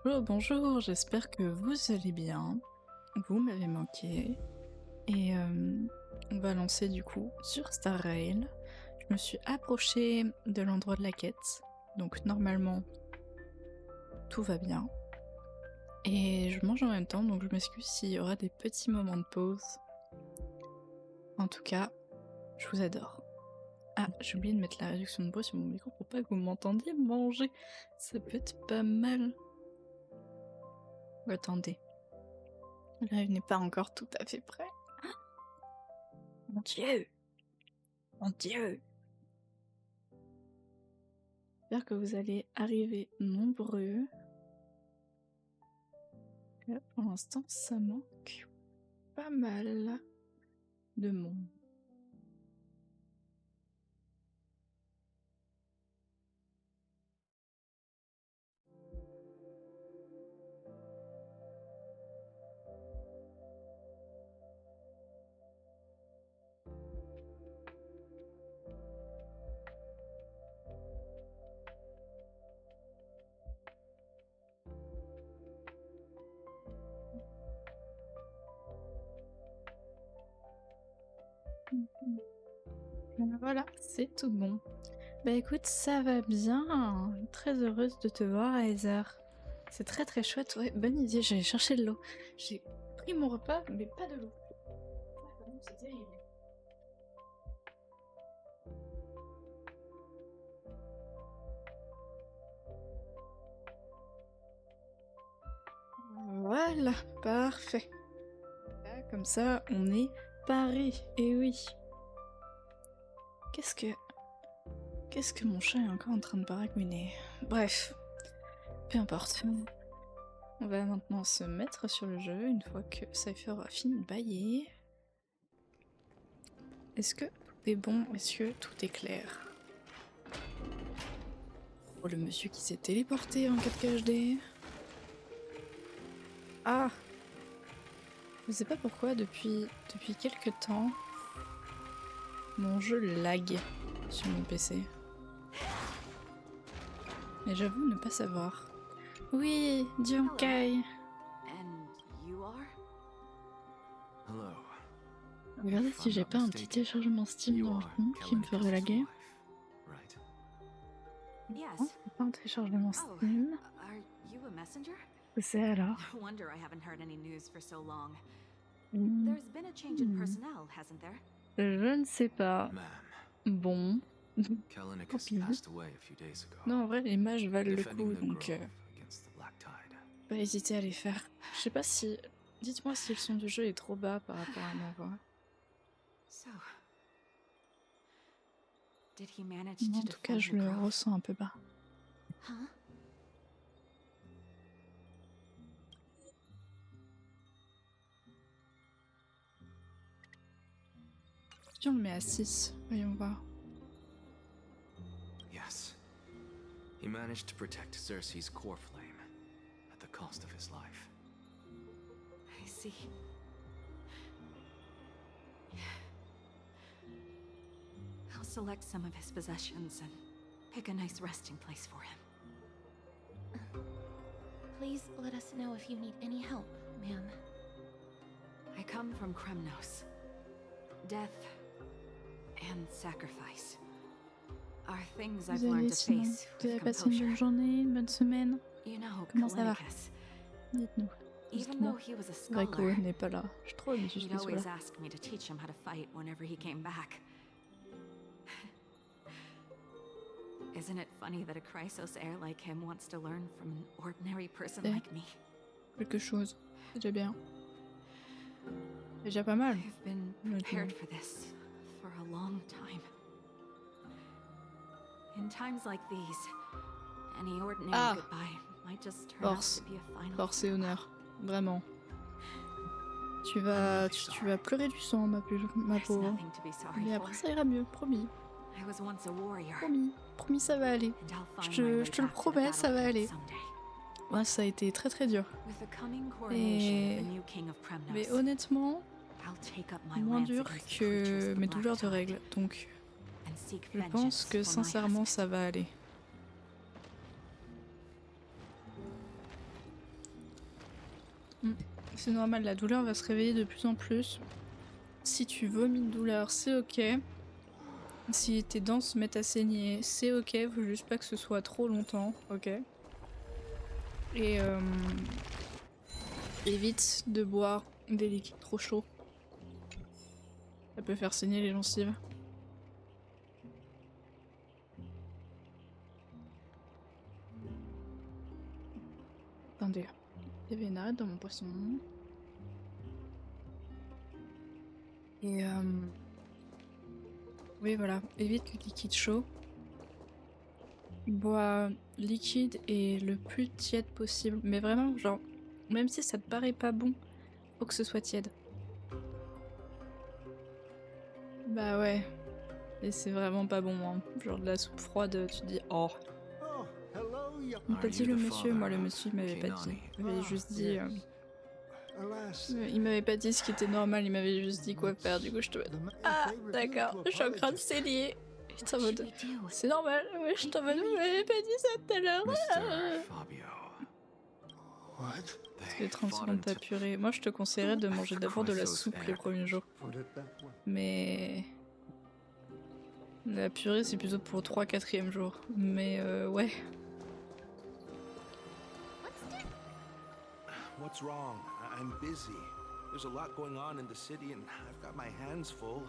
Bonjour, bonjour, j'espère que vous allez bien. Vous m'avez manqué. Et on va lancer du coup sur Star Rail. Je me suis approchée de l'endroit de la quête, donc normalement tout va bien. Et je mange en même temps, donc je m'excuse s'il y aura des petits moments de pause. En tout cas, je vous adore. Ah, j'ai oublié de mettre la réduction de bruit sur mon micro pour pas que vous m'entendiez manger. Ça peut être pas mal. Attendez. Là, il n'est pas encore tout à fait prêt. Mon Dieu! Mon Dieu! J'espère que vous allez arriver nombreux. Là, pour l'instant, ça manque pas mal de monde. Voilà, c'est tout bon. Bah écoute, ça va bien. Très heureuse de te voir, Heather. C'est très très chouette. Ouais, bonne idée, j'allais chercher de l'eau. J'ai pris mon repas, mais pas de l'eau. C'est terrible. Voilà, parfait. Là, comme ça, on est paré. Et oui. Qu'est-ce que mon chat est encore en train de baragouiner? Bref, peu importe. On va maintenant se mettre sur le jeu une fois que Cypher a fini de bailler. Est-ce que tout est bon? Est-ce que tout est clair? Oh, le monsieur qui s'est téléporté en 4K HD. Ah! Je sais pas pourquoi, depuis quelques temps, mon jeu lag sur mon PC. Mais j'avoue ne pas savoir. Oui, du Honkai! Regardez si j'ai pas un petit téléchargement Steam dans le fond qui me ferait laguer. Non, c'est pas un téléchargement Steam. C'est alors. Je ne sais pas. Bon. Tant pis. Non, en vrai, les mages valent le coup, donc pas hésiter à les faire. Je sais pas si... Dites-moi si le son du jeu est trop bas par rapport à ma voix. En tout cas, je le ressens un peu bas. Si on le met à 6, voyons voir. Yes. He managed to protect Cersei's core flame at the cost of his life. I see. I'll select some of his possessions and pick a nice resting place for him. Please let us know if you need any help, ma'am. I come from Kremnos. Death and sacrifice are things I've Vous learned allez to sinon? face Vous avez with passé une composure. bonne journée, une bonne semaine? You know, Comment ça va? Kallinicus, Dites-nous. even Dites-moi. though he was a C'est vrai scholar, qu'Owen n'est pas là. Je suis trop habituée he'd qu'il soit là. always ask me to teach him how to fight whenever he came back. Isn't it funny that a Chrysos heir like him wants to learn from an ordinary person Yeah. like me? Quelque chose. C'est déjà bien. C'est déjà pas mal. I've been prepared for this for a long time. In times like these, any ordinary goodbye might just turn out Force. to be a final Force et honneur. Vraiment. Tu vas pleurer du sang, ma There's pauvre. nothing to be sorry Mais for. après, ça ira mieux. Promis. I was once a warrior, Promis. Promis, ça va aller. and I'll find Je my way te le back to the promets, ça va battlefield aller. someday. Ouais, ça a été très très dur. With the coming coronation of the new king of Mais Kremnos, honnêtement, I'll take up my moins lance dur against the que creatures of mes the douleurs de Black Tide règles. Donc, and seek je vengeance pense que for my sincèrement, husband. ça va aller. C'est normal, la douleur va se réveiller de plus en plus. Si tu vomis de douleur, c'est ok. Si tes dents se mettent à saigner, c'est ok. Faut juste pas que ce soit trop longtemps, ok. Et évite de boire des liquides trop chauds. Ça peut faire saigner les gencives. Attendez, il y avait une arête dans mon poisson. Et oui voilà, évite le liquide chaud. Bois liquide et le plus tiède possible. Mais vraiment, genre, même si ça te paraît pas bon, faut que ce soit tiède. Bah ouais. Et c'est vraiment pas bon, hein. Genre de la soupe froide, tu te dis oh. Il m'a pas dit le monsieur, moi le monsieur il m'avait pas dit. Il m'avait juste dit. Il m'avait pas dit ce qui était normal, il m'avait juste dit quoi faire, du coup je te mets. Ah d'accord, je suis en train de saigner. J'étais en mode. C'est normal, ouais, je t'en mode, vous m'avez pas dit ça tout à l'heure. C'est 30 secondes ta purée. Moi je te conseillerais de manger d'abord de la soupe les premiers jours. Mais. La purée c'est plutôt pour 3-4e jour. Mais ouais. What's wrong? I'm busy. There's a lot going on in the city and I've got my hands full.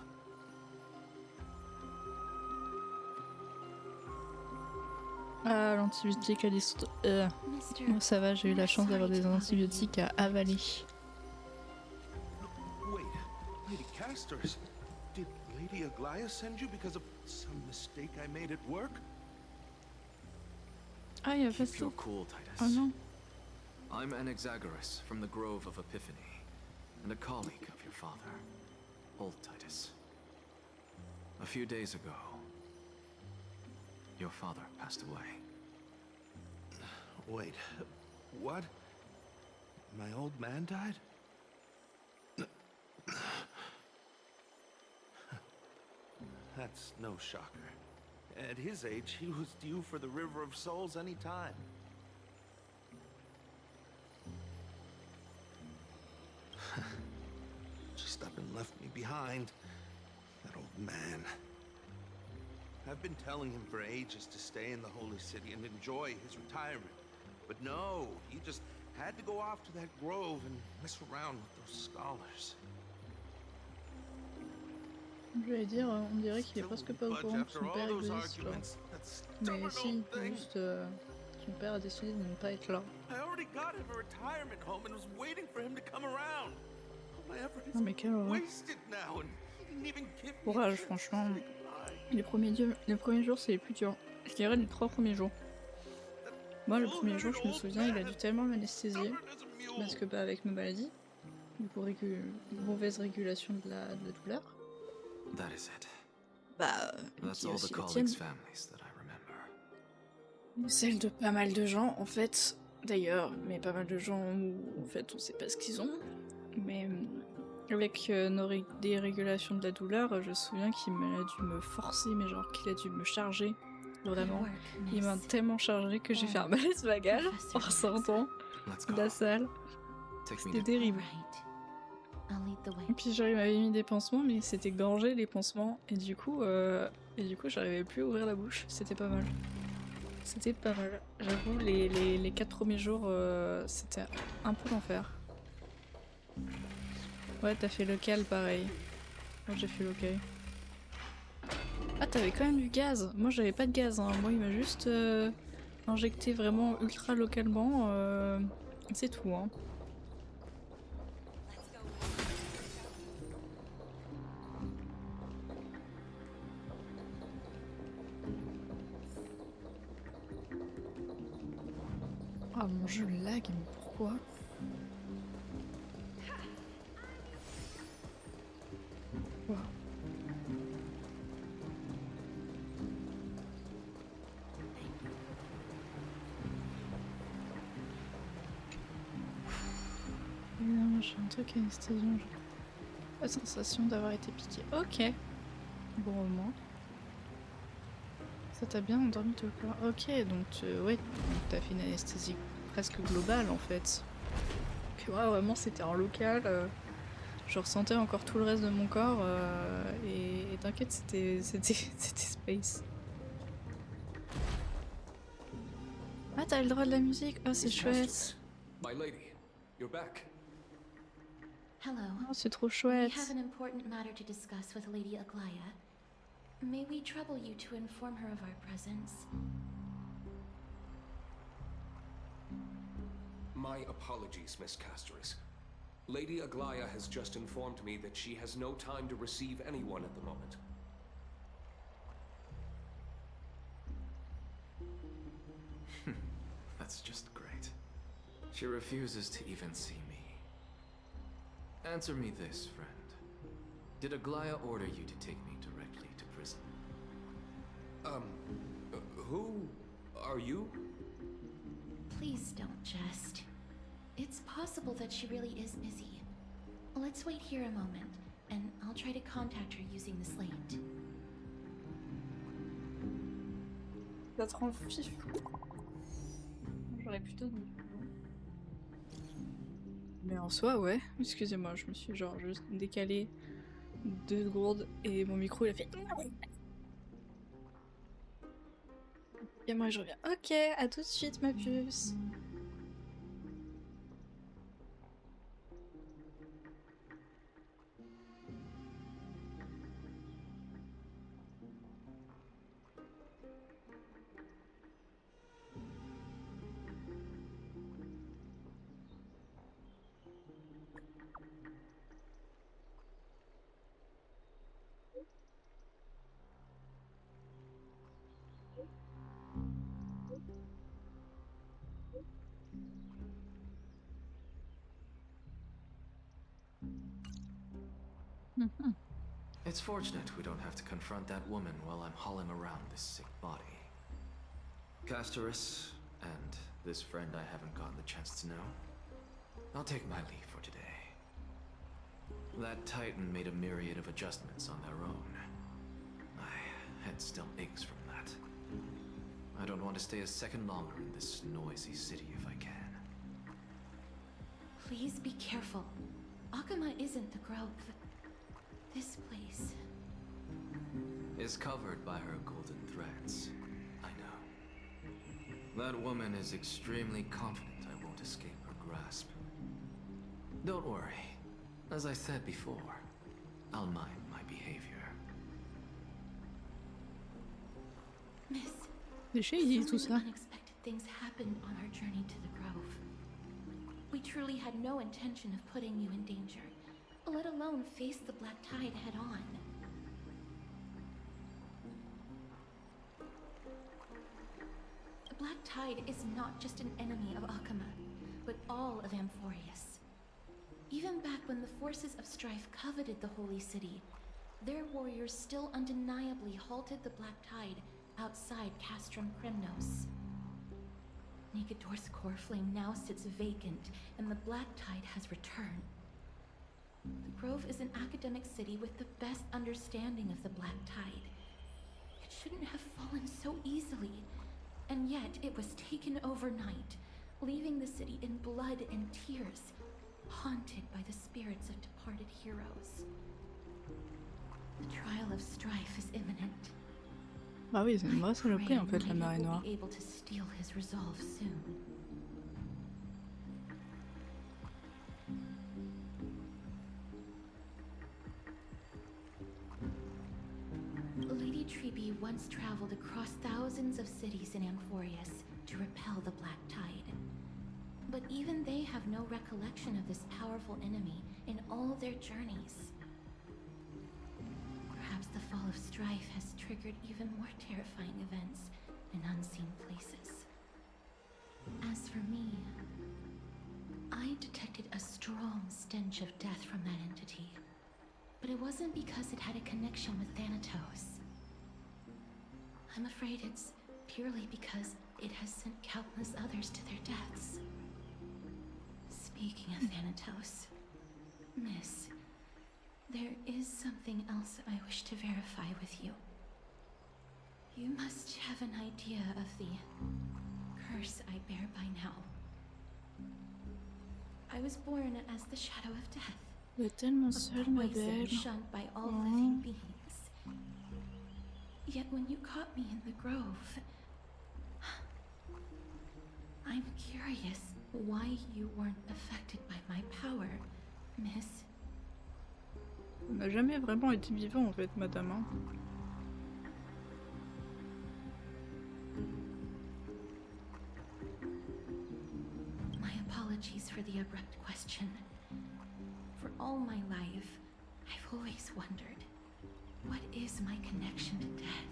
Ah, l'antibiotique à l'histoire. Moi ça va, j'ai eu la chance d'avoir des antibiotiques à avaler. Wait, Lady Castors, did Lady Aglaia send you because of some mistake I made at work? Ah, y'a pas Keep your ça. cool, Titus. Oh non. I'm Anaxagoras from the Grove of Epiphany, and a colleague of your father, old Titus. A few days ago, your father passed away. Wait, what? My old man died? That's no shocker. At his age, he was due for the River of Souls any time. Just up and left me behind. That old man. I've been telling him for ages to stay in the Holy City and enjoy his retirement. But no, he just had to go off to that grove and mess around with those scholars. Je vais dire, on dirait qu'il est presque pas au courant que son père existe, genre. Mais si, juste, son père a décidé de ne pas être là. I already got him a retirement home and was waiting for him to come around. All my effort Non mais quelle horreur. wasted now and he didn't even give me Courage, a chance to franchement. say goodbye. Les premiers jours, c'est les plus durs. Je dirais les 3 premiers jours. Moi, le premier jour, je me souviens, il a dû tellement m'anesthésier. Parce que, bah, avec ma maladie, du coup, mauvaise régulation de la douleur. That is it. Bah, That's qui est all aussi the la tienne. colleagues' families that I remember. Celle de pas mal de gens, en fait. D'ailleurs, mais pas mal de gens où, en fait, on sait pas ce qu'ils ont. Mais avec nos dérégulations de la douleur, je me souviens qu'il a dû me forcer, mais genre qu'il a dû me charger. Vraiment. Il m'a tellement chargé que j'ai fait un malaise vagal en sortant Let's de go. la salle. Take me C'était to... terrible. I'll lead the way. Et puis genre il m'avait mis des pansements, mais c'était gorgé les pansements. Et du coup j'arrivais plus à ouvrir la bouche. C'était pas mal. C'était pas mal. J'avoue, les 4 premiers jours, c'était un peu l'enfer. Ouais, t'as fait local pareil. Moi j'ai fait local. Ah, t'avais quand même du gaz. Moi j'avais pas de gaz, hein. Moi il m'a juste injecté vraiment ultra localement. C'est tout, hein. Ah, mon jeu lag, mais pourquoi? Pourquoi? Non, j'ai un truc anesthésiant. J'ai la sensation d'avoir été piqué. Ok. Bon, au moins. Ça t'a bien endormi tout le corps. Ok, donc ouais, t'as fait une anesthésie presque globale en fait. que ouais, vraiment c'était en local, je ressentais encore tout le reste de mon corps, et t'inquiète, c'était space. Ah, tu le droit de la musique? Oh, c'est Miss chouette! Casterus, my lady, you're back. Hello. Oh, c'est trop We chouette! have an important matter to discuss with Lady Aglaya. May we trouble you to inform her of our presence? My apologies, Miss Casterus. Lady Aglaya has just informed me that she has no time to receive anyone at the moment. That's just great. She refuses to even see me. Answer me this, friend. Did Aglaya order you to take me directly to prison? Who are you? Please don't jest. It's possible that she really is busy. Let's wait here a moment, and I'll try to contact her using the slate. Ça te rend fif. J'aurais plutôt dit. Mais en soi, ouais. Excusez-moi, je me suis genre juste décalée 2 secondes et mon micro il a fait. Et moi je reviens. Ok, à tout de suite ma puce. It's fortunate we don't have to confront that woman while I'm hauling around this sick body. Casterus, and this friend I haven't gotten the chance to know, I'll take my leave for today. That Titan made a myriad of adjustments on their own. My head still aches from that. I don't want to stay a second longer in this noisy city if I can. Please be careful. Akama isn't the grove. This place. Is covered by her golden threads. I know. That woman is extremely confident I won't escape her grasp. Don't worry. As I said before, I'll mind my behavior. Miss, Déjà il dit so tout many ça. unexpected things happened on our journey to the grove. We truly had no intention of putting you in danger, let alone face the Black Tide head on. The Black Tide is not just an enemy of Akama, but all of Amphoreus. Even back when the forces of strife coveted the Holy City, their warriors still undeniably halted the Black Tide outside Castrum Kremnos. Negador's core flame now sits vacant, and the Black Tide has returned. The Grove is an academic city with the best understanding of the Black Tide. It shouldn't have fallen so easily, and yet it was taken overnight, leaving the city in blood and tears, haunted by the spirits of departed heroes. The trial of strife is imminent. Bah oui, c'est une vraie saloperie en fait la marée Will noire. be able to steal his resolve soon. Lady Treeby once traveled across thousands of cities in Amphoreus to repel the Black Tide. But even they have no recollection of this powerful enemy in all their journeys. Perhaps the fall of strife has triggered even more terrifying events in unseen places. As for me, I detected a strong stench of death from that entity. But it wasn't because it had a connection with Thanatos. I'm afraid it's purely because it has sent countless others to their deaths. Speaking of Thanatos, Miss, there is something else I wish to verify with you. You must have an idea of the curse I bear by now. I was born as the shadow of death. Tu es tellement seule, ma Poison belle. shunned by all Oh. living beings. Yet when you caught me in the grove, I'm curious why you weren't affected by my power, miss. On n'a jamais vraiment été vivant en fait, madame. Hein. My apologies for the abrupt question. For all my life, I've always wondered, what is my connection to death?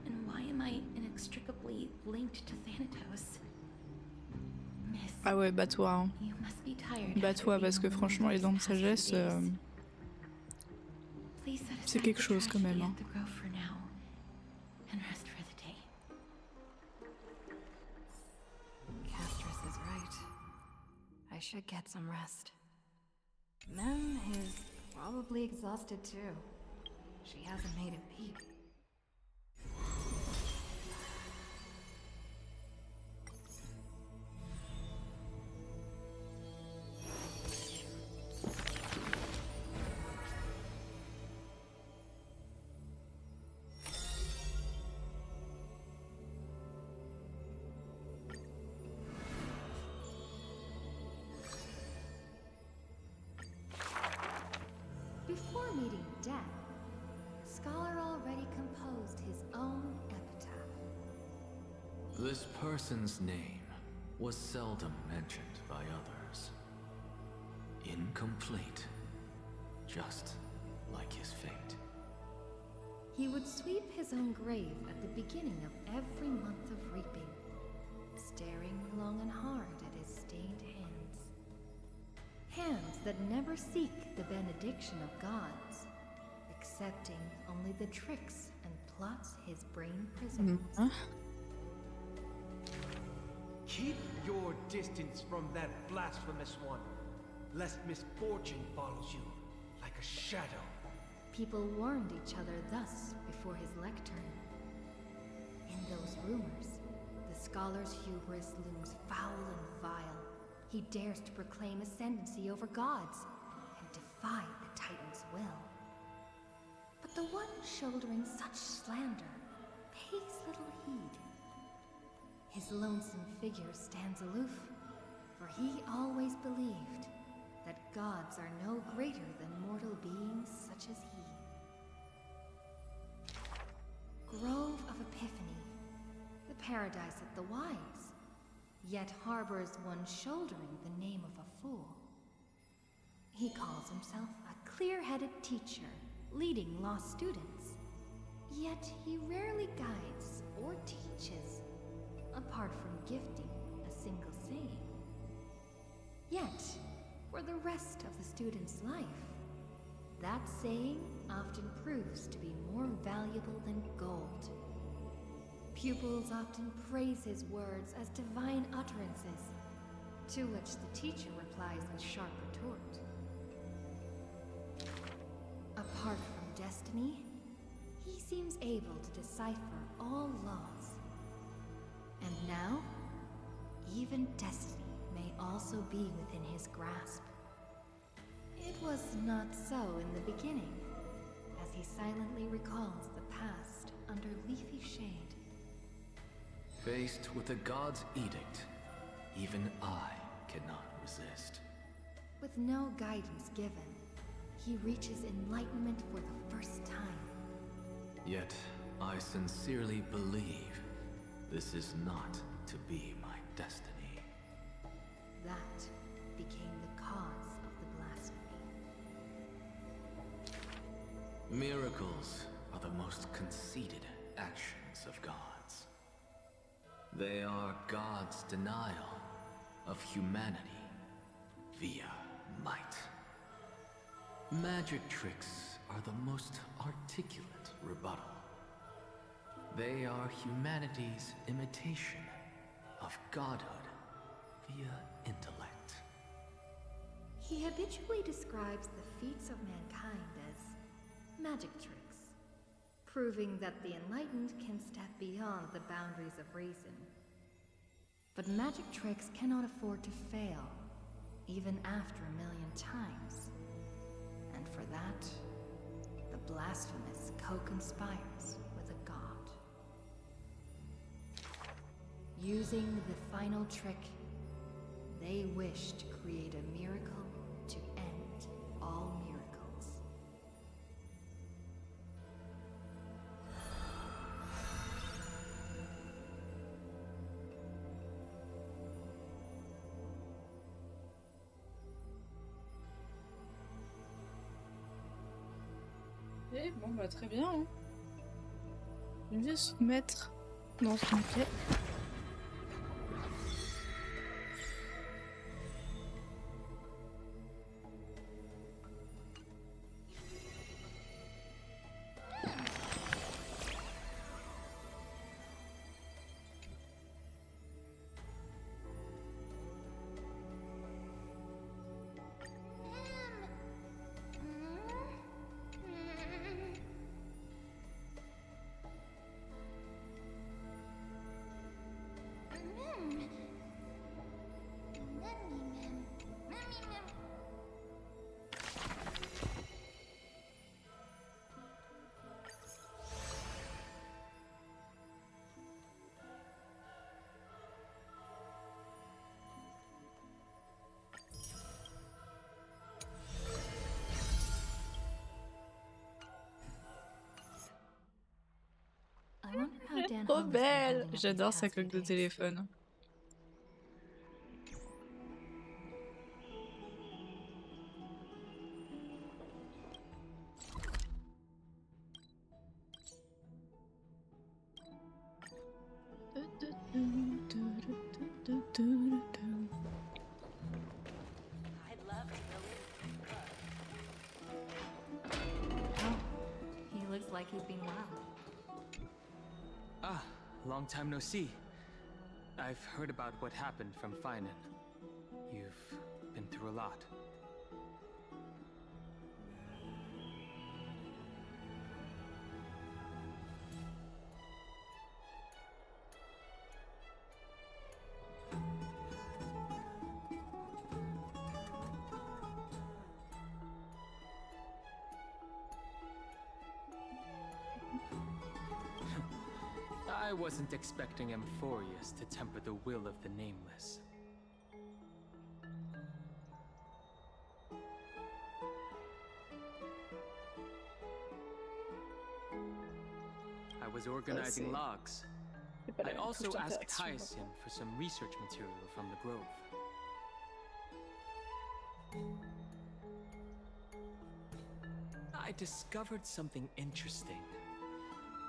And why am I inextricably linked to Thanatos? Miss, Ah ouais, bats-toi. Hein. you must be tired. Bats-toi parce que franchement, les dents de sagesse, c'est quelque chose quand même. Hein. Castress is right. I should get some rest. Mem is probably exhausted too. She hasn't made a peep. Before meeting death, the scholar already composed his own epitaph. This person's name was seldom mentioned by others. Incomplete, just like his fate. He would sweep his own grave at the beginning of every month of reaping, staring long and hard at his stained hands. Hands that never seek the benediction of gods, accepting only the tricks and plots his brain presents. Keep your distance from that blasphemous one, lest misfortune follows you like a shadow. People warned each other thus before his lectern. In those rumors, the scholar's hubris looms foul and vile. He dares to proclaim ascendancy over gods and defy the Titan's will. But the one shouldering such slander pays little heed. His lonesome figure stands aloof, for he always believed that gods are no greater than mortal beings such as he. Grove of Epiphany, the paradise of the wise, yet harbors one shouldering the name of a fool. He calls himself a clear-headed teacher, leading lost students. Yet he rarely guides or teaches, apart from gifting a single saying. Yet, for the rest of the student's life, that saying often proves to be more valuable than gold. Pupils often praise his words as divine utterances, to which the teacher replies with sharp retort. Apart from destiny, he seems able to decipher all laws. And now, even destiny may also be within his grasp. It was not so in the beginning, as he silently recalls the past under leafy shade. Faced with a god's edict, even I cannot resist. With no guidance given, he reaches enlightenment for the first time. Yet, I sincerely believe this is not to be my destiny. That became the cause of the blasphemy. Miracles are the most conceited actions of gods. They are God's denial of humanity via might. Magic tricks are the most articulate rebuttal. They are humanity's imitation of godhood via intellect. He habitually describes the feats of mankind as magic tricks, proving that the enlightened can step beyond the boundaries of reason. But magic tricks cannot afford to fail, even after 1,000,000 times. And for that, the blasphemous co-conspires with a god. Using the final trick, they wish to create a miracle to end all miracles. Et bon bah très bien. Hein. Je vais se mettre dans une quête. I wonder how Dan Trop Hong's been belle! holding up these J'adore sa past few coque de days. téléphone. Oh, he looks like he's been well. Ah, long time no see. I've heard about what happened from Finan. You've been through a lot. I wasn't expecting Amphoreus to temper the will of the Nameless. I was organizing logs. I also asked Hyacinth for some research material from the Grove. I discovered something interesting.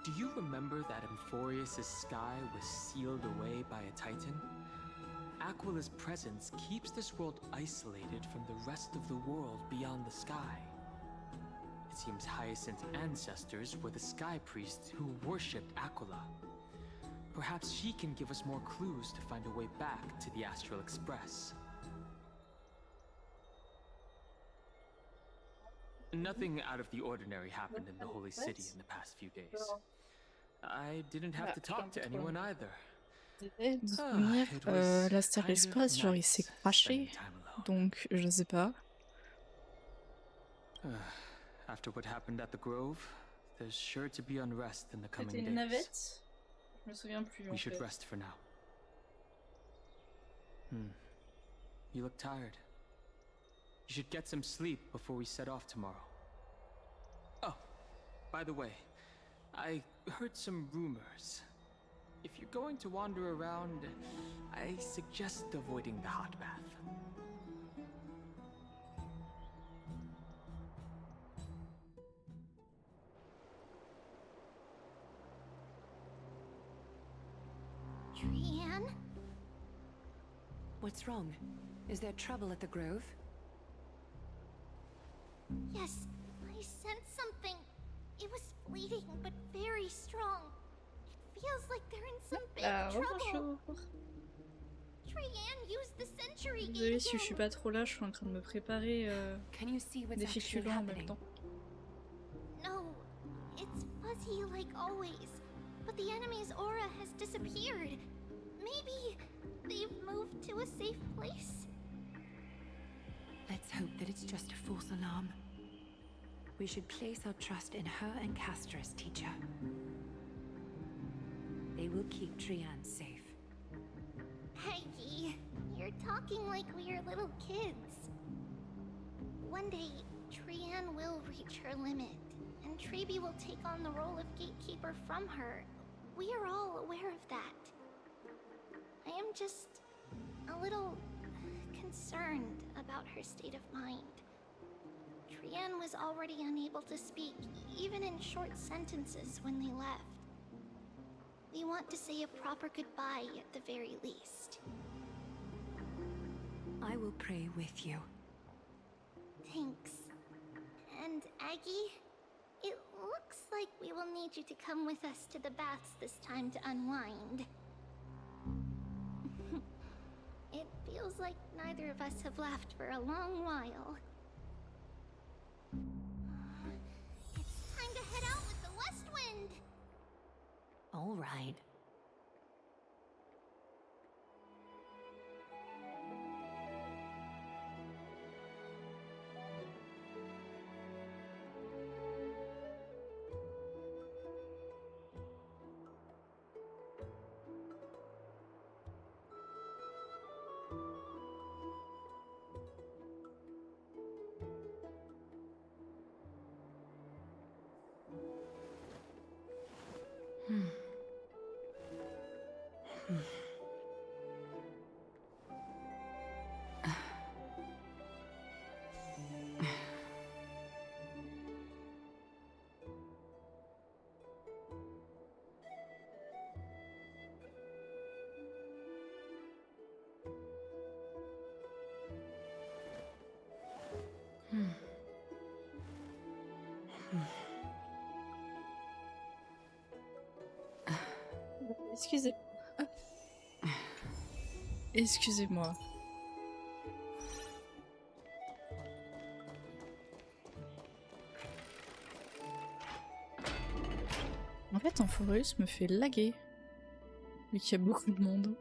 Do you remember that Amphoreus' sky was sealed away by a titan? Aquila's presence keeps this world isolated from the rest of the world beyond the sky. It seems Hyacinth's ancestors were the sky priests who worshipped Aquila. Perhaps she can give us more clues to find a way back to the Astral Express. Nothing out of the ordinary happened in the Holy City in the past few days. I didn't have to talk to anyone either. De souvenir, l'Astral Express, genre il s'est craché, donc je sais pas. After what happened at the Grove, there's sure to be unrest in the coming C'était days. une navette? Je me souviens plus. We should rest for now. You look tired. You should get some sleep before we set off tomorrow. Oh, by the way, I heard some rumors. If you're going to wander around, I suggest avoiding the hot bath. Trianne? What's wrong? Is there trouble at the Grove? Yes, I sensed something. It was fleeting, but very strong. It feels like they're in some big trouble. Bonjour. Trianne used the Century Gate Désolée si je suis again. pas trop là, je suis en train de me préparer Can you see what's des actually féculents en même happening? temps. No, it's fuzzy like always. But the enemy's aura has disappeared. Maybe they've moved to a safe place. Let's hope that it's just a false alarm. We should place our trust in her and Castrus, teacher. They will keep Trian safe. Peggy, you're talking like we're little kids. One day, Trian will reach her limit, and Trebi will take on the role of gatekeeper from her. We are all aware of that. I am just a little concerned about her state of mind. Trian was already unable to speak, even in short sentences when they left. We want to say a proper goodbye at the very least. I will pray with you. Thanks. And Aggie, it looks like we will need you to come with us to the baths this time to unwind. It feels like neither of us have laughed for a long while. It's time to head out with the west wind! All right. Excusez-moi. Excusez-moi. En fait, Amphoreus me fait laguer. Vu qu'il y a beaucoup de monde.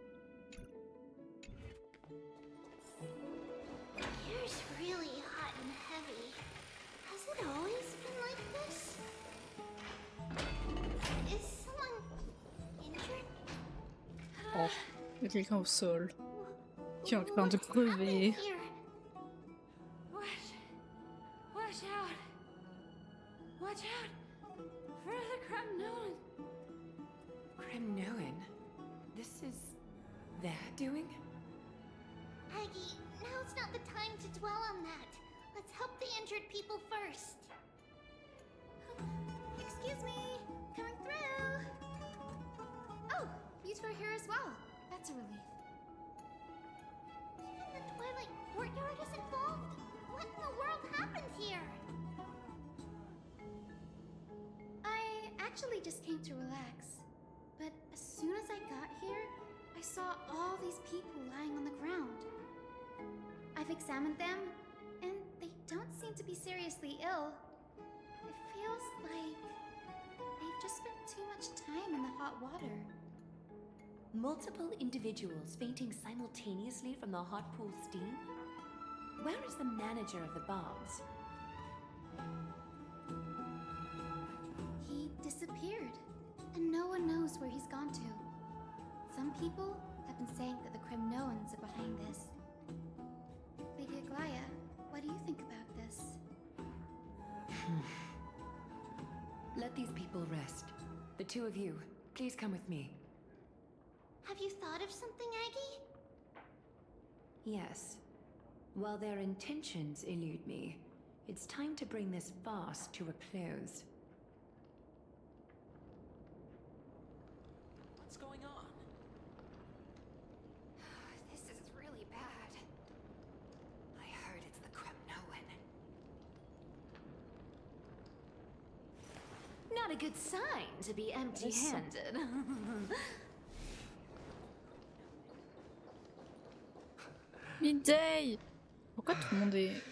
Here's really hot and heavy. Has it always been like this? Is someone injured? Oh, il y a quelqu'un au sol. Qui est en train de crever. Here. Watch out! Watch out! For the Kremnoan! Kremnoan? This is their doing? Aggie, now's not the time to dwell on that. Let's help the injured people first. Excuse me, coming through. Oh, you two are here as well. That's a relief. Even the Twilight Courtyard is involved? What in the world happened here? I actually just came to relax. But as soon as I got here, I saw all these people lying on the ground. I've examined them, and they don't seem to be seriously ill. It feels like they've just spent too much time in the hot water. Multiple individuals fainting simultaneously from the hot pool steam? Where is the manager of the baths? He disappeared, and no one knows where he's gone to. Some people have been saying that the Kremnoans are behind this. Lady Aglaya, what do you think about this? Let these people rest. The two of you, please come with me. Have you thought of something, Aggie? Yes. While their intentions elude me, it's time to bring this farce to a close. What's going on? This is really bad. I heard it's the Kremnoan. Not a good sign to be empty-handed. Midday! Pourquoi tout le monde est...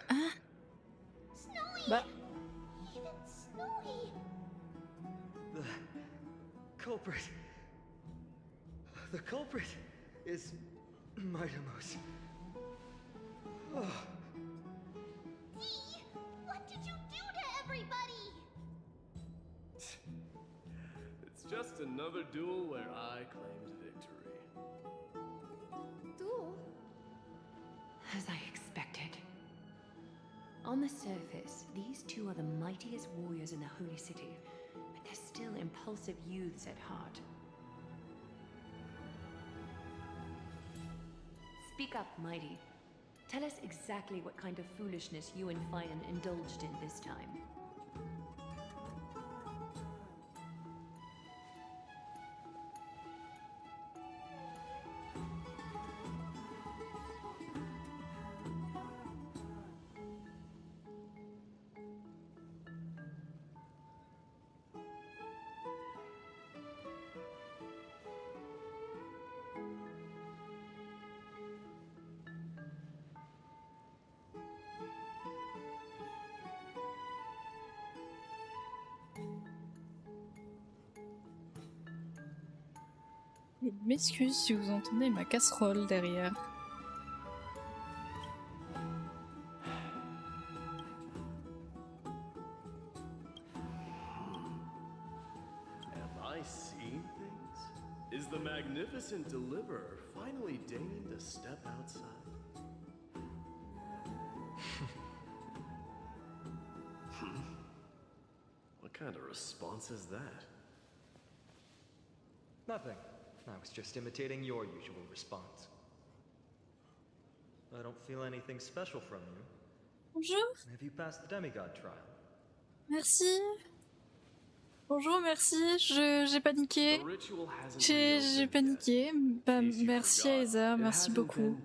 Hein? Snowy! Bah... Even Snowy! The culprit. The culprit is Mightimos. Dee, what did you do to everybody? It's just another duel where I claimed victory. Duel? As I expected. On the surface, these two are the mightiest warriors in the Holy City, but they're still impulsive youths at heart. Speak up, Mighty. Tell us exactly what kind of foolishness you and Finan indulged in this time. Je m'excuse si vous entendez ma casserole derrière. Am I seeing things? Is the magnificent deliverer finally deigning to step outside? What kind of response is that? Nothing. I was just imitating your usual response. I don't feel anything special from you. Bonjour. Have you passed the demigod trial? Merci. Bonjour, merci. J'ai paniqué. J'ai paniqué. Bah, merci Aesa, merci beaucoup.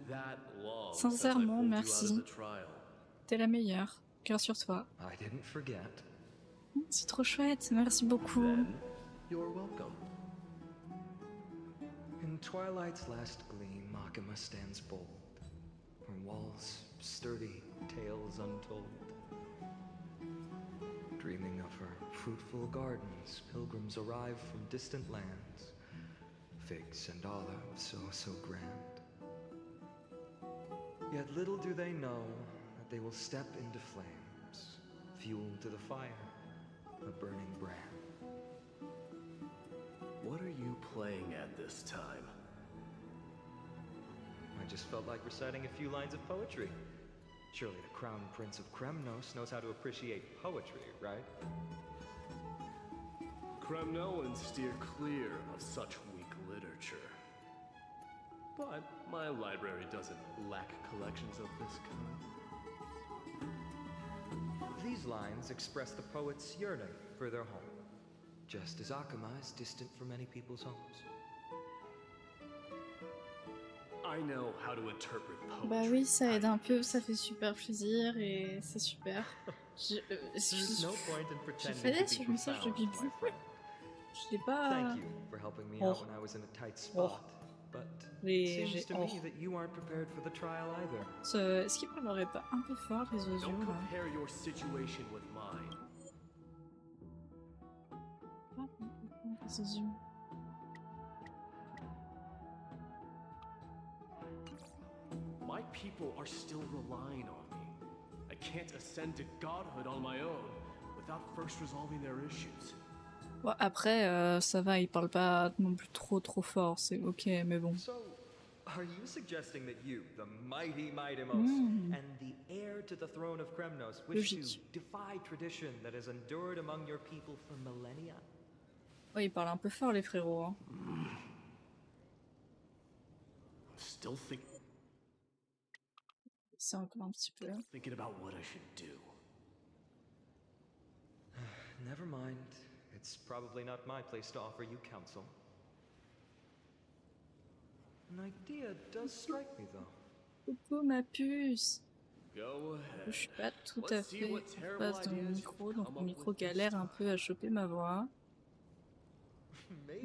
Sincèrement, merci. T'es la meilleure. Cœur sur toi. I didn't forget. C'est trop chouette, merci beaucoup. You're welcome. In twilight's last gleam, Makima stands bold. Her walls sturdy, tales untold. Dreaming of her fruitful gardens, pilgrims arrive from distant lands. Figs and olives, so grand. Yet little do they know that they will step into flames, fuel to the fire, a burning brand. What are you playing at this time? I just felt like reciting a few lines of poetry. Surely the Crown Prince of Kremnos knows how to appreciate poetry, right? Kremnoans steer clear of such weak literature. But my library doesn't lack collections of this kind. These lines express the poet's yearning for their home, just as Akama is distant from many people's homes. I know how to interpret poetry. Bah oui, ça aide un peu, ça fait super plaisir et c'est super. Je fallait sur le message de Bibi. Je l'ai pas. Thank you for helping me out when I was in a tight spot. But it seems to me that you aren't prepared for the trial either. Est-ce qu'il parlerait pas un peu fort les oiseaux Don't là? compare your situation with mine. Les oiseaux. My people are still relying on me. I can't ascend to godhood on my own without first resolving their issues. Bon, après, ça va, il parle pas non plus trop fort, c'est ok, mais bon. So, are you suggesting that you, the mighty Mightimos, and the heir to the throne of Kremnos, wish to defy tradition that has endured among your people for millennia? Ouais, il parle un peu fort les frérots. Hein. Still C'est encore un petit peu. Thinking about what I should do. Never mind. It's probably not my place to offer you counsel. An idea does strike me, though. Coucou ma puce. Go Je ahead. suis pas tout à fait en face de mon micro, donc mon micro galère un peu à choper ma voix.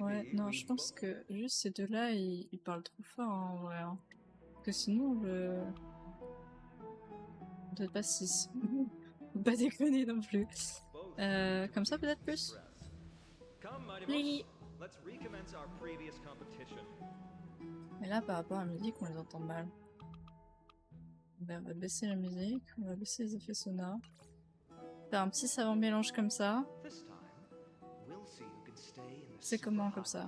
Ouais, non, je pense que juste ces deux-là, ils parlent trop fort en vrai. Hein. Parce que sinon, peut-être pas 6. Faut pas déconner non plus. Comme ça, peut-être plus. Lily. Mais là, par rapport à la musique, on les entend mal. Ben, on va baisser la musique, on va baisser les effets sonores. Faire un petit savant mélange comme ça. C'est comment comme ça?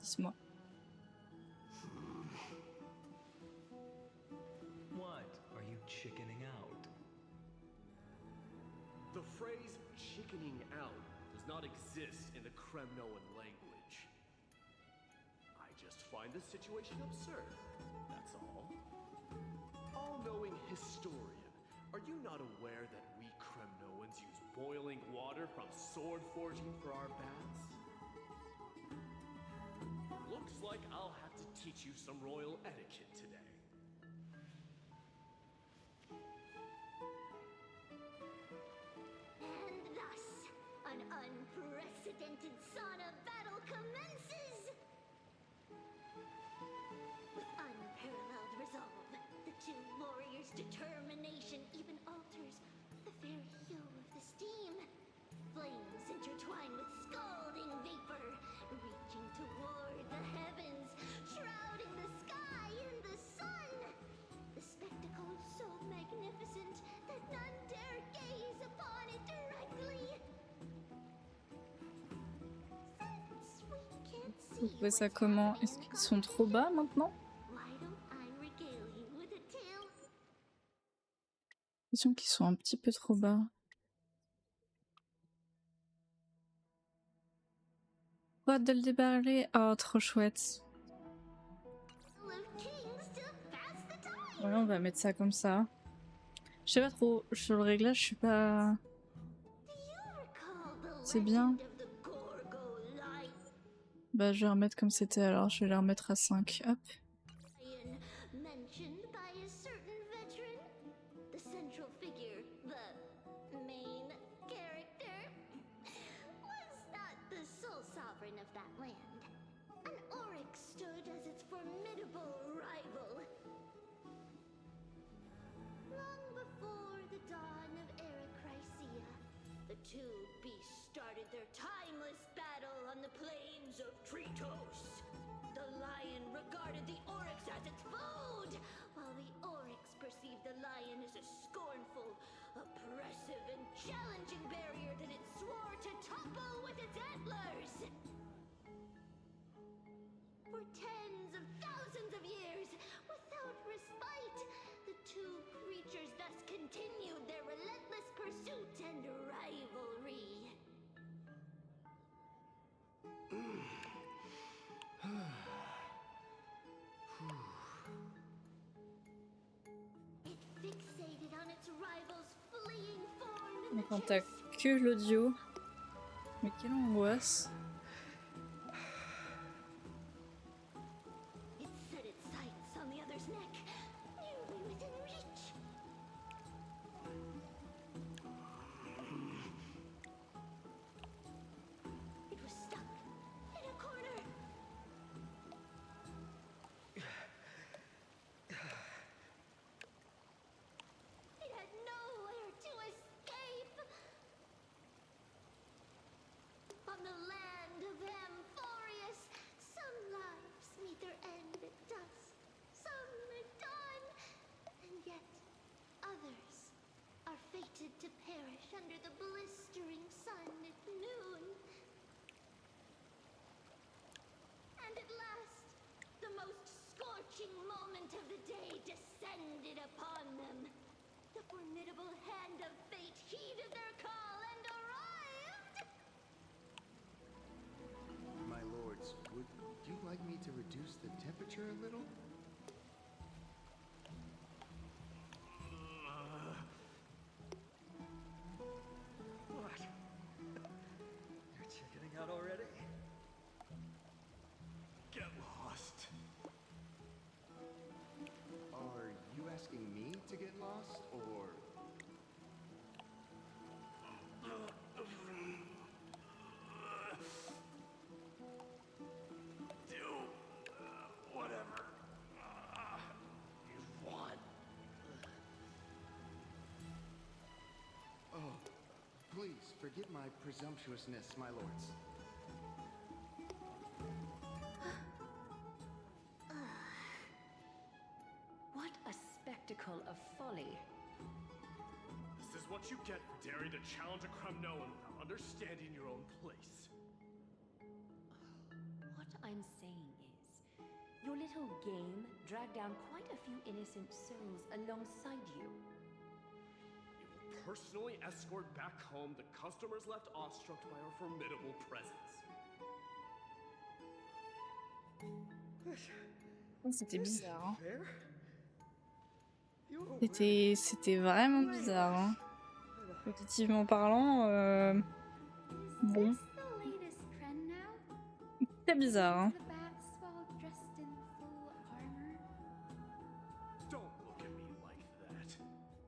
Dis-moi. What? Are you chickening out? The phrase chickening out does not exist in the Kremnoan language. I just find the situation absurd, that's all. All-knowing historian, are you not aware that we Kremnoans use boiling water from sword forging for our baths? Looks like I'll have to teach you some royal etiquette today. And thus, an unprecedented sauna battle commences! With unparalleled resolve, the two warriors' determination even alters the very hue of the steam. Flames intertwine with scalding vapor, reaching toward the heavens, shrouding the sky in the sun. The spectacle is so magnificent that none dare gaze upon it directly. Since we can't Vous see trouvez ça what's comment? happening Est-ce qu'ils sont trop bas maintenant? why don't I regale you with a tale? J'ai l'impression qu'ils sont un petit peu trop bas. Quoi de le débarrer? Oh, trop chouette. Ouais, on va mettre ça comme ça. Je sais pas trop, sur le réglage, je suis pas... C'est bien. Bah, je vais remettre comme c'était alors, je vais les remettre à 5. Hop. Mentioned by a certain veteran, the central figure, the main character, was not the sole sovereign of that land. An oryx stood as its formidable rival. Long before the dawn of Erechrysia, the two beasts started their timeless battle on the plains of Tritos. The lion regarded the oryx as its food, while the oryx perceived the lion as a scornful, oppressive, and challenging barrier that it swore to topple with its antlers. For tens of thousands of years, without respite, the two creatures thus continued their relentless pursuit and rivalry. It fixated on its rival's fleeing form in Donc the on t'a chase. que l'audio. Mais quelle angoisse. It set its sights on the other's neck, nearly within reach. It was stuck in a corner. It had nowhere to escape. On the land of Amphoreus, some lives meet their end at dusk, some at dawn, and yet others are fated to perish under the blistering sun at noon. And at last, the most scorching moment of the day descended upon them. The formidable hand of fate heeded their call and arrived! My lords, would you like me to reduce the temperature a little? What? You're chickening out already? Get lost. Are you asking me to get lost, or... Whatever you want. Oh, please, forgive my presumptuousness, my lords. What a folly. This is what you get for daring to challenge a Kremnoan without understanding your own place. What I'm saying is, your little game dragged down quite a few innocent souls alongside you. You will personally escort back home the customers left awestruck by our formidable presence. C'était bizarre. Hein. C'était vraiment bizarre. Hein. Positivement parlant, bon. Très bizarre. Hein. Don't look at me like that.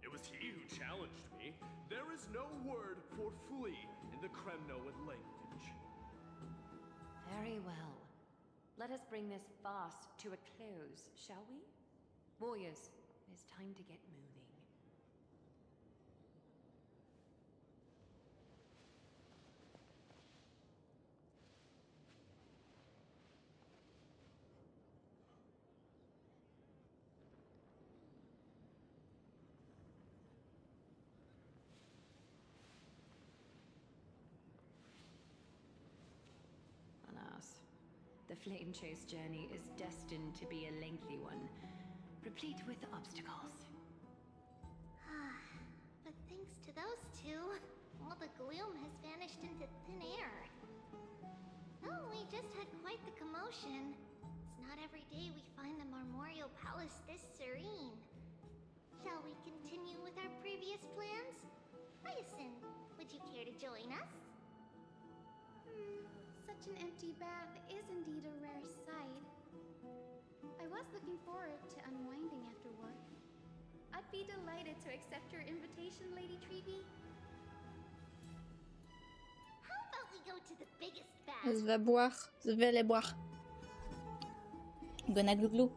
It was he who challenged me. There is no word for flee in the Kremnoan language. Very well. Let us bring this farce to a close, shall we? Warriors, it's time to get moving. Alas, the Flame Chase journey is destined to be a lengthy one, replete with obstacles. But thanks to those two, all the gloom has vanished into thin air. Oh, we just had quite the commotion. It's not every day we find the Marmoreal Palace this serene. Shall we continue with our previous plans? Hyacinth, would you care to join us? Such an empty bath is indeed a rare sight. I was looking forward to unwinding after work. I'd be delighted to accept your invitation, Lady Treeby. How about we go to the biggest bath? Je vais boire. Je vais aller boire. Gonna glouglou.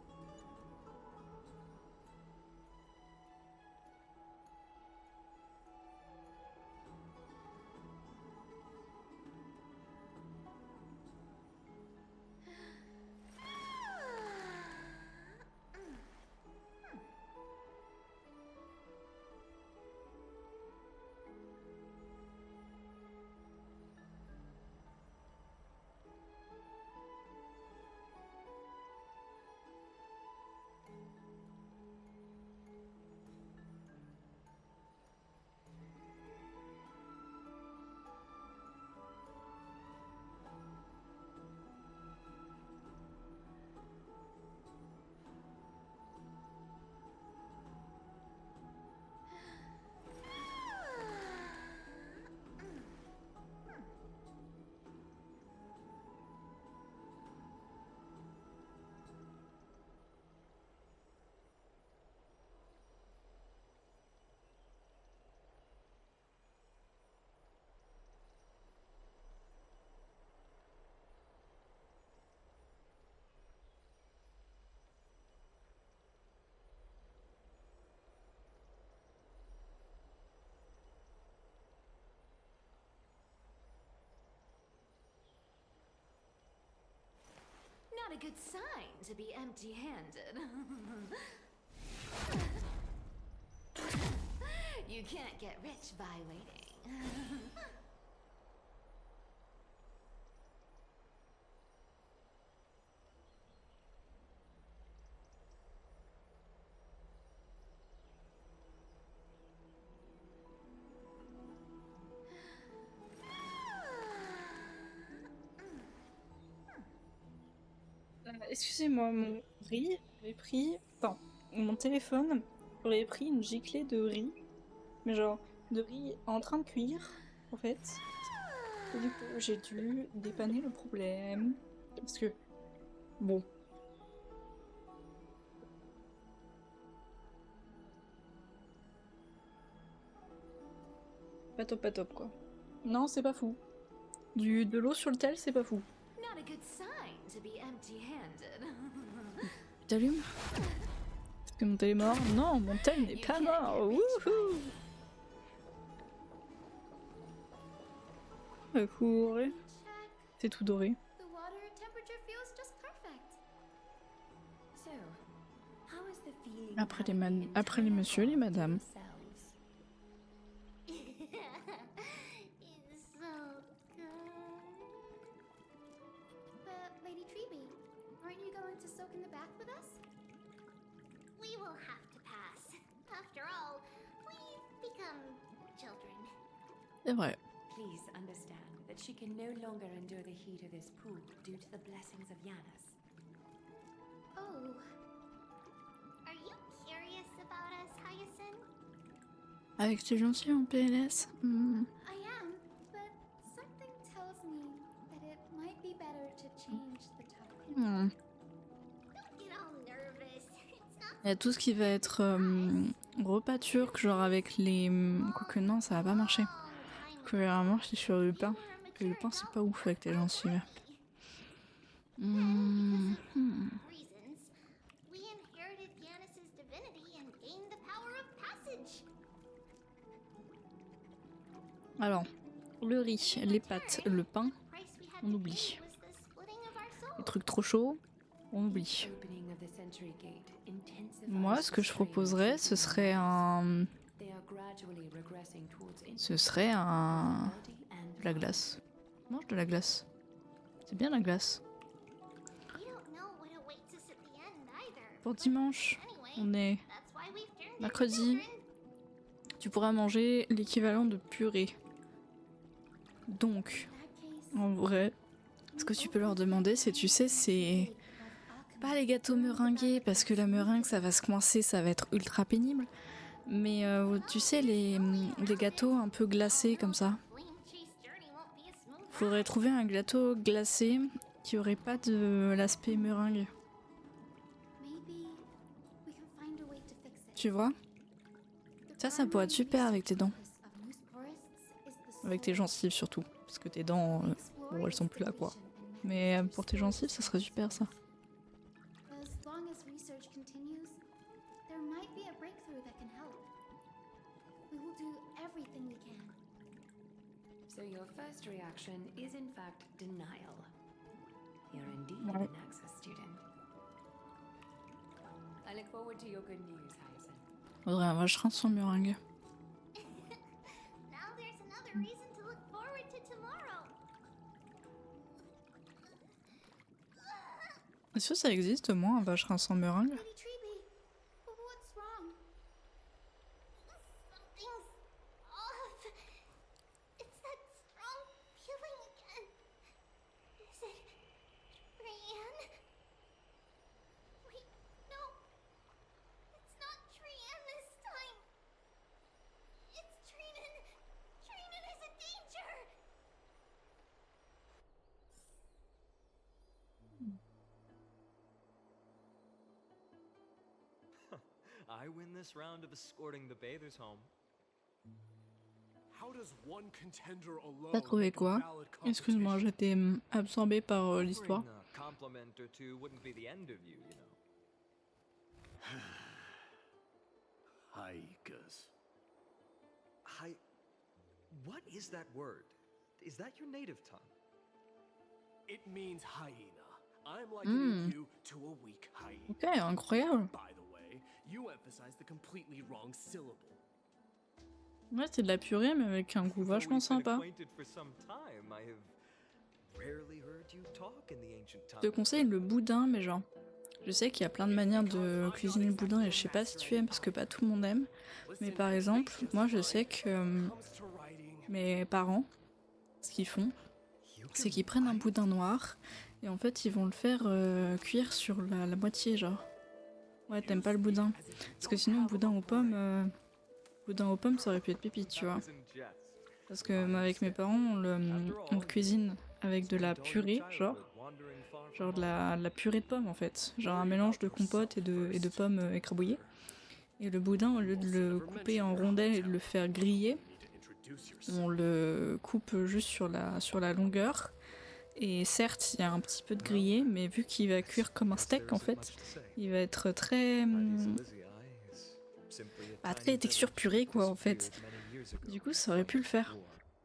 Not a good sign to be empty-handed. You can't get rich by waiting. Excusez-moi, mon riz avait pris... Enfin, mon téléphone aurait pris une giclée de riz. Mais genre, de riz en train de cuire, en fait. Et du coup, j'ai dû dépanner le problème. Parce que... Bon. Pas top, quoi. Non, c'est pas fou. De l'eau sur le tel, c'est pas fou. Not a good sign to be empty-handed. T'allumes? Est-ce que mon tel est mort? Non, mon tel n'est pas mort. Wouhou! Courez. C'est tout doré. The water temperature feels just perfect. So, how is the feeling Après les messieurs, les madames. It's so good. But, Lady Treeby, aren't you going to soak in the bath with us? We will have to pass. After all, we've become children. C'est vrai. Please understand that she can no longer endure the heat of this pool due to the blessings of Yanis. Oh, Are you curious about us, Hyacinth? Avec tes gentils en PLS. I am, but something tells me that it might be better to change the topic. Don't get all nervous. It's not Il y a tout ce qui va être repas turc, genre avec les... Quoique non, ça va pas marcher. Que généralement, je suis sur le pain. Et le pain, c'est pas ouf avec tes gencives. reasons. We inherited Yanis's divinity and gained the power of passage. Alors, le riz, les pâtes, le pain, on oublie. Les trucs trop chauds, on oublie. Moi, ce que je proposerais, ce serait un... de la glace. Mange de la glace. C'est bien la glace. We don't know what awaits us at the end either. Pour dimanche, on est That's why we've turned into mercredi. children. Tu pourras manger l'équivalent de purée. Donc, en vrai, ce que tu peux leur demander, c'est, tu sais, c'est pas les gâteaux meringués, parce que la meringue, ça va se coincer, ça va être ultra pénible. Mais tu sais, les gâteaux un peu glacés comme ça. Faudrait trouver un gâteau glacé qui aurait pas de l'aspect meringue. Tu vois? Ça pourrait être super avec tes dents. Avec tes gencives surtout. Parce que tes dents, bon, elles sont plus là quoi. Mais pour tes gencives, ça serait super ça. As long as research continues, there might be a breakthrough that can help. We will do everything we can. So your first reaction is in fact denial. You're indeed Ouais. an access student. I look forward to your good news, Hyacinth. Faudrait un vacherin sans meringue. Now there's another reason to look forward to tomorrow. Est-ce que ça existe, moi, un vacherin sans meringue? Lady Treeby, what's wrong? Something's off. It's that strong feeling again. Is it Brienne? Wait, no. It's not Brienne this time. It's Trinan. Trinan is in danger. I win this round of escorting the bathers home. How does one contender alone T'as trouvé make a quoi? valid Excuse-moi, j'étais absorbée par l'histoire. Offering a compliment or two wouldn't be the end of you, you know. Haikas. Hi. What is that word? Is that your native tongue? It means hyena. I'm likening you to a weak hyena. Ok, incroyable. By the way, you emphasize the completely wrong syllable. Ouais, c'est de la purée, mais avec un goût vachement Though we've been sympa. acquainted for some time, I have rarely heard you talk in the ancient Je te tongue. conseille le boudin, mais genre, je sais qu'il y a plein de manières de cuisiner le boudin et je sais pas si tu aimes parce que pas tout le monde aime. Mais par exemple, moi je sais que mes parents, ce qu'ils font, c'est qu'ils prennent un boudin noir et en fait ils vont le faire cuire sur la moitié, genre. Ouais, t'aimes pas le boudin. Parce que sinon, boudin aux pommes, ça aurait pu être pépite, tu vois. Parce que avec mes parents, on le cuisine avec de la purée, genre de la purée de pommes en fait. Genre un mélange de compote et de pommes écrabouillées. Et le boudin, au lieu de le couper en rondelles et de le faire griller, on le coupe juste sur la longueur. Et certes, il y a un petit peu de grillé, mais vu qu'il va cuire comme un steak en fait, il va être très très texture purée quoi en fait. Du coup, ça aurait pu le faire.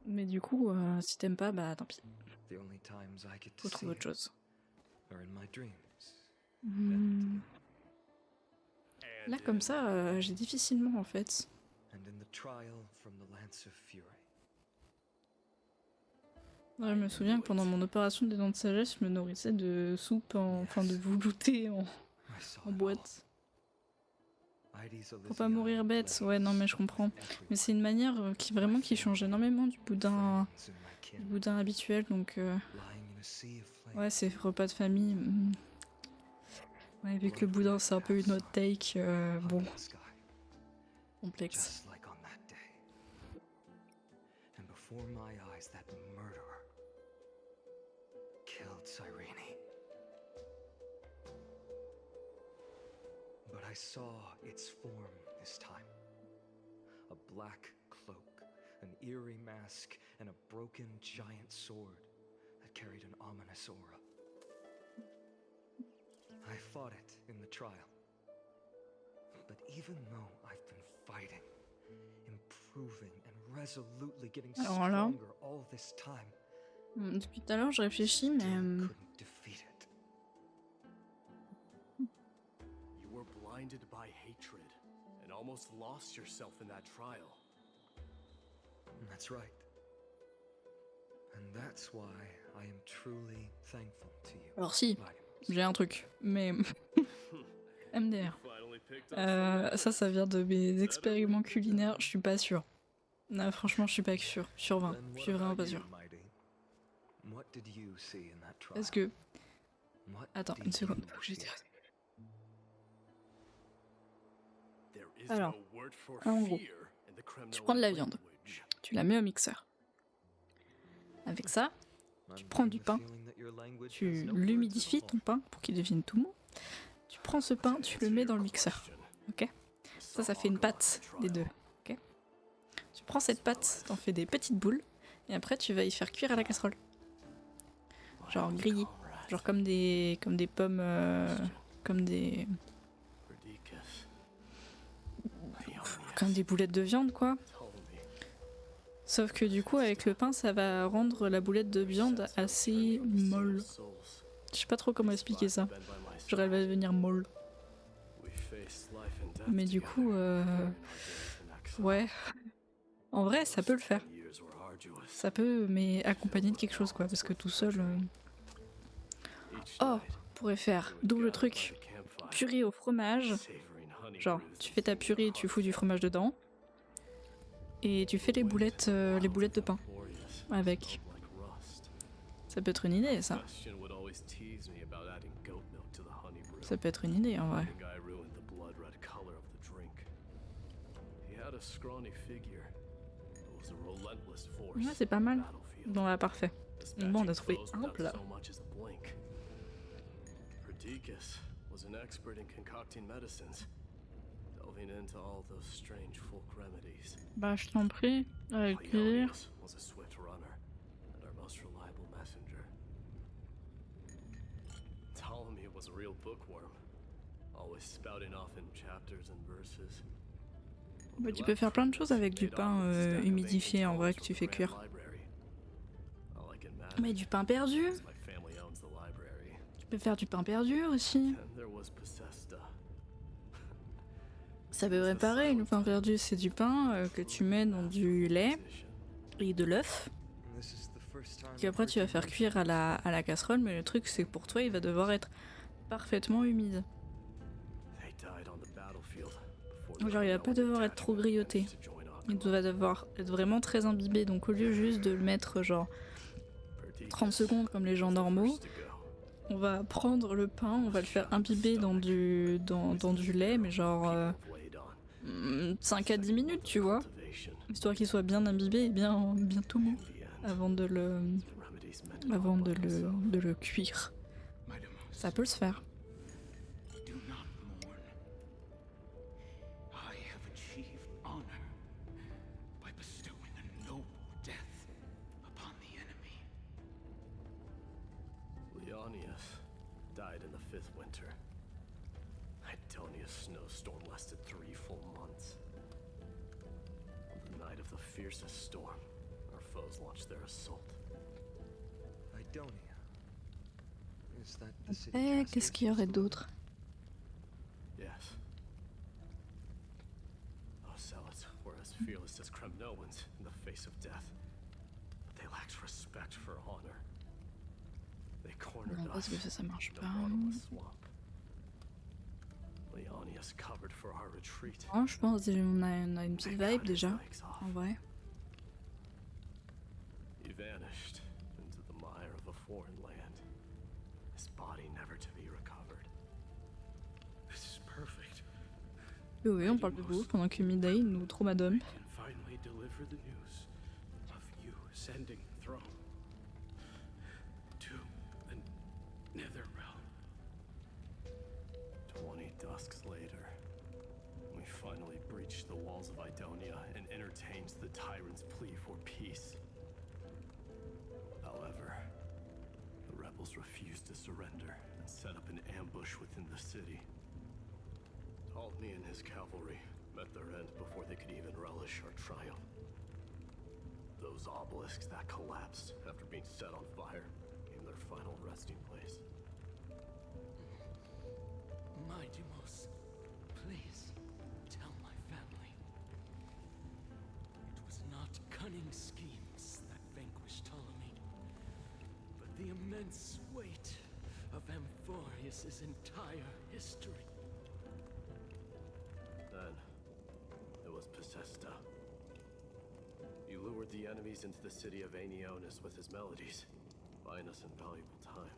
Mais du coup, si t'aimes pas, bah tant pis. Faut trouver autre chose. Là, comme ça, j'ai difficilement en fait. And in the trial from the Lance of Fury. Ouais, je me souviens que pendant mon opération des dents de sagesse, je me nourrissais de soupe, enfin de velouté en boîte. Pour pas mourir bête, ouais, non, mais je comprends. Mais c'est une manière qui change énormément du boudin habituel, donc ouais, c'est repas de famille. Ouais, vu que le boudin c'est un peu une hot take, bon, complexe. Just like on that day. And before my eyes, that murderer killed Cyrene. But I saw its form this time. A black cloak, an eerie mask, and a broken giant sword that carried an ominous aura. I fought it in the trial. But even though I've been fighting, improving, and resolutely getting Alors là, stronger all this time, depuis tout à l'heure je réfléchis, mais couldn't defeat it. You were blinded by hatred and almost lost yourself in that trial. That's right. And that's why I am truly thankful to you. alors si, j'ai un truc, mais MDR. Ça vient de mes expériments culinaires, je suis pas sûre. Non, franchement, je suis pas sûre. Sur 20, je suis vraiment pas sûre. Parce que... Attends, une seconde, faut que je dise. Alors, en gros, tu prends de la viande, tu la mets au mixeur. Avec ça, tu prends du pain, tu l'humidifies ton pain pour qu'il devienne tout mou. Tu prends ce pain, tu le mets dans le mixeur, ok? Ça fait une pâte des deux, ok? Tu prends cette pâte, t'en fais des petites boules, et après tu vas y faire cuire à la casserole. Genre grillé, genre comme des pommes, comme des boulettes de viande quoi. Sauf que du coup avec le pain ça va rendre la boulette de viande assez molle. Je sais pas trop comment expliquer ça. Genre elle va devenir molle. Mais du coup, ouais. En vrai, ça peut le faire. Ça peut, mais accompagné de quelque chose, quoi. Parce que tout seul... Oh, on pourrait faire double truc. Purée au fromage. Genre, tu fais ta purée, tu fous du fromage dedans. Et tu fais les boulettes de pain. Avec. Ça peut être une idée, ça. Ça peut être une idée, en vrai. Ouais, c'est pas mal. Bon, bah, parfait. Bon, on a trouvé un plat. Perdiccas was an expert in concocting medicines, delving into all those strange folk remedies. Bah, je t'en prie, avec plaisir. Amphoreus was a swift runner and our most reliable messenger. Ptolemy was a real bookworm, always spouting off in chapters and verses. Bah, tu peux faire plein de choses avec du pain humidifié en vrai que tu fais cuire. Mais du pain perdu. Tu peux faire du pain perdu aussi. Ça peut préparer le pain perdu, c'est du pain que tu mets dans du lait et de l'œuf. Et après tu vas faire cuire à la casserole, mais le truc c'est que pour toi il va devoir être parfaitement humide. Genre il va pas devoir être trop grillotté. Il va devoir être vraiment très imbibé, donc au lieu juste de le mettre genre 30 secondes comme les gens normaux, on va prendre le pain, on va le faire imbiber dans du lait, mais genre 5 à 10 minutes, tu vois, histoire qu'il soit bien imbibé et bien tout mou avant de le cuire. Ça peut se faire. Died in the 5th winter. Idonia's snowstorm lasted 3 full months. On the night of the fiercest storm, our foes launched their assault. Idonia. Is that the city? Qu'est-ce qu'il y aurait d'autre? Yes. fearless as Kremnoans in the face of death, but they lacked respect for honor. They cornered Bon, parce us que ça marche in a pas. bottomless swamp. Leonius covered for our retreat. Oh, je pense qu'on a une petite vibe déjà, en vrai. He vanished into the mire of a foreign land, his body never to be recovered. This is perfect. Oui, on parle de vous pendant que Midday nous traumadome. Can finally deliver the news of you ascending the throne to the Nether Realm. 20 dusks later, we finally breached the walls of Idonia and entertained the tyrant's plea for peace. However, the rebels refused to surrender and set up an ambush within the city. Aldney and his cavalry met their end before they could even relish our triumph. Those obelisks that collapsed after being set on fire became their final resting place. Mightymost, please tell my family. It was not cunning schemes that vanquished Ptolemy, but the immense weight of Amphoreus' entire history. Then, it was Pacesta. He lured the enemies into the city of Aenionis with his melodies, buying us invaluable time.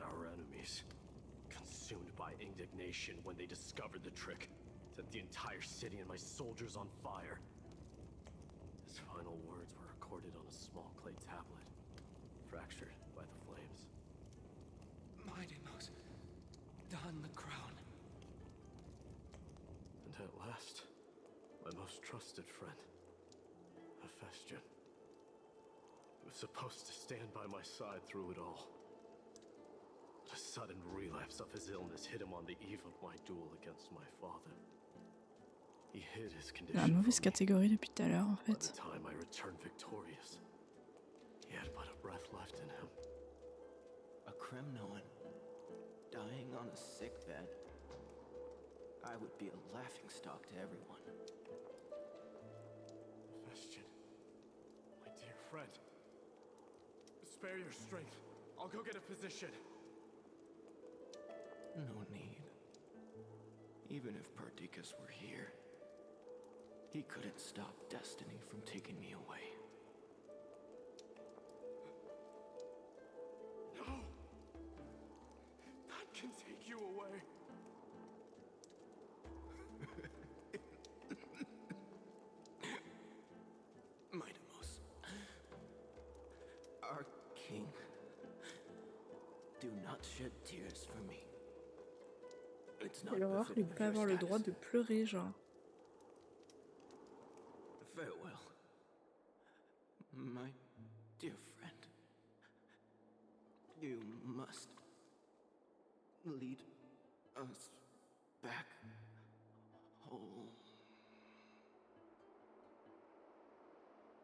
Our enemies, consumed by indignation when they discovered the trick, set the entire city and my soldiers on fire. His final words were recorded on a small clay tablet, fractured by the flames. Mightymost, don the crown. And at last, my most trusted friend, Hephaestion. He was supposed to stand by my side through it all. But a sudden relapse of his illness hit him on the eve of my duel against my father. He hid his condition La mauvaise catégorie depuis tout à l'heure, en By fait. the time I returned victorious, he had but a breath left in him. A Kremnoan dying on a sick bed. I would be a laughingstock to everyone. Hephaestion, my dear friend, spare your strength. I'll go get a physician. No need. Even if Perdiccas were here, he couldn't stop destiny from taking me away. No! That can take you away. Mightymost, our king, do not shed tears for me. It's not Quelle horreur, il befitting peut of pas your avoir le status. droit de pleurer, genre. Farewell, my dear friend. You must lead us back home.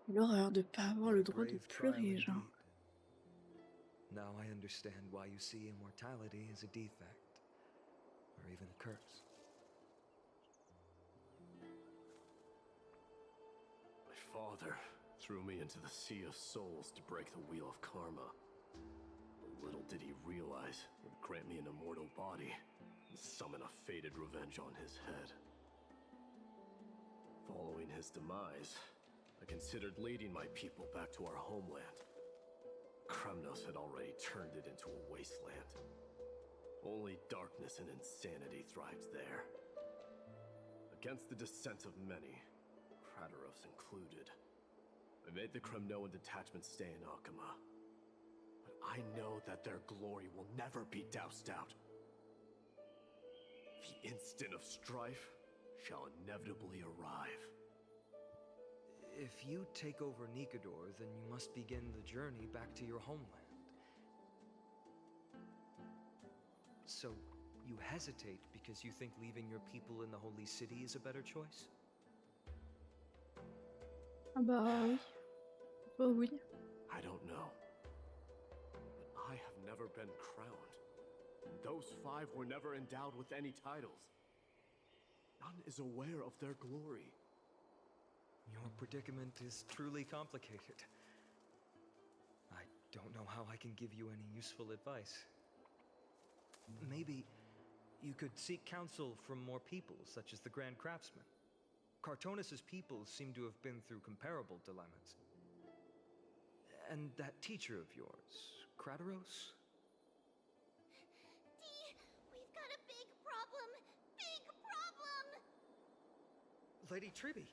L'horreur de pas avoir le droit de pleurer, genre. Now I understand why you see immortality as a defect, or even a curse. My father threw me into the sea of souls to break the wheel of karma. But little did he realize it would grant me an immortal body and summon a fated revenge on his head. Following his demise, I considered leading my people back to our homeland. Kremnos had already turned it into a wasteland. Only darkness and insanity thrived there. Against the dissent of many, Krateros included, I made the Kremnoan detachment stay in Akama. But I know that their glory will never be doused out. The instant of strife shall inevitably arrive. If you take over Nikador, then you must begin the journey back to your homeland. So, you hesitate because you think leaving your people in the Holy City is a better choice? Ah bah oui. Oh oui. I don't know. But I have never been crowned. And those 5 were never endowed with any titles. None is aware of their glory. Your predicament is truly complicated. I don't know how I can give you any useful advice. Maybe you could seek counsel from more people, such as the Grand Craftsman. Cartonis' people seem to have been through comparable dilemmas. And that teacher of yours, Krateros? Dee, we've got a big problem! Big problem! Lady Tribby,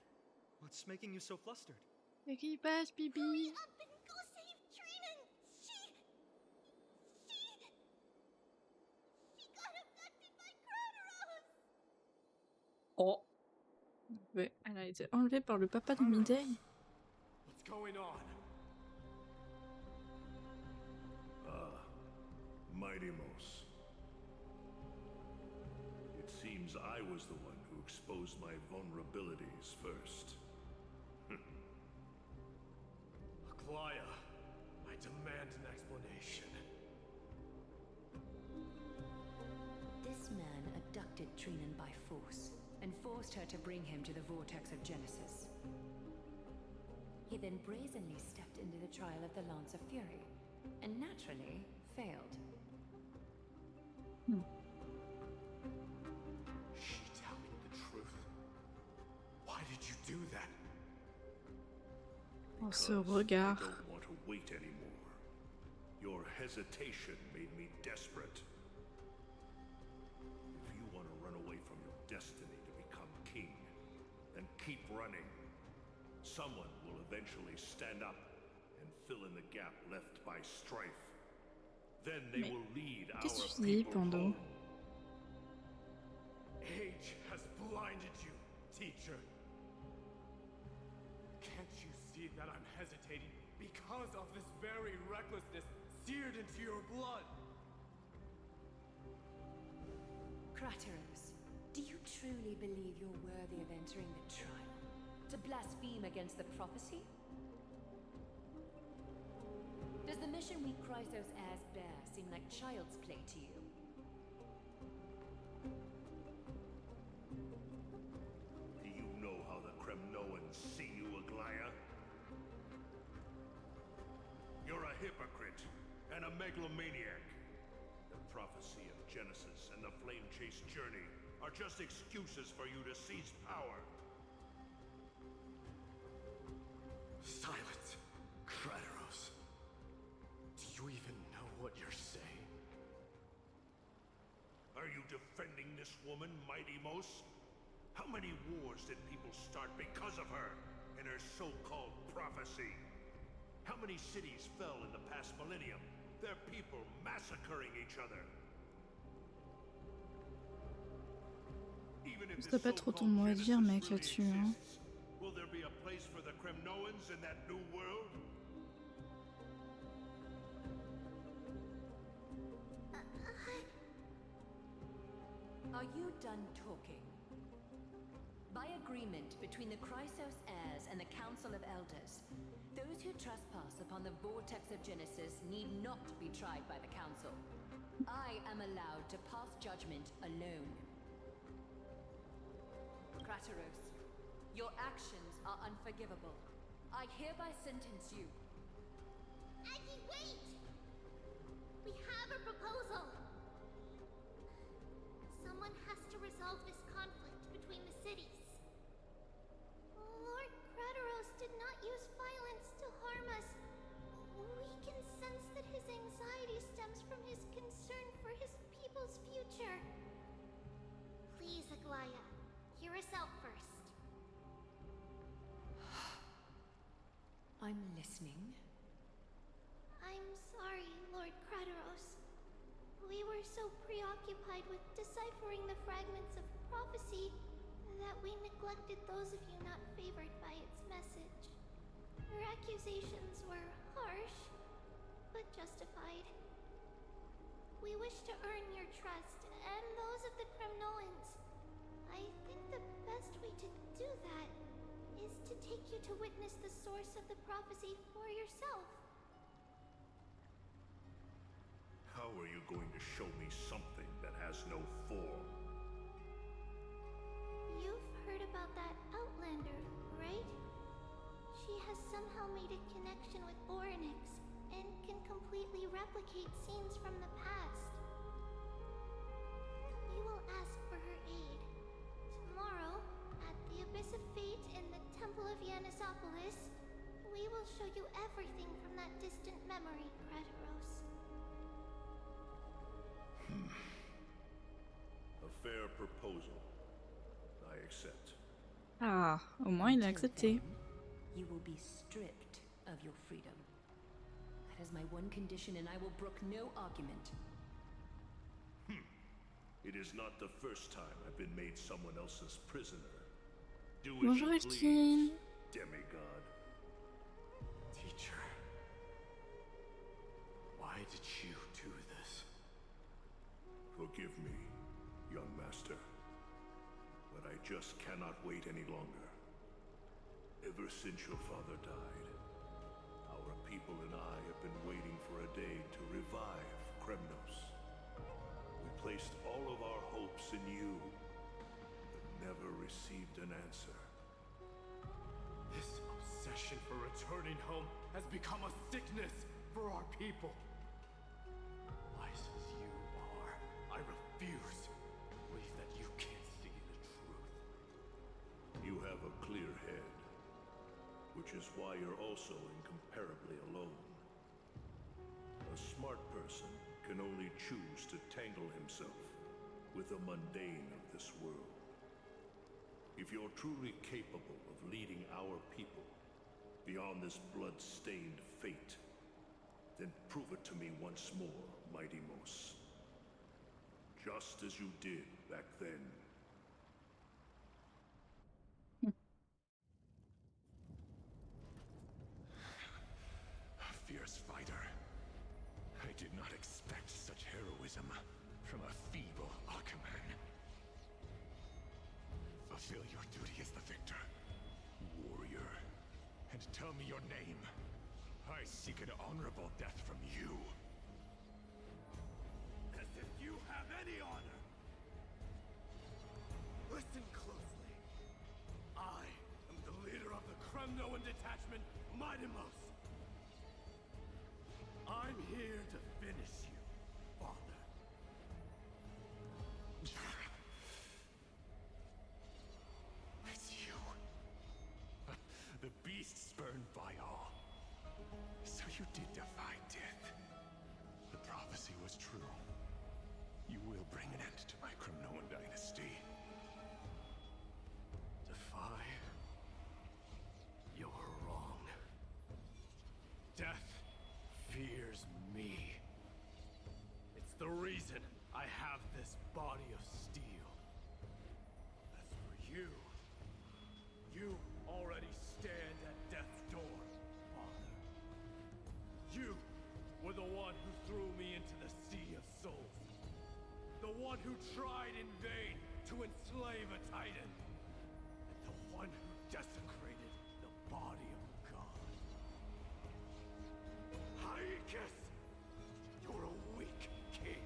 what's making you so flustered? Qu'est-ce qui passe, Bibi? Hurry up and go save Trinan! She got abducted by Krateros! Oh. Ouais, elle a été enlevée par le papa de Midday. What's going on? Mightimos. It seems I was the one who exposed my vulnerabilities first. Aglaya, I demand an explanation. This man abducted Trinan by force and forced her to bring him to the vortex of Genesis. He then brazenly stepped into the trial of the Lance of Fury, and naturally failed. She tell me the truth. Why did you do that? Oh, ce regard. I don't want to wait anymore. Your hesitation made me desperate. If you want to run away from your destiny to become king, then keep running. Someone will eventually stand up and fill in the gap left by strife. Then they will lead our people home. Age has blinded you, teacher. Can't you see that I'm hesitating because of this very recklessness seared into your blood? Krateros, do you truly believe you're worthy of entering the trial? To blaspheme against the prophecy? Does the mission we Chrysos heirs bear seem like child's play to you? Do you know how the Kremnoans see you, Aglaya? You're a hypocrite and a megalomaniac. The prophecy of Genesis and the Flame Chase journey are just excuses for you to seize power. Silence, Krateros. Do you even know what you're saying? Are you defending this woman, Mightimos? How many wars did people start because of her and her so-called prophecy? How many cities fell in the past millennium? Their people massacring each other. Even if T'as pas trop ton mot à dire, mec, là-dessus, hein. Will there be a place for the Kremnoans in that new world? Are you done talking? By agreement between the Chrysos heirs and the Council of Elders, those who trespass upon the vortex of Genesis need not be tried by the Council. I am allowed to pass judgment alone. Krateros, your actions are unforgivable. I hereby sentence you. Aggie, wait! We have a proposal! Someone has to resolve this conflict between the cities. Lord Krateros did not use violence to harm us. We can sense that his anxiety stems from his concern for his people's future. Please, Aglaya, hear us out first. I'm listening. I'm sorry, Lord Krateros. We were so preoccupied with deciphering the fragments of prophecy that we neglected those of you not favored by its message. Your accusations were harsh, but justified. We wish to earn your trust and those of the Kremnoans. I think the best way to do that is to take you to witness the source of the prophecy for yourself. How are you going to show me something that has no form? You about that Outlander, right? She has somehow made a connection with Orynyx and can completely replicate scenes from the past. We will ask for her aid. Tomorrow, at the Abyss of Fate in the Temple of Yanisopolis, we will show you everything from that distant memory, Crataros. A fair proposal. I accept. Ah, au moins il a accepté. You will be stripped of your freedom. That is my one condition, and I will brook no argument. It is not the first time I've been made someone else's prisoner. Do as Bonjour, you please, Elkin. demigod. Teacher, why did you do this? Forgive me, young master, but I just cannot wait any longer. Ever since your father died, our people and I have been waiting for a day to revive Kremnos. We placed all of our hopes in you, but never received an answer. This obsession for returning home has become a sickness for our people. Wise as you are, I refuse to believe that you can't see the truth. You have a clear head, which is why you're also incomparably alone. A smart person can only choose to tangle himself with the mundane of this world. If you're truly capable of leading our people beyond this blood-stained fate, then prove it to me once more, Mighty Mos. Just as you did back then. A fierce fighter. I did not expect such heroism from a feeble Akaman. Fulfill your duty as the victor, warrior, and tell me your name. I seek an honorable death from you. As if you have any honor! Listen closely. I am the leader of the Kremnoan detachment, Midimos. I'm here to finish you, Father. It's you. The beast spurned by all. So you did defy death. The prophecy was true. You will bring an end to my Kremnoan dynasty. Defy? You're wrong. Death fears me. It's the reason I have this body of steel. As for you, you already stand at death's door, Father. You were the one who threw me into the Sea of Souls. The one who tried in vain to enslave a Titan. And the one who desecrated the body of a god. Hyrule, you're a weak king.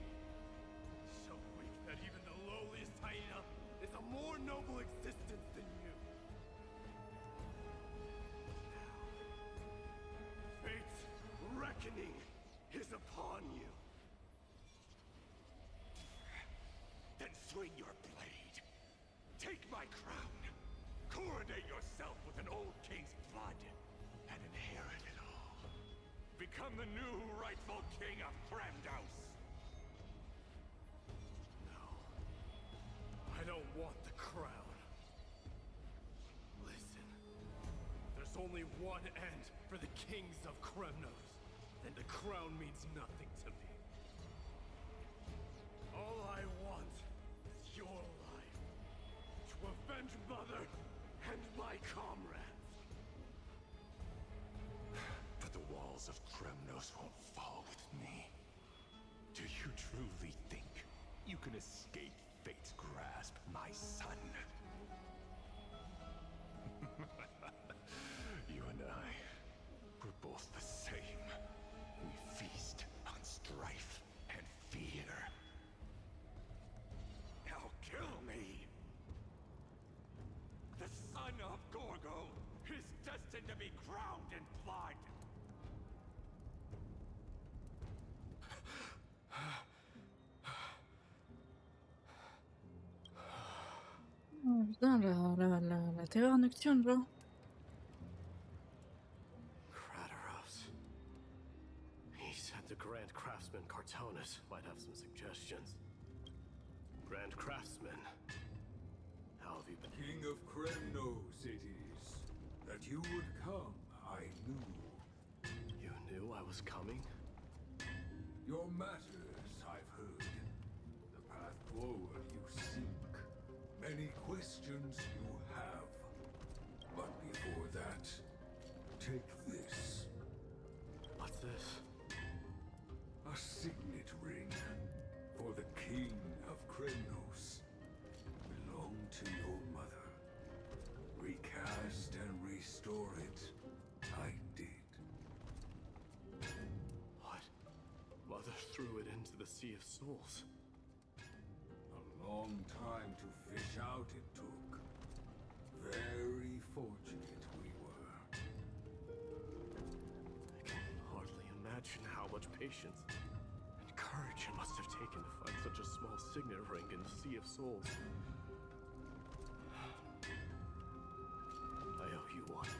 So weak that even the lowliest hyena is a more noble existence than you. Now, fate's reckoning is upon you. Then swing your blade. Take my crown. Coronate yourself with an old king's blood. And inherit it all. Become the new rightful king of Kremnos. No. I don't want the crown. Listen. There's only one end for the kings of Kremnos. And the crown means nothing to me. All I want is your life. To avenge Mother and my comrades. But the walls of Kremnos won't fall with me. Do you truly think you can escape fate's grasp, my son? You and I, we're both the same. We feast on strife and fear. Now kill me! Putain, la terreur nocturne, genre. Crateros. He said the Grand Craftsman Cartonus might have some suggestions. Grand Craftsman. How have you been? King of Kremnos it is. That you would come, I knew. You knew I was coming? Your matters, I've heard. The path forward you seek. Many questions you have. But before that, take this. What's this? A signet ring for the King of Kremnos. Belonged to your mother. Recast and restore it. I did. What? Mother threw it into the Sea of Souls. A long time to fish out it took. Very fortunate we were. I can hardly imagine how much patience and courage it must have taken to find such a small signet ring in the Sea of Souls. I owe you one.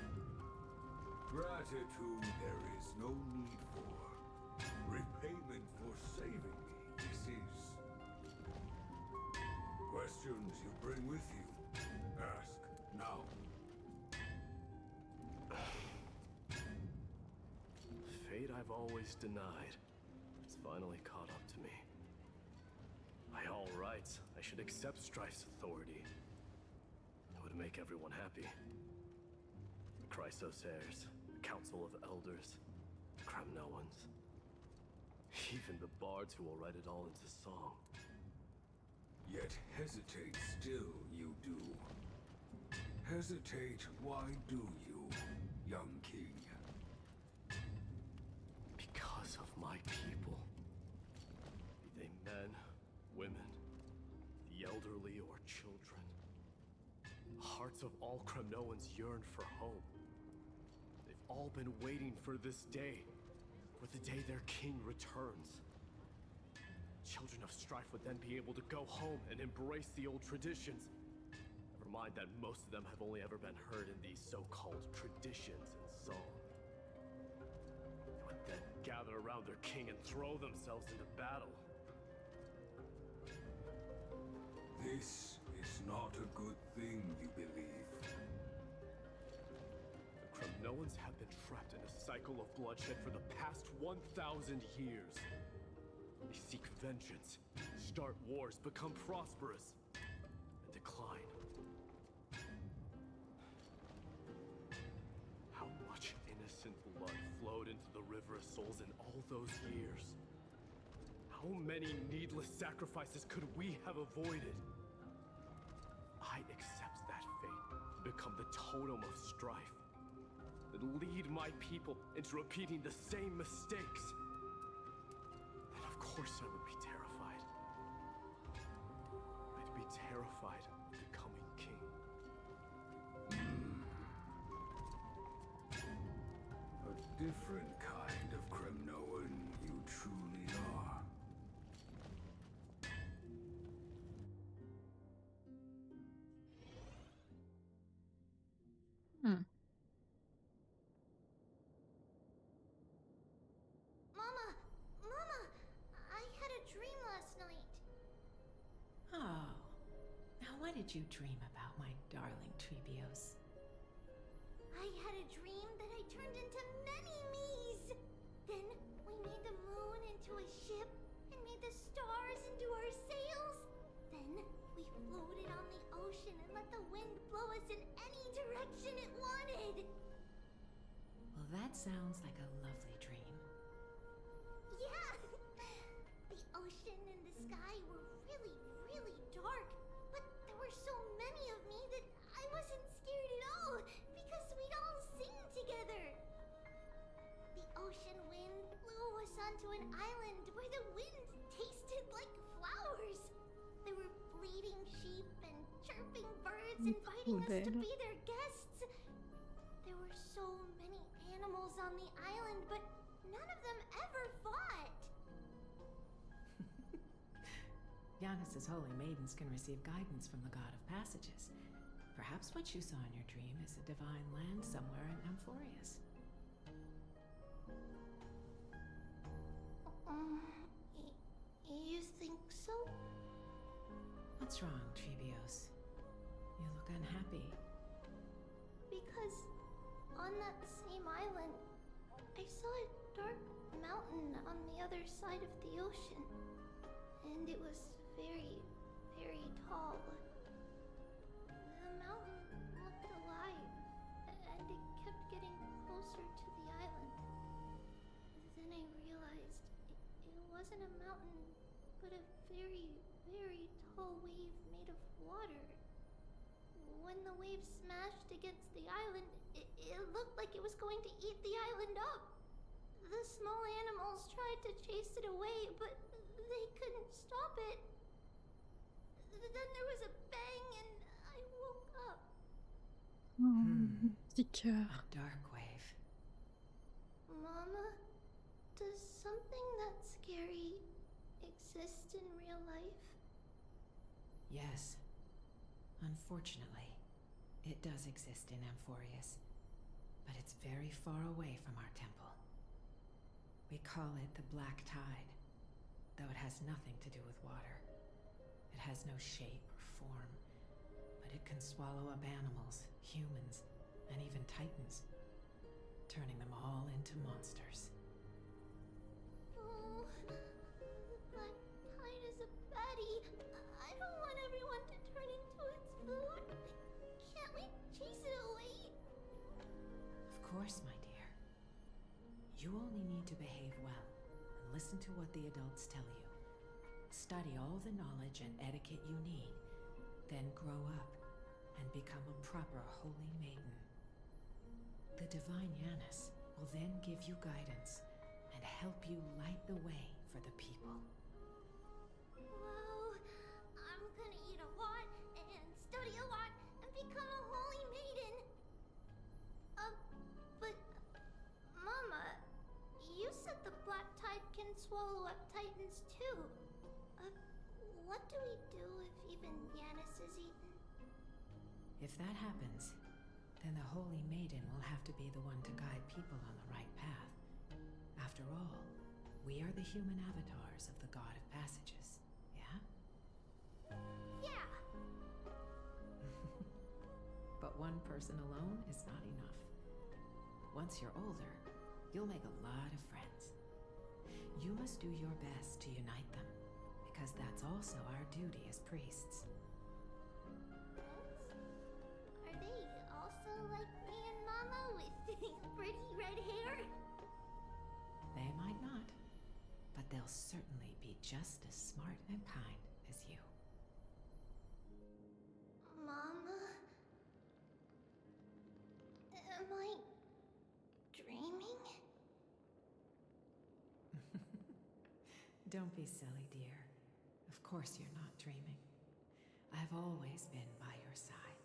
Gratitude there is no need for. Repayment for saving me, this is. Questions you bring with you? Ask now. Fate I've always denied has finally caught up to me. By all rights, I should accept Strife's authority. It would make everyone happy. The Chrysos heirs, the Council of Elders, the Kremnoans. Even the bards who will write it all into song. Yet hesitate still you do. Hesitate, why do you, young king? Because of my people. Be they men, women, the elderly or children. The hearts of all Kremnoans yearn for home. They've all been waiting for this day. For the day their king returns. Children of Strife would then be able to go home and embrace the old traditions. Never mind that most of them have only ever been heard in these so-called traditions and song. They would then gather around their king and throw themselves into battle. This is not a good thing, you believe. The Kremnoans have been trapped in a cycle of bloodshed for the past 1,000 years. They seek vengeance, start wars, become prosperous, and decline. How much innocent blood flowed into the River of Souls in all those years? How many needless sacrifices could we have avoided? I accept that fate, become the totem of strife, and lead my people into repeating the same mistakes. Then of course I would be terrified. I'd be terrified of becoming king. A different kind of Kremnoan you truly are. Mama! Mama! I had a dream last night. Oh. Now what did you dream about, my darling Trebios? I had a dream that I turned into many me's. Then we made the moon into a ship and made the stars into our sails. Then we floated on the ocean and let the wind blow us in any direction it wanted. Well, that sounds like a lovely dream. Yeah! The ocean and the sky were really, really dark. But there were so many of me that I wasn't scared at all because we'd all sing together. The ocean wind blew us onto an island where the wind tasted like flowers. There were bleating sheep and chirping birds inviting us to be their guests. There were so many animals on the island, but none of them ever fought. Giannis's holy maidens can receive guidance from the God of Passages. Perhaps what you saw in your dream is a divine land somewhere in Amphoreus. You think so? What's wrong, Trebios? You look unhappy. Because on that same island, I saw a dark mountain on the other side of the ocean. And it was very, very tall. The mountain looked alive, and it kept getting closer to the island. Then I realized it wasn't a mountain, but a very, very tall wave made of water. When the wave smashed against the island, it looked like it was going to eat the island up. The small animals tried to chase it away, but they couldn't stop it. Then there was a bang and I woke up. Petit cœur. A dark wave. Mama, does something that scary exist in real life? Yes. Unfortunately, it does exist in Amphoreus, but it's very far away from our temple. We call it the Black Tide, though it has nothing to do with water. It has no shape or form, but it can swallow up animals, humans, and even titans, turning them all into monsters. Oh, the Black Tide is a baddie. I don't want everyone to turn into its food. Can't we chase it away? Of course, my dear. You only need to behave well and listen to what the adults tell you. Study all the knowledge and etiquette you need, then grow up and become a proper holy maiden. The divine Yanis will then give you guidance and help you light the way for the people. Wow, I'm gonna eat a lot and study a lot and become a holy maiden. But Mama, you said the Black Tide can swallow up titans too. What do we do if even Yanis is eaten? If that happens, then the Holy Maiden will have to be the one to guide people on the right path. After all, we are the human avatars of the God of Passages, yeah? Yeah! But one person alone is not enough. Once you're older, you'll make a lot of friends. You must do your best to unite them, because that's also our duty as priests. Are they also like me and Mama with pretty red hair? They might not, but they'll certainly be just as smart and kind as you. Mama? Am I dreaming? Don't be silly, dear. Of course you're not dreaming. I've always been by your side.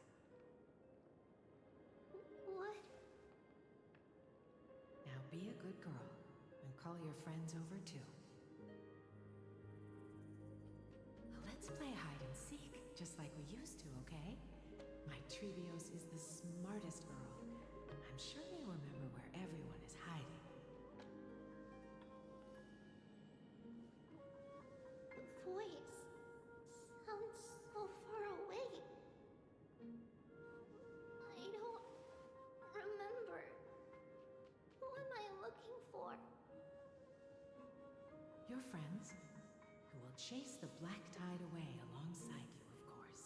What? Now be a good girl and call your friends over too. Let's play hide and seek, just like we used to, okay? My Trebios is the smartest girl. I'm sure they remember where everyone is hiding. The voice sounds so far away. I don't remember. Who am I looking for? Your friends, who will chase the Black Tide away alongside you, of course.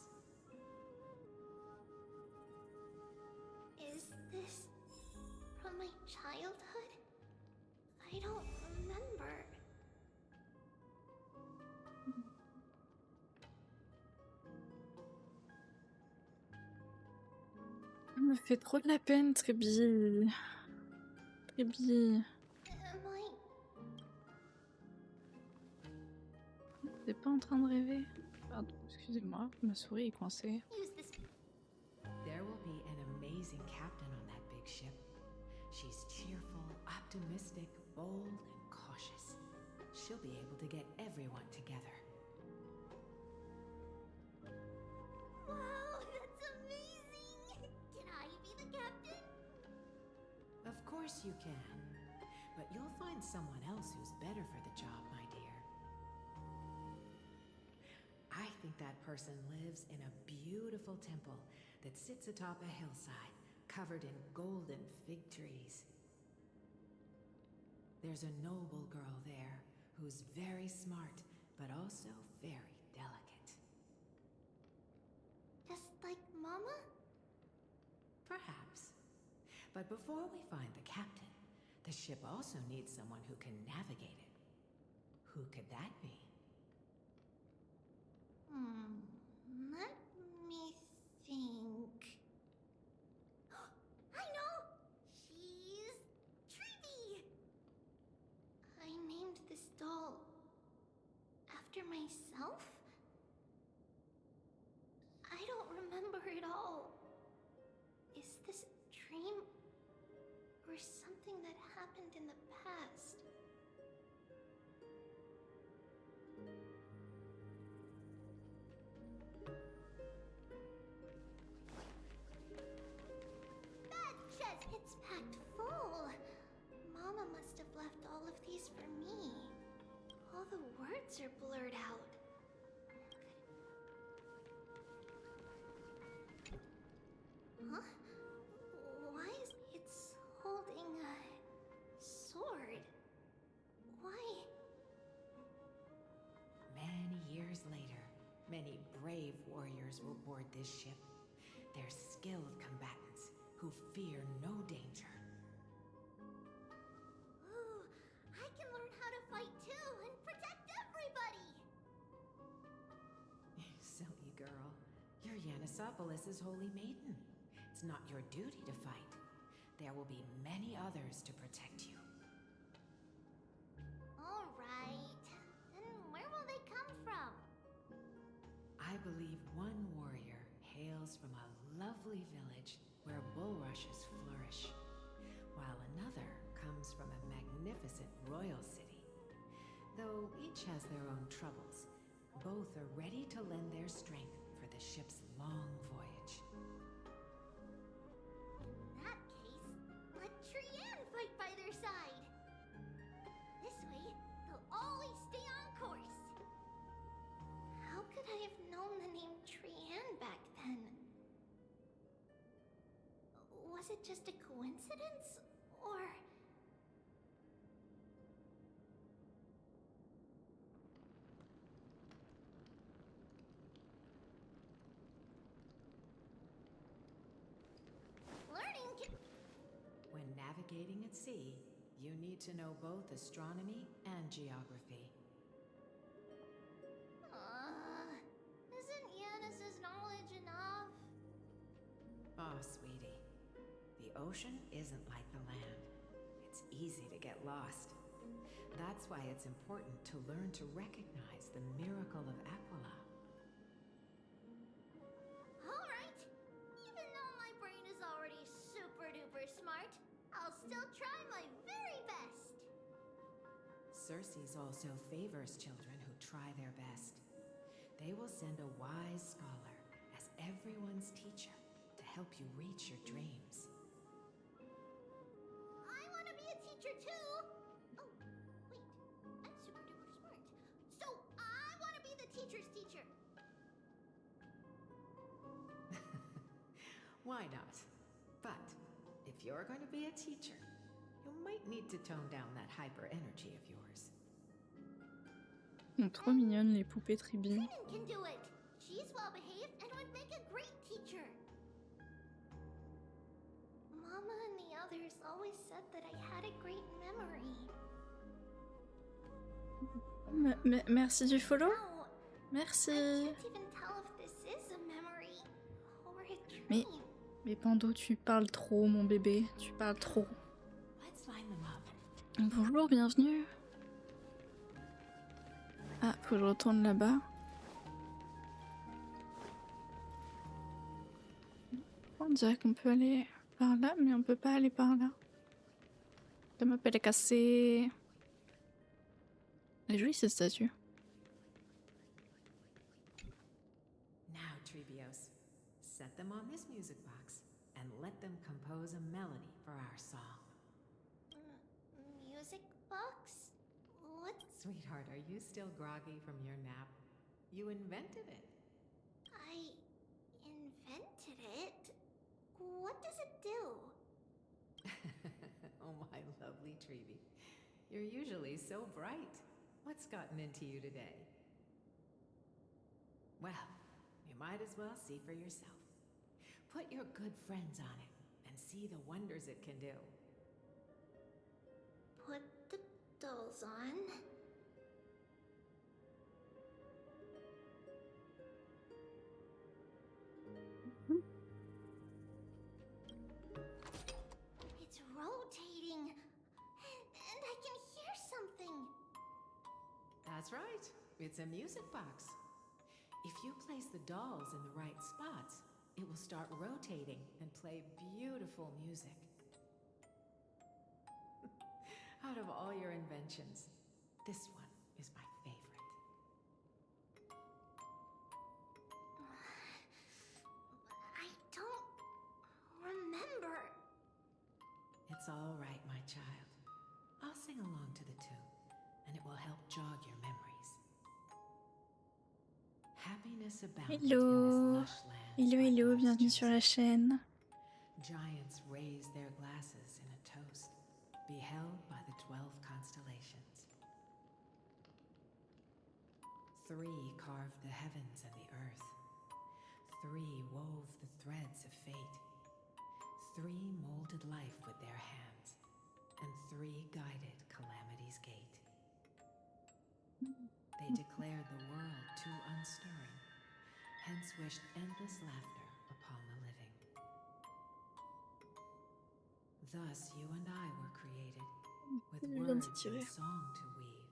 Is this from my childhood? I don't remember. Ça me fait trop de la peine, Trébi. Trébi. T'es pas en train de rêver? Pardon, excusez-moi, ma souris est coincée. There will be an amazing captain on that big ship. She's cheerful, optimistic, bold, and cautious. She'll be able to get everyone together. Wow, that's amazing! course you can. But you'll find someone else who's better for the job, my dear. I think that person lives in a beautiful temple that sits atop a hillside, covered in golden fig trees. There's a noble girl there who's very smart, but also very delicate. Just like Mama? Perhaps. But before we find the captain, the ship also needs someone who can navigate it. Who could that be? Let me think. I know! She's Tree. I named this doll after myself? I don't remember it all. Is this a dream or something that happened in the past? That chest, it's packed full. Mama must have left all of these for me. All the words are blurred out. Huh? Why is it's holding a sword? Why? Many years later, many brave warriors will board this ship. They're skilled combatants who fear no danger. Ooh, I can learn how to fight too and protect everybody! Silly girl. You're Yanisopoulos' holy maiden. It's not your duty to fight. There will be many others to protect you. Alright. Then where will they come from? I believe one warrior hails from a lovely village where bulrushes flourish, while another comes from a magnificent royal city. Though each has their own troubles, both are ready to lend their strength for the ship's long voyage. In that case, let Trian fight by their side. This way, they'll always stay on course. How could I have known the name Trian back then? Was it just a coincidence? Or... learning can... When navigating at sea, you need to know both astronomy and geography. Isn't Yanis's knowledge enough? Oh, sweetie. The ocean isn't like the land. It's easy to get lost. That's why it's important to learn to recognize the miracle of Aquila. Alright. Even though my brain is already super duper smart, I'll still try my very best. Circe also favors children who try their best. They will send a wise scholar as everyone's teacher to help you reach your dreams. I want to be a teacher too! Oh, wait. I'm super duper smart. So I want to be the teacher's teacher. Why not? But if you're going to be a teacher, you might need to tone down that hyper energy of yours. Trop mignonnes les poupées Tribi. Trinan can do it. She's well behaved and would make a great teacher. Mama and the others always said that I had a great memory. Merci du follow. Now, Merci. I can't even tell if this is a memory or a dream. Mais Pando, tu parles trop, mon bébé. Tu parles trop. Let's line them up. Bonjour, bienvenue. Ah, faut que je retourne là-bas. On dirait qu'on peut aller par là, mais on peut pas aller par là. Ça m'appelle cassé. Elle est jolie cette statue. Now, Trebios, set them on this music box and let them compose a melody for our song. music box? What? Sweetheart, are you still groggy from your nap? You invented it. I invented it? What does it do? Oh, my lovely Treeby. You're usually so bright. What's gotten into you today? Well, you might as well see for yourself. Put your good friends on it and see the wonders it can do. Put the dolls on. It's rotating, and I can hear something. That's right. It's a music box. If you place the dolls in the right spots, it will start rotating and play beautiful music. Out of all your inventions, this one is my favorite. I don't remember. It's all right, my child. I'll sing along to the tune, and it will help jog your memories. Happiness abounded in this Hello, lush land. hello, by hello, God's bienvenue sur la chaîne. Giants raised their glasses in a toast, beheld by the 12 constellations. 3 carved the heavens and the earth. 3 wove the threads of fate. 3 molded life with their hands, and 3 guided calamity's gate. They declared the world too unstirring, hence wished endless laughter upon the living. Thus you and I were created, with words and song to weave,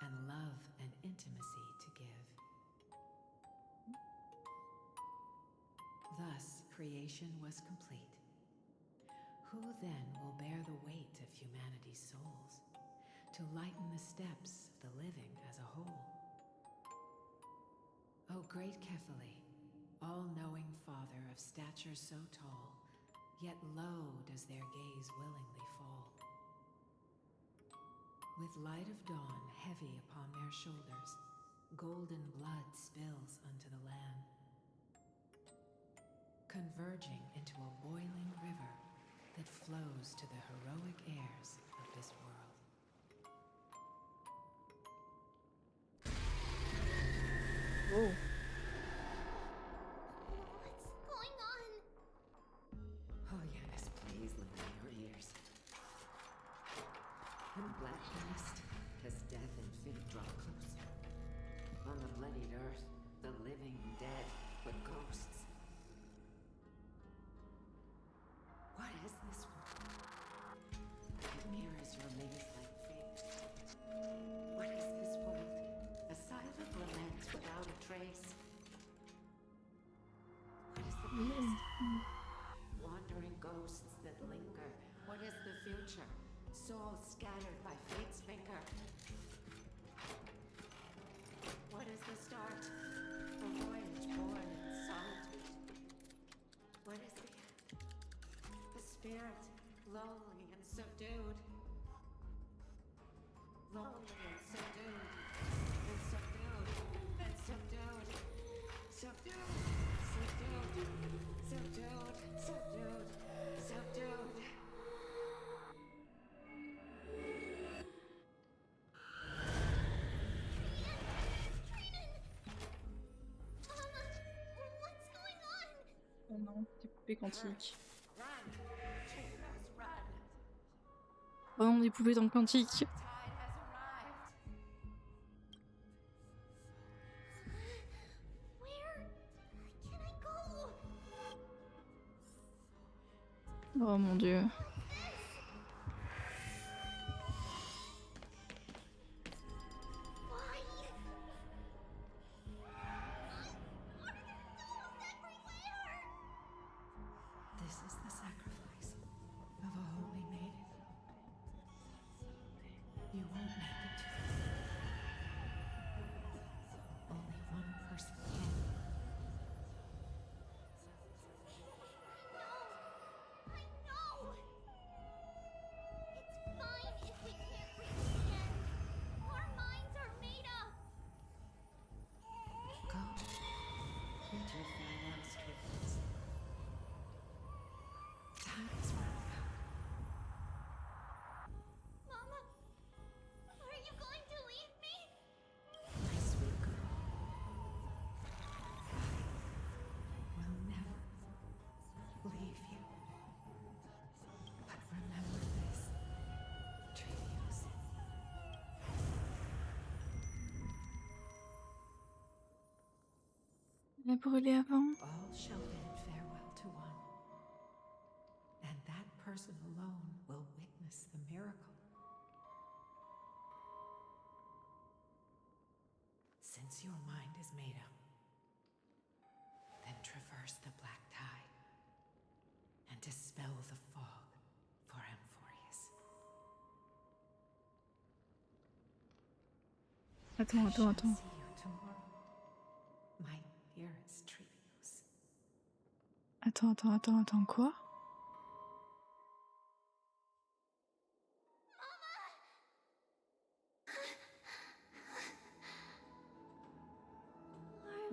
and love and intimacy to give. Thus creation was complete. Who then will bear the weight of humanity's souls, to lighten the steps of the living as a whole? O great Kephale, all-knowing Father of stature so tall, yet low does their gaze willingly fall. With light of dawn heavy upon their shoulders, golden blood spills unto the land, converging into a boiling river that flows to the heroic heirs of this world. Oh. What's going on? Oh yes, please lend me your ears. In black mist, as death and fate draw closer, on the bloodied earth, the living dead but ghosts. What is this world? It mirrors your maze-like fate. What is this world? A silent lament without a trace. What is the past? Wandering ghosts that linger. What is the future? Souls scattered by fate's finger. What is the start? A voyage born in solitude. What is the end? The spirit, lonely and subdued. Lonely and subdued. And subdued. And subdued. Subdued. Subdued. Subdued. Subdued. Subdued. Oh non, des poupées quantiques. Oh non, des poupées dans le quantique. Oh mon dieu. This is the sacrifice of a holy maiden. You won't make it to the end. Only one person can. I know! Mais brûlé avant. All shall bid farewell to one. And that person alone will witness the miracle. Since your mind is made up, then traverse the black tide and dispel the fog for Amphoreus. Attends. See you tomorrow, my dearest Trebius. Attends, quoi?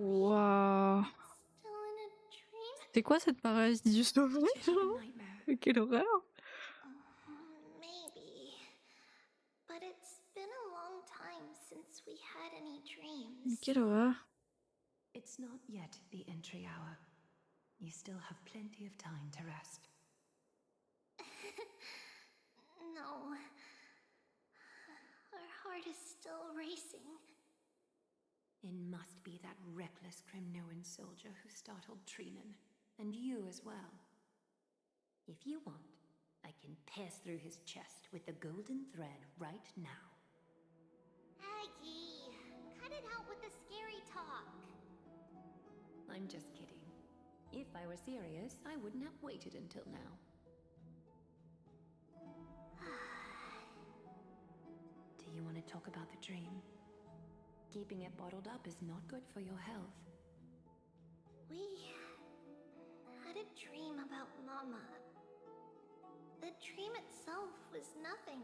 Waouh! C'est quoi cette paralysie du sommeil, genre? Mais quelle horreur! Maybe. But it's been a long time since we had any dreams. Mais quelle horreur! It's not yet the entry hour. You still have plenty of time to rest. No. Our heart is still racing. It must be that reckless Kremnoan soldier who startled Trinan. And you as well. If you want, I can pass through his chest with the golden thread right now. Aggie, cut it out with the scary talk. I'm just kidding. If I were serious, I wouldn't have waited until now. Do you want to talk about the dream? Keeping it bottled up is not good for your health. We had a dream about Mama. The dream itself was nothing.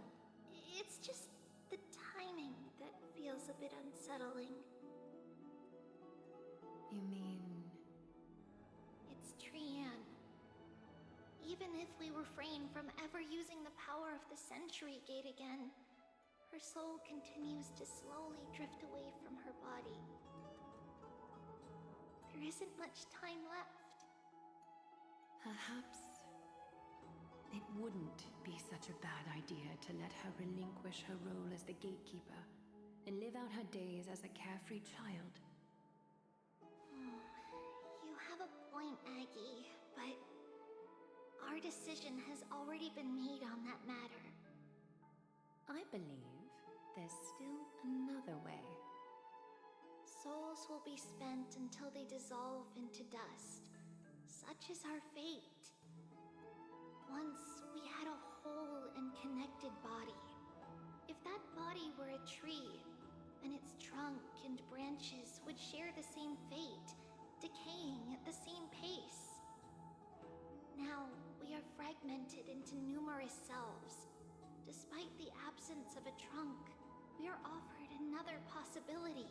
It's just the timing that feels a bit unsettling. You mean... It's Trian. Even if we refrain from ever using the power of the Century Gate again, her soul continues to slowly drift away from her body. There isn't much time left. Perhaps it wouldn't be such a bad idea to let her relinquish her role as the gatekeeper and live out her days as a carefree child. You have a point, Aggie, but our decision has already been made on that matter. I believe there's still another way. Souls will be spent until they dissolve into dust. Such is our fate. Once we had a whole and connected body. If that body were a tree, then its trunk and branches would share the same fate, decaying at the same pace. Now, we are fragmented into numerous selves. Despite the absence of a trunk, we are offered another possibility.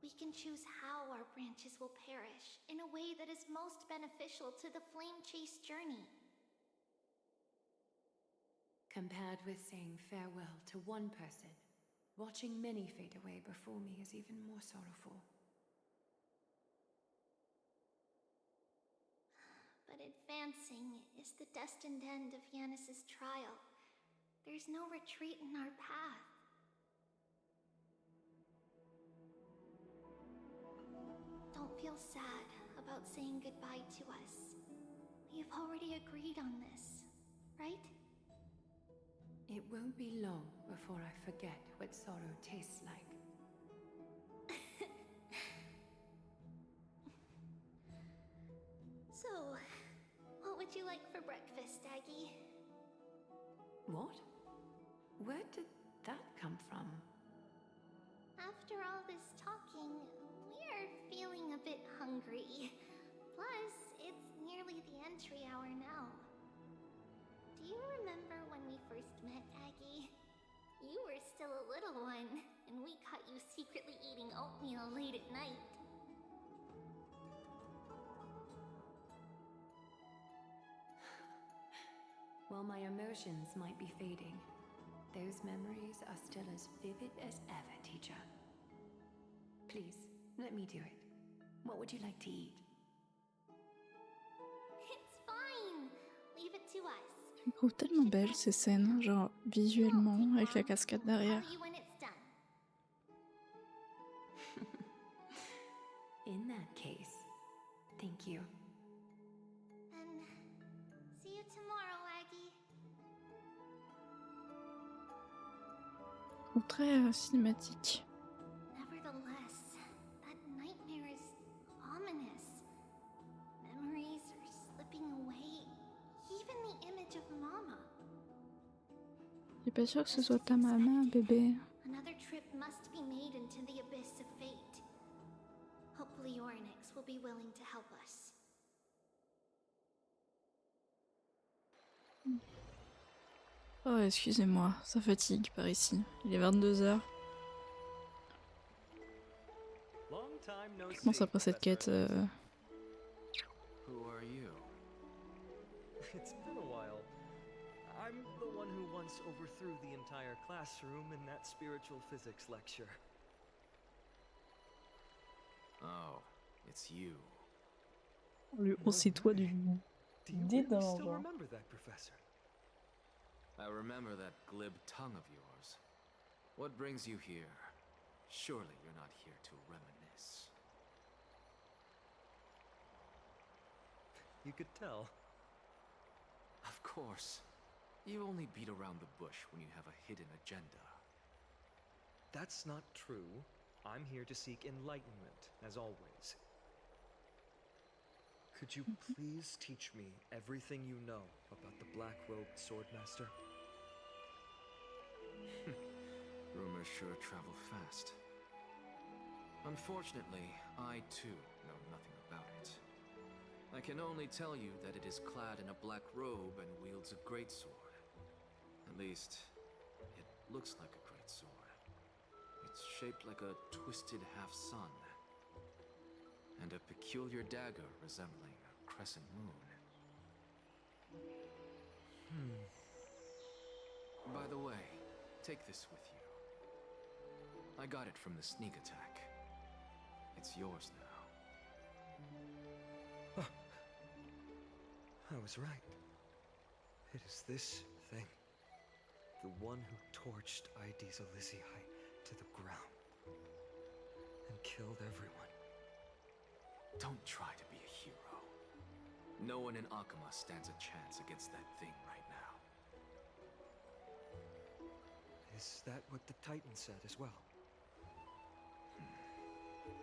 We can choose how our branches will perish in a way that is most beneficial to the flame chase journey. Compared with saying farewell to one person, watching many fade away before me is even more sorrowful. But advancing is the destined end of Yanis's trial. There's no retreat in our path. Don't feel sad about saying goodbye to us. We have already agreed on this, right? It won't be long before I forget what sorrow tastes like. So, what would you like for breakfast, Aggie? What? Where did that come from? After all this talking, we are feeling a bit hungry. Plus, it's nearly the entry hour now. Do you remember when we first met, Aggie? You were still a little one, and we caught you secretly eating oatmeal late at night. While my emotions might be fading, those memories are still as vivid as ever, teacher. Please, let me do it. What would you like to eat? It's fine. Leave it to us. Je les trouve tellement belles ces scènes, genre visuellement, avec la cascade derrière. Tell you when it's done. In that case, thank you. And see you tomorrow, Aggie. Très cinématique. Nevertheless, that nightmare is ominous. Memories are slipping away. Even the image of Mama. Je suis pas sûre que ce soit ta maman, bébé. Another trip must be made into the abyss of fate. Hopefully Oryx will be willing to help us. Oh, excusez-moi, ça fatigue par ici. Il est 22h. Je pense après cette quête... Who are you? It's been a while. I'm the one who once overthrew the entire classroom in that spiritual physics lecture. Oh, it's you. On sait toi du... Do you really still remember that, Professor? I remember that glib tongue of yours. What brings you here? Surely you're not here to reminisce. You could tell. Of course. You only beat around the bush when you have a hidden agenda. That's not true. I'm here to seek enlightenment, as always. Could you please teach me everything you know about the black-robed swordmaster? Rumors sure travel fast. Unfortunately, I too know nothing about it. I can only tell you that it is clad in a black robe and wields a greatsword. At least, it looks like a greatsword. It's shaped like a twisted half-sun, and a peculiar dagger resembling a crescent moon. By the way, take this with you. I got it from the sneak attack. It's yours now. I was right. It is this thing. The one who torched Ides Elysiae to the ground. And killed everyone. Don't try to be a hero. No one in Akama stands a chance against that thing right now. Is that what the Titan said as well?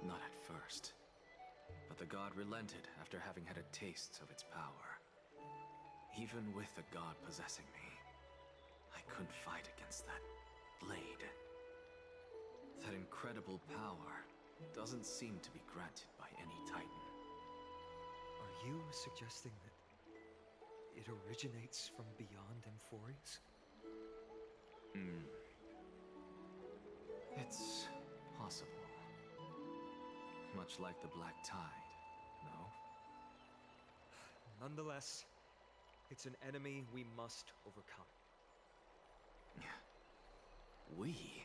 Not at first. But the god relented after having had a taste of its power. Even with the god possessing me, I couldn't fight against that blade. That incredible power doesn't seem to be granted by any Titan. Are you suggesting that it originates from beyond Amphoreus? It's possible. Much like the Black Tide, no? Nonetheless, it's an enemy we must overcome. We?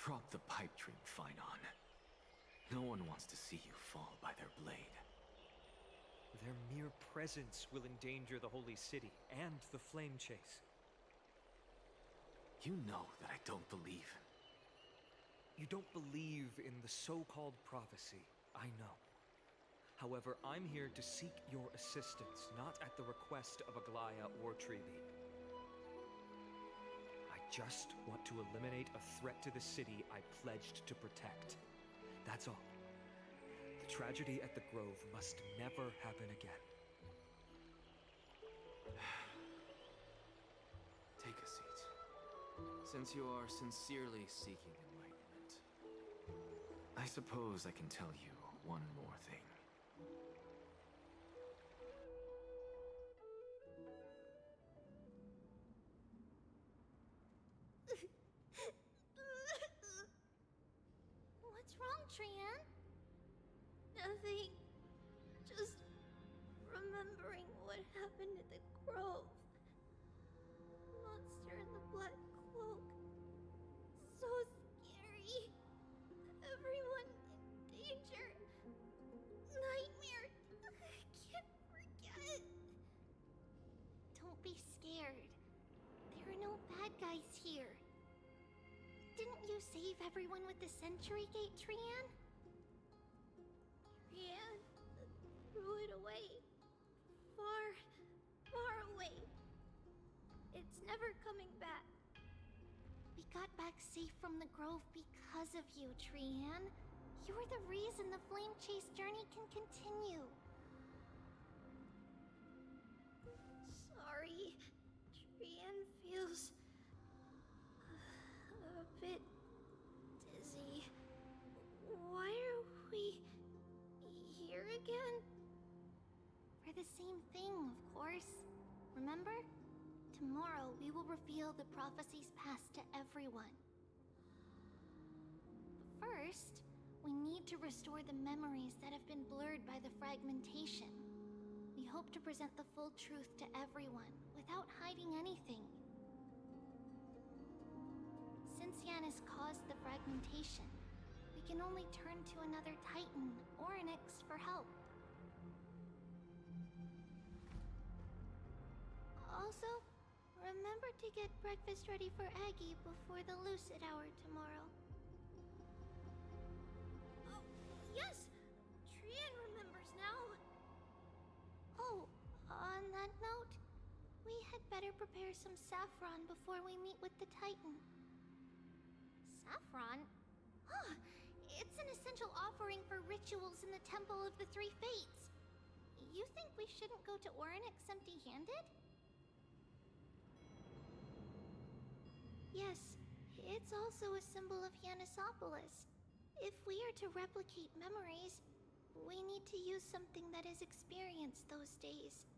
Drop the pipe dream, Phynon. No one wants to see you fall by their blade. Their mere presence will endanger the Holy City and the Flame Chase. You know that I don't believe. You don't believe in the so-called prophecy, I know. However, I'm here to seek your assistance, not at the request of Aglaya or Treeby. I just want to eliminate a threat to the city I pledged to protect. That's all. The tragedy at the Grove must never happen again. Take a seat. Since you are sincerely seeking enlightenment, I suppose I can tell you one more thing. What's wrong, Trian? Nothing. Just remembering what happened at the Grove. Monster in the black cloak. So scary. Everyone in danger. Nightmare. I can't forget. Don't be scared. There are no bad guys here. Didn't you save everyone with the Century Gate, Trian? threw it away. Far, far away. It's never coming back. We got back safe from the grove because of you, Trian. You were the reason the Flame Chase journey can continue. Sorry. Trian feels a bit dizzy. Why are we here again? For the same thing, of course. Remember? Tomorrow we will reveal the prophecies past to everyone. But first, we need to restore the memories that have been blurred by the fragmentation. We hope to present the full truth to everyone, without hiding anything. Since Yanis caused the fragmentation, we can only turn to another Titan, Orynyx, for help. Also, remember to get breakfast ready for Aggie before the Lucid Hour tomorrow. Oh, yes! Trian remembers now! Oh, on that note, we had better prepare some saffron before we meet with the Titan. Saffron? Huh, it's an essential offering for rituals in the Temple of the Three Fates. You think we shouldn't go to Orynyx empty-handed? Yes, it's also a symbol of Yanisopolis. If we are to replicate memories, we need to use something that has experienced those days.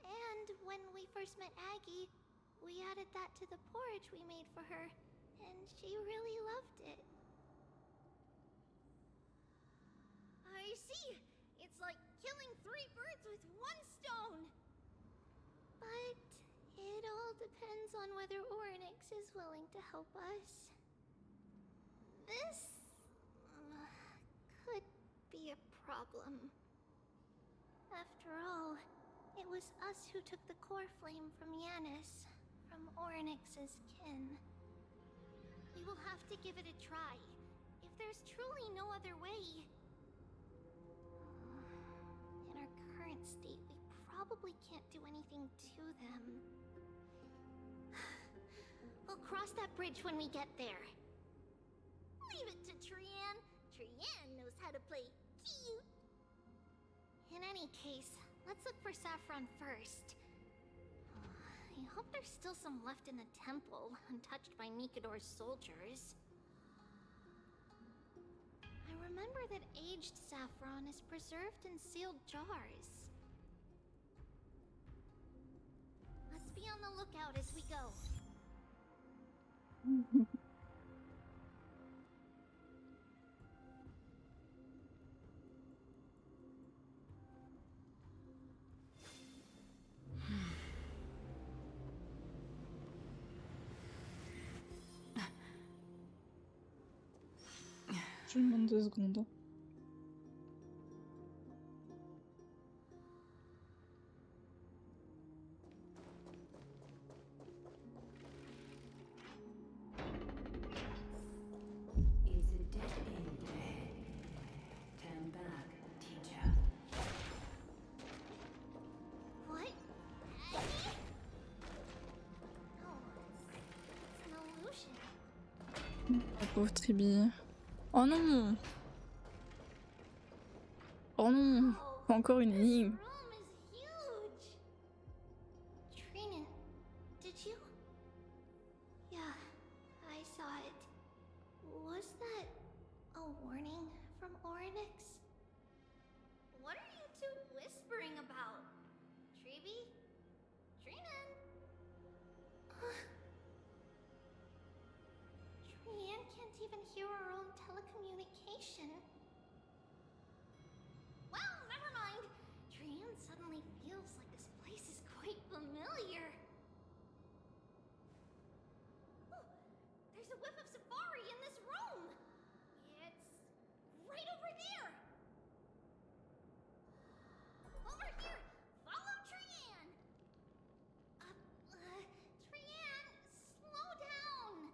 And when we first met Aggie, we added that to the porridge we made for her, and she really loved it. I see! It's like killing 3 birds with 1 stone! But it all depends on whether Orynyx is willing to help us. This could be a problem. After all, it was us who took the core flame from Yanis, from Orynyx's kin. We will have to give it a try, if there's truly no other way. In our current state, we probably can't do anything to them. We'll cross that bridge when we get there. Leave it to Trian. Trian knows how to play cute. In any case, let's look for saffron first. I hope there's still some left in the temple, untouched by Nikador's soldiers. I remember that aged saffron is preserved in sealed jars. Let's be on the lookout as we go. Je lui demande 2 secondes. Is a dead end ahead? Turn back, teacher. What? Aggie? No, it's an illusion. La pauvre Triby. Oh non! Oh non! Encore une énigme. Room is huge. Trina, did you? Yeah, I saw it. Was that a warning from Orynyx? What are you two whispering about? Treeby? Trinan? Trian can't even hear our own telecommunication. Well, never mind. Trian suddenly feels like this place is quite familiar. Oh, there's a whiff of safari in this room. It's right over there. Over here. Follow Trian. Trian, slow down.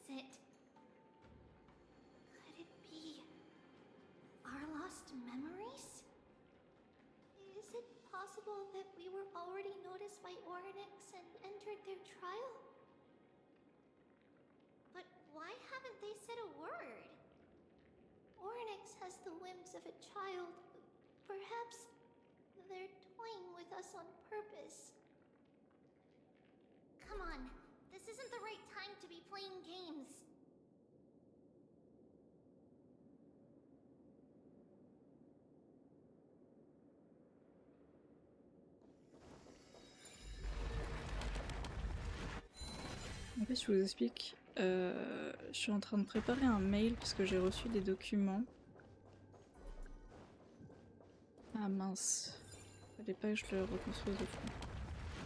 it? Could it be our lost memories? Is it possible that we were already noticed by Oryx and entered their trial? But why haven't they said a word? Oryx has the whims of a child. Perhaps they're toying with us on purpose. Come on, this isn't the right time to be playing games. En fait, je vous explique. Je suis en train de préparer un mail parce que j'ai reçu des documents. Ah mince, fallait pas que je le reconstruise au fond.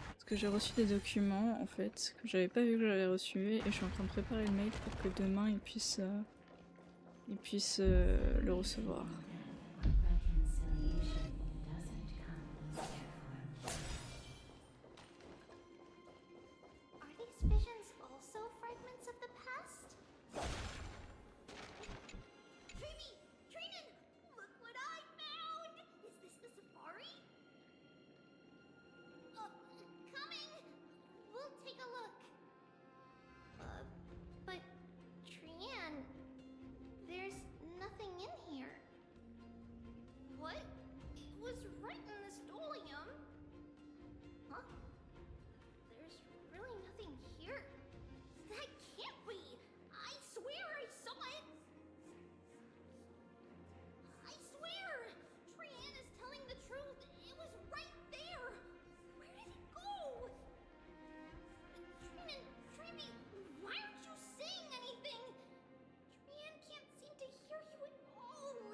Parce que j'ai reçu des documents en fait, que j'avais pas vu que j'avais reçu, et je suis en train de préparer le mail pour que demain ils puissent le recevoir. Are these visions also fragments of the past? Trimi! Trinan! Look what I found! Is this the safari? Coming! We'll take a look. But Trian, there's nothing in here. What? It was right in the stolium. Huh? There's really nothing here. That can't be! I swear I saw it! I swear! Trian is telling the truth. It was right there! Where did it go? Trinan, Trimi, why aren't you saying anything? Trian can't seem to hear you at all.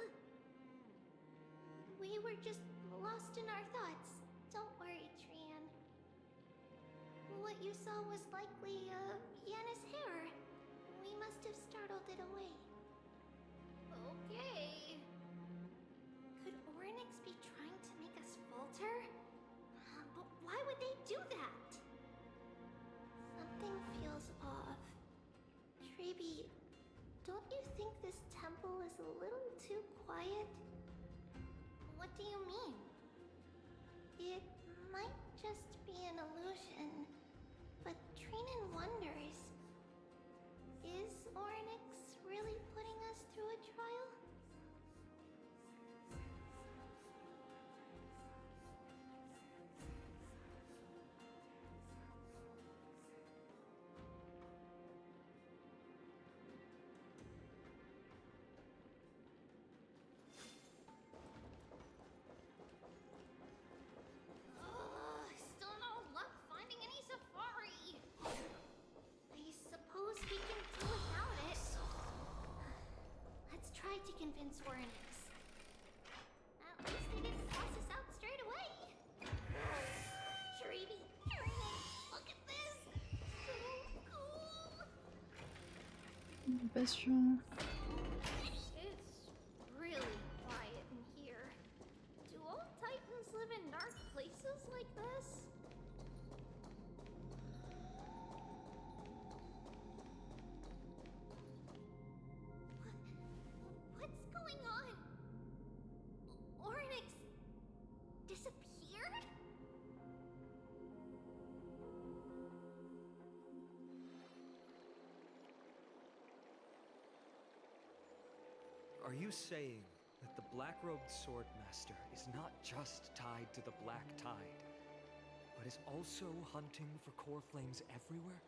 We were just lost in our thoughts. Don't worry, Trian. What you saw was likely, Yanis' hair. We must have startled it away. Okay. Could Oryx be trying to make us falter? But why would they do that? Something feels off. Trebi, don't you think this temple is a little too quiet? What do you mean? It might just be an illusion, but Trinan wonders, is Oryx really putting us through a trial? Still no luck finding any safari. I suppose we can do without it. Let's try to convince Oryx. At least they didn't toss us out straight away. Trebi, Trinan, look at this. So cool. Pas sûr. It's really quiet in here. Do all Titans live in dark places like this? What's going on? Oryx disappeared? Are you saying that the black-robed swordmaster is not just tied to the Black Tide, but is also hunting for core flames everywhere?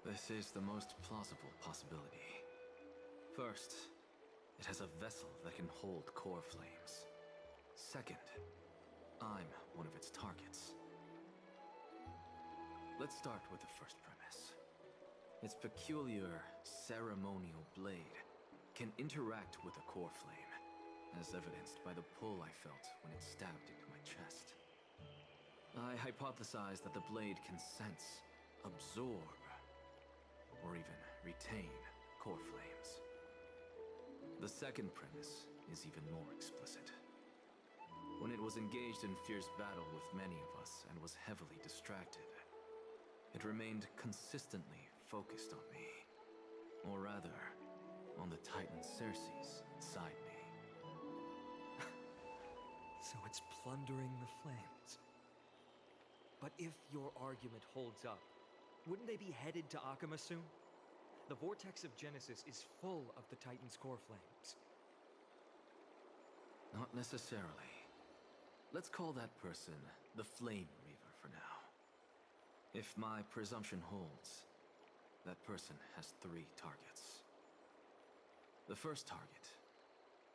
This is the most plausible possibility. First, it has a vessel that can hold core flames. Second, I'm one of its targets. Let's start with the first premise. Its peculiar ceremonial blade can interact with a core flame, as evidenced by the pull I felt when it stabbed into my chest. I hypothesize that the blade can sense, absorb, or even retain core flames. The second premise is even more explicit. When it was engaged in fierce battle with many of us and was heavily distracted, it remained consistently focused on me. Or rather, on the Titan Cersei's inside me. So it's plundering the flames. But if your argument holds up, wouldn't they be headed to Akama soon? The vortex of Genesis is full of the Titan's core flames. Not necessarily. Let's call that person the Flame Reaver for now. If my presumption holds, that person has 3 targets. The first target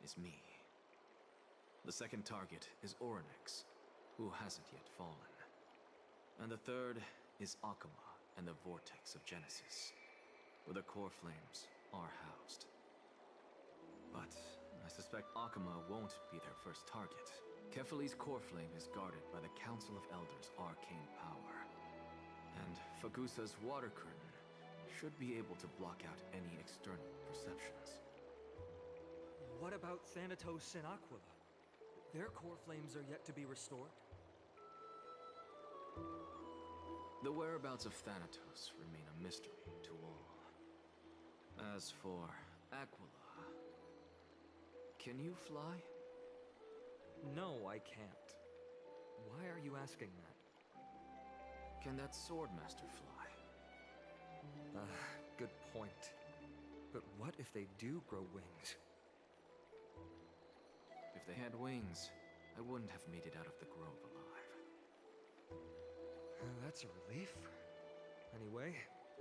is me. The second target is Orynyx, who hasn't yet fallen. And the third is Akama and the Vortex of Genesis, where the core flames are housed. But I suspect Akama won't be their first target. Kefali's core flame is guarded by the Council of Elders' arcane power. And Fagusa's water curtain should be able to block out any external perceptions. What about Thanatos and Aquila? Their core flames are yet to be restored. The whereabouts of Thanatos remain a mystery to all. As for Aquila, can you fly? No, I can't. Why are you asking that? Can that Swordmaster fly? Good point. But what if they do grow wings? If they had wings, I wouldn't have made it out of the grove alive. That's a relief. Anyway,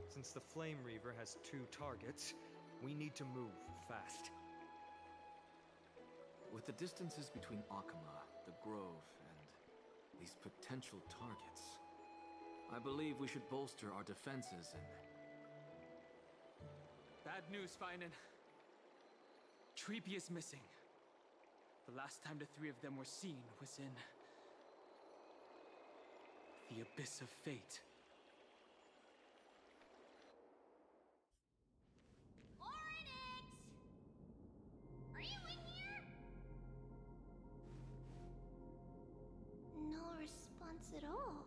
since the Flame Reaver has 2 targets, we need to move fast. With the distances between Akama, the grove, and these potential targets, I believe we should bolster our defenses and... Bad news, Finan. Treepy is missing. The last time the 3 of them were seen was in... the Abyss of Fate. Orynyx! Are you in here? No response at all.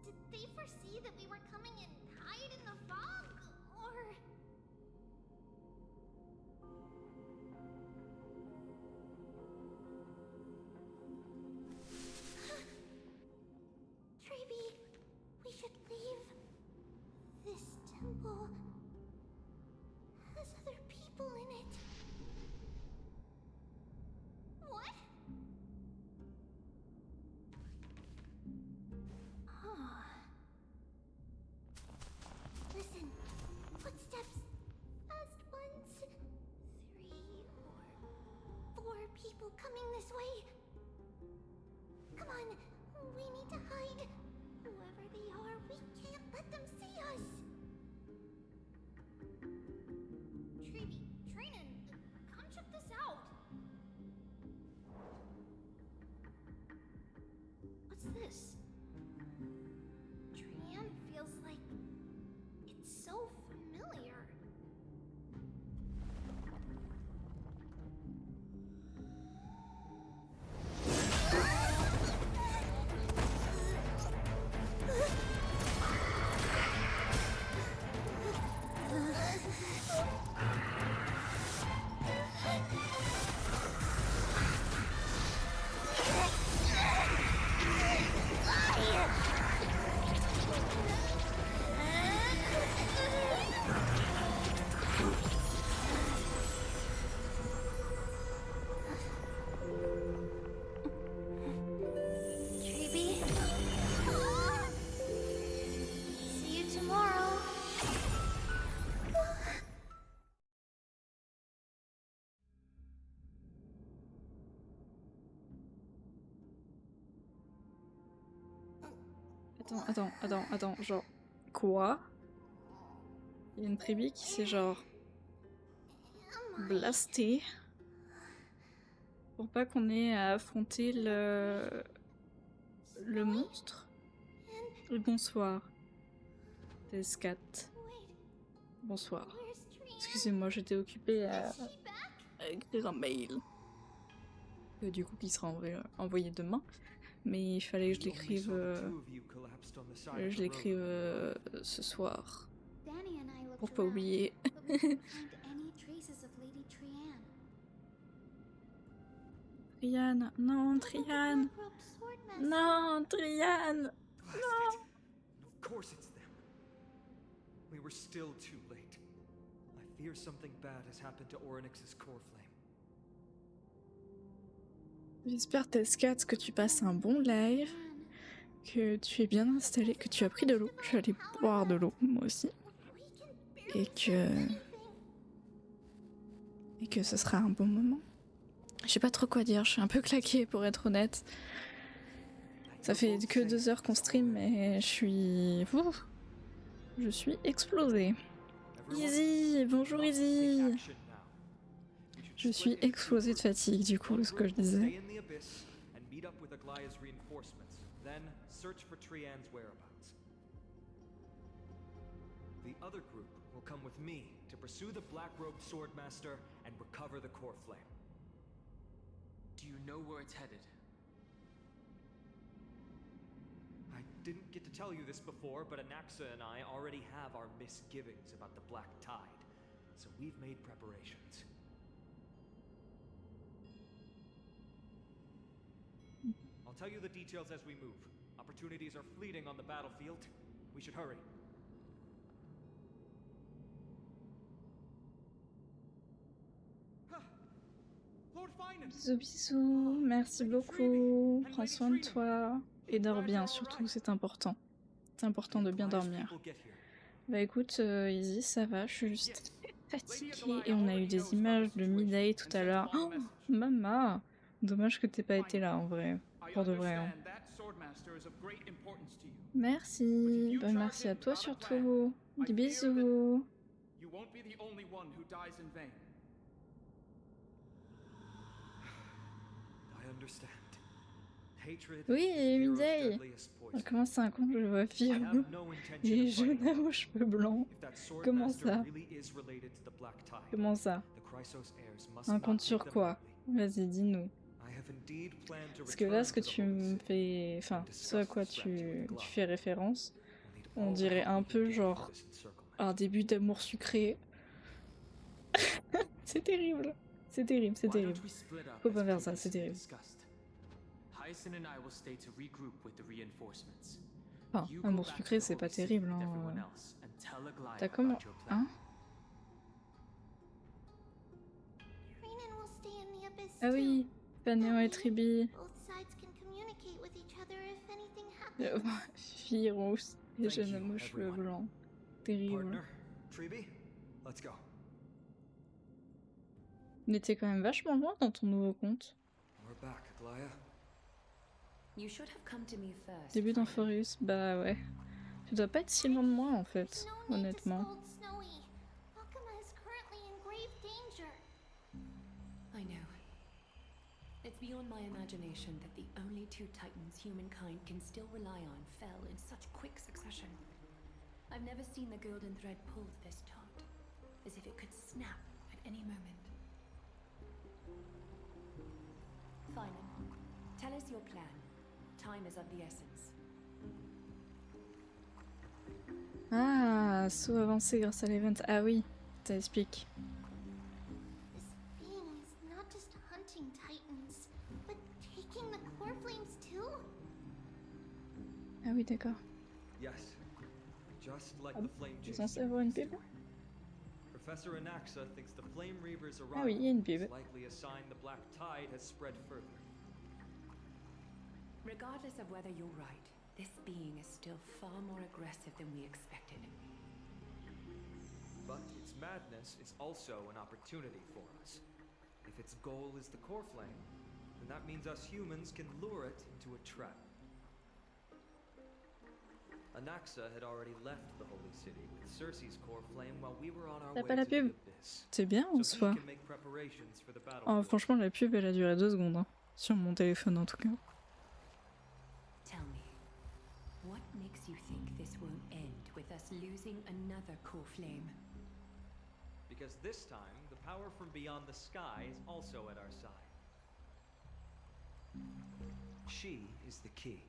Did they foresee that we were coming and hide in the fog? Or... Treeby, we should leave. This temple has other people in it. What? Listen, footsteps. Fast ones. 3 or 4 people coming this way. Come on, we need to hide. Whoever they are, we can't let them see us. Treeby, Trainin, come check this out. What's this? Trian feels like it's so familiar. Treeby? See you tomorrow. Attends, genre... Quoi? Il y a une Treeby qui s'est genre... blastée pour pas qu'on ait à affronter le monstre. Bonsoir. Des4. Bonsoir. Excusez-moi, j'étais occupée à écrire un mail. Du coup, qui sera envoyé demain. Mais il fallait que je l'écrive ce soir. Pour pas oublier. but we couldn't find any traces of Lady Trianne. Trianne, non, Trianne. Non, Trianne. Blast it. Of course it's them. We were still too late. I fear something bad has happened to Orynyx's core flame. J'espère, Tescat, que tu passes un bon live, que tu es bien installé, que tu as pris de l'eau. Je vais aller boire de l'eau, moi aussi. Et que ce sera un bon moment. Je sais pas trop quoi dire, je suis un peu claquée pour être honnête. Ça fait que 2 heures qu'on stream, mais je suis... Ouf, je suis explosée. Easy, bonjour Easy. Je suis explosée de fatigue, du coup, ce que je disais. The other group will come with me to pursue the Black-Robed Swordmaster and recover the core flame. Do you know where it's headed? I didn't get to tell you this before, but Anaxa and I already have our misgivings about the Black Tide, so we've made preparations. I'll tell you the details as we move. Opportunities are fleeting on the battlefield. We should hurry. Bisous, bisous, merci beaucoup. Prends soin de toi et dors bien surtout, c'est important. C'est important de bien dormir. Bah écoute, Izzy, ça va, je suis juste fatiguée et on a eu des images de Midday tout à l'heure. Oh, maman! Dommage que t'aies pas été là en vrai, pour de vrai. Hein. Merci, bah merci à toi surtout. Des bisous. Oui, Midday. Comment ça, un compte je vois fibre et jaune aux cheveux blancs. Comment ça? Comment ça? Un compte sur quoi? Vas-y, dis-nous. Parce que là, ce que tu me fais... Enfin, ce à quoi tu fais référence, on dirait un peu genre un début d'amour sucré. C'est terrible. C'est terrible, c'est terrible. Faut pas faire ça, c'est terrible. Enfin, amour sucré, c'est pas terrible, hein. T'as comment... Hein? Ah oui, Panéon et Tribi. Fille rousse et jeune homme aux cheveux blancs. Terrible. Mais t'es quand même vachement loin dans ton nouveau compte. Début d'Amphoreus, bah ouais. Tu dois pas être si loin de moi en fait, honnêtement. I know. It's beyond my imagination that the only 2 titans humankind can still rely on fell in such quick succession. I've never seen the golden thread pulled this taut, as if it could snap at any moment. Phylum, tell us your plan. Time is of the essence. Ah, saut avancé grâce à l'event. Ah oui, ça explique. This being is not just hunting titans, but taking the core flames too? Ah oui, d'accord. Yes. Just like the flame Tu es censé avoir une pub? Professor Anaxa thinks the Flame Reaver's Ah oui, il y a une pub. is likely a sign the Black Tide has spread further. Regardless of whether you're right, this being is still far more aggressive than we expected. But its madness is also an opportunity for us. If its goal is the core flame, then that means us humans can lure it into a trap. Anaxa had already left the Holy City with Circe's core flame while we were on our way T'as pas la to the pub? abyss. C'est bien en So he soi. can make preparations for the Oh, battlefield. franchement, la pub elle a duré 2 secondes. Hein. Sur mon téléphone en tout cas. Tell me, what makes you think this won't end with us losing another core flame? Because this time, the power from beyond the sky is also at our side. She is the key.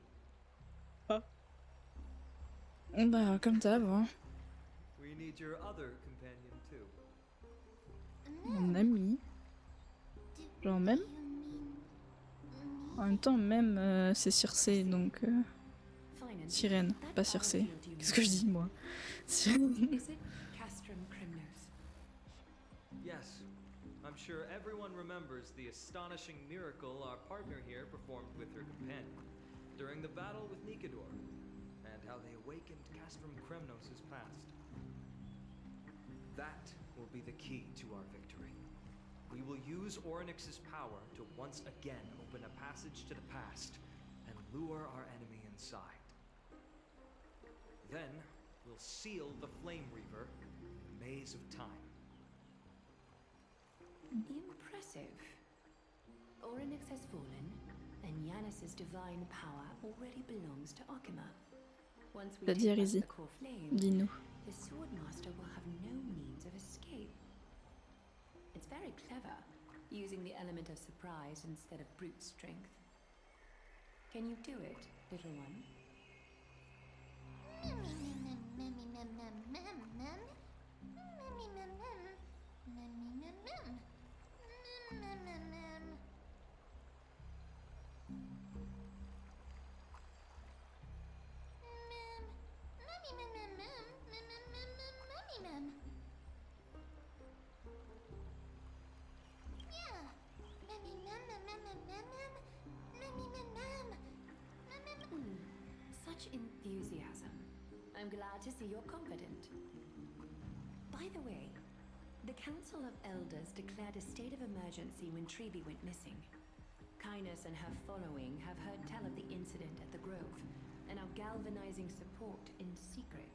Bah, comme d'hab, hein. We need your other companion too. Mon ami. Genre même. En même temps, même c'est Circé, donc... Sirène, pas Circé. Qu'est-ce que je dis, moi? Sirène. Is it Castrum Crimnos? Yes, I'm sure everyone remembers the astonishing miracle our partner here performed with her companion during the battle with Nikador, and how they awakened Castrum Kremnos' past. That will be the key to our victory. We will use Orynyx's power to once again open a passage to the past and lure our enemy inside. Then, we'll seal the Flame Reaver in the maze of time. Impressive. Orynyx has fallen, and Yanis's divine power already belongs to Okima. Once we La take back Diarisie. the core flame, Dis-nous. the Swordmaster will have no means of escape. It's very clever, using the element of surprise instead of brute strength. Can you do it, little one? Such enthusiasm. I'm glad to see you're confident. By the way, the Council of Elders declared a state of emergency when Treeby went missing. Kynus and her following have heard tell of the incident at the Grove and are galvanizing support in secret.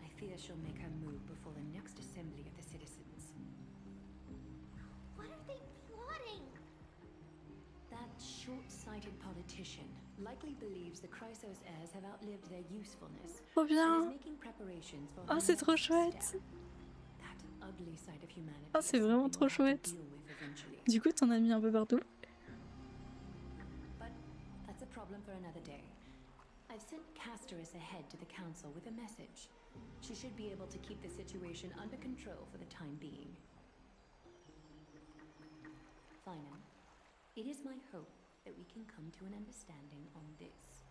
I fear she'll make her move before the next assembly of the citizens. What are they plotting? That short-sighted politician likely believes the Chrysos heirs have outlived their usefulness Trop bien. and is making preparations for Oh, her c'est trop next chouette. step. That ugly side of humanity Oh, c'est is vraiment something trop we'll have to chouette. deal with eventually. Du coup, t'en as mis un peu partout? But that's a problem for another day. I've sent Castorus ahead to the council with a message. She should be able to keep the situation under control for the time being. Finally, it is my hope that we can come to an understanding on this.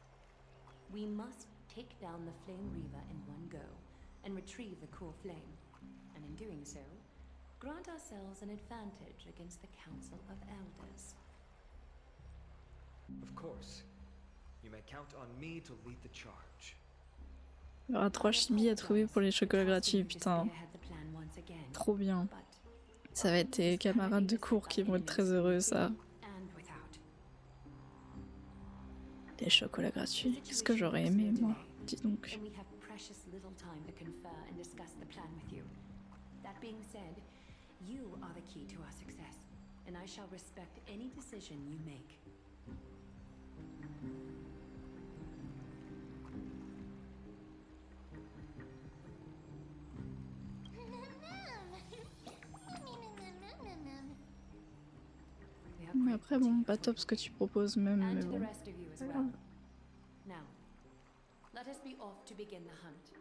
We must take down the Flame Reaver in one go and retrieve the core flame. And in doing so, grant ourselves an advantage against the Council of Elders. Of course. You may count on me to lead the charge. Il y aura 3 chibis à trouver pour les chocolats gratuits, putain. Trop bien. Ça va être tes camarades de cours qui vont être très heureux, ça. Des chocolats gratuits. Qu'est-ce que j'aurais aimé, moi? Dis donc. And we have precious little time to confer and discuss the plan with you. That being said, you are the key to our success, and I shall respect any decision you make. Mais après, bon, pas top ce que tu proposes même, And mais to the bon. rest of you as Pas well. grave. Now, let us be off to begin the hunt.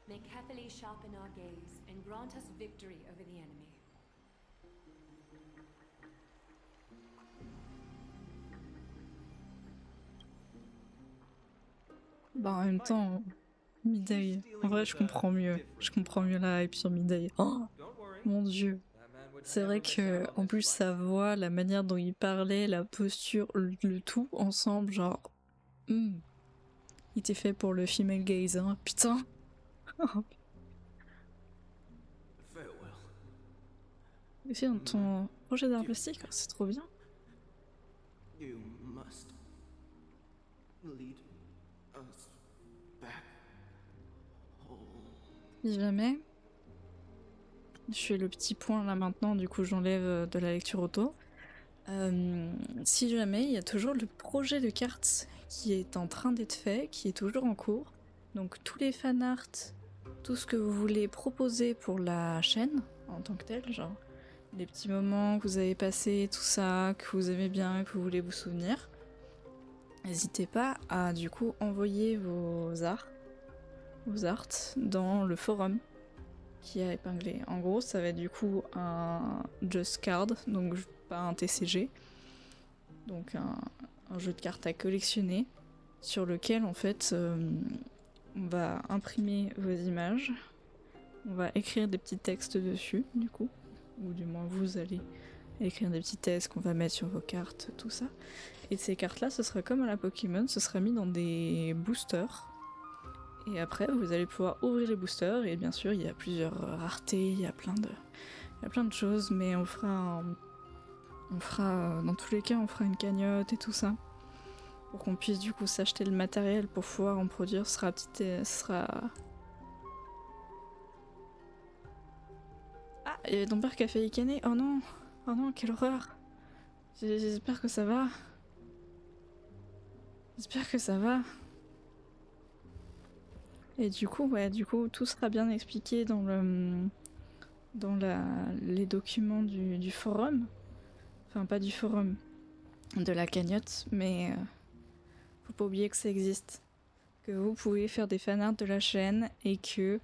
May Cathali sharpen our gaze and grant us victory over the enemy. Bah, en même temps, Midday. En vrai, je comprends mieux. Je comprends mieux la hype sur Midday. Oh, mon dieu. C'est vrai que, en plus, sa voix, la manière dont il parlait, la posture, le tout ensemble, genre. Il était fait pour le female gaze, hein. Putain. C'est dans ton projet d'art plastique, c'est trop bien. You must lead us back home. Si jamais, je fais le petit point là maintenant, du coup j'enlève de la lecture auto. Si jamais, il y a toujours le projet de cartes qui est en train d'être fait, qui est toujours en cours. Donc tous les fanarts, tout ce que vous voulez proposer pour la chaîne en tant que telle, genre les petits moments que vous avez passés, tout ça, que vous aimez bien, que vous voulez vous souvenir. N'hésitez pas à du coup envoyer vos arts aux arts dans le forum qui a épinglé. En gros, ça va être du coup un Just Card, donc pas un TCG, donc un jeu de cartes à collectionner, sur lequel en fait on va imprimer vos images, on va écrire des petits textes dessus du coup, ou du moins vous allez écrire des petits textes qu'on va mettre sur vos cartes, tout ça. Et ces cartes-là, ce sera comme à la Pokémon, ce sera mis dans des boosters. Et après, vous allez pouvoir ouvrir les boosters, et bien sûr, il y a plusieurs raretés, il y a plein de choses, mais on fera, dans tous les cas, on fera une cagnotte et tout ça, pour qu'on puisse du coup s'acheter le matériel pour pouvoir en produire. Ce sera... Ah, il y avait ton père qui a failli canner. Oh non, quelle horreur. J'espère que ça va. J'espère que ça va. Et du coup, tout sera bien expliqué dans les documents du forum. Enfin, pas du forum, de la cagnotte, mais faut pas oublier que ça existe. Que vous pouvez faire des fanarts de la chaîne et que,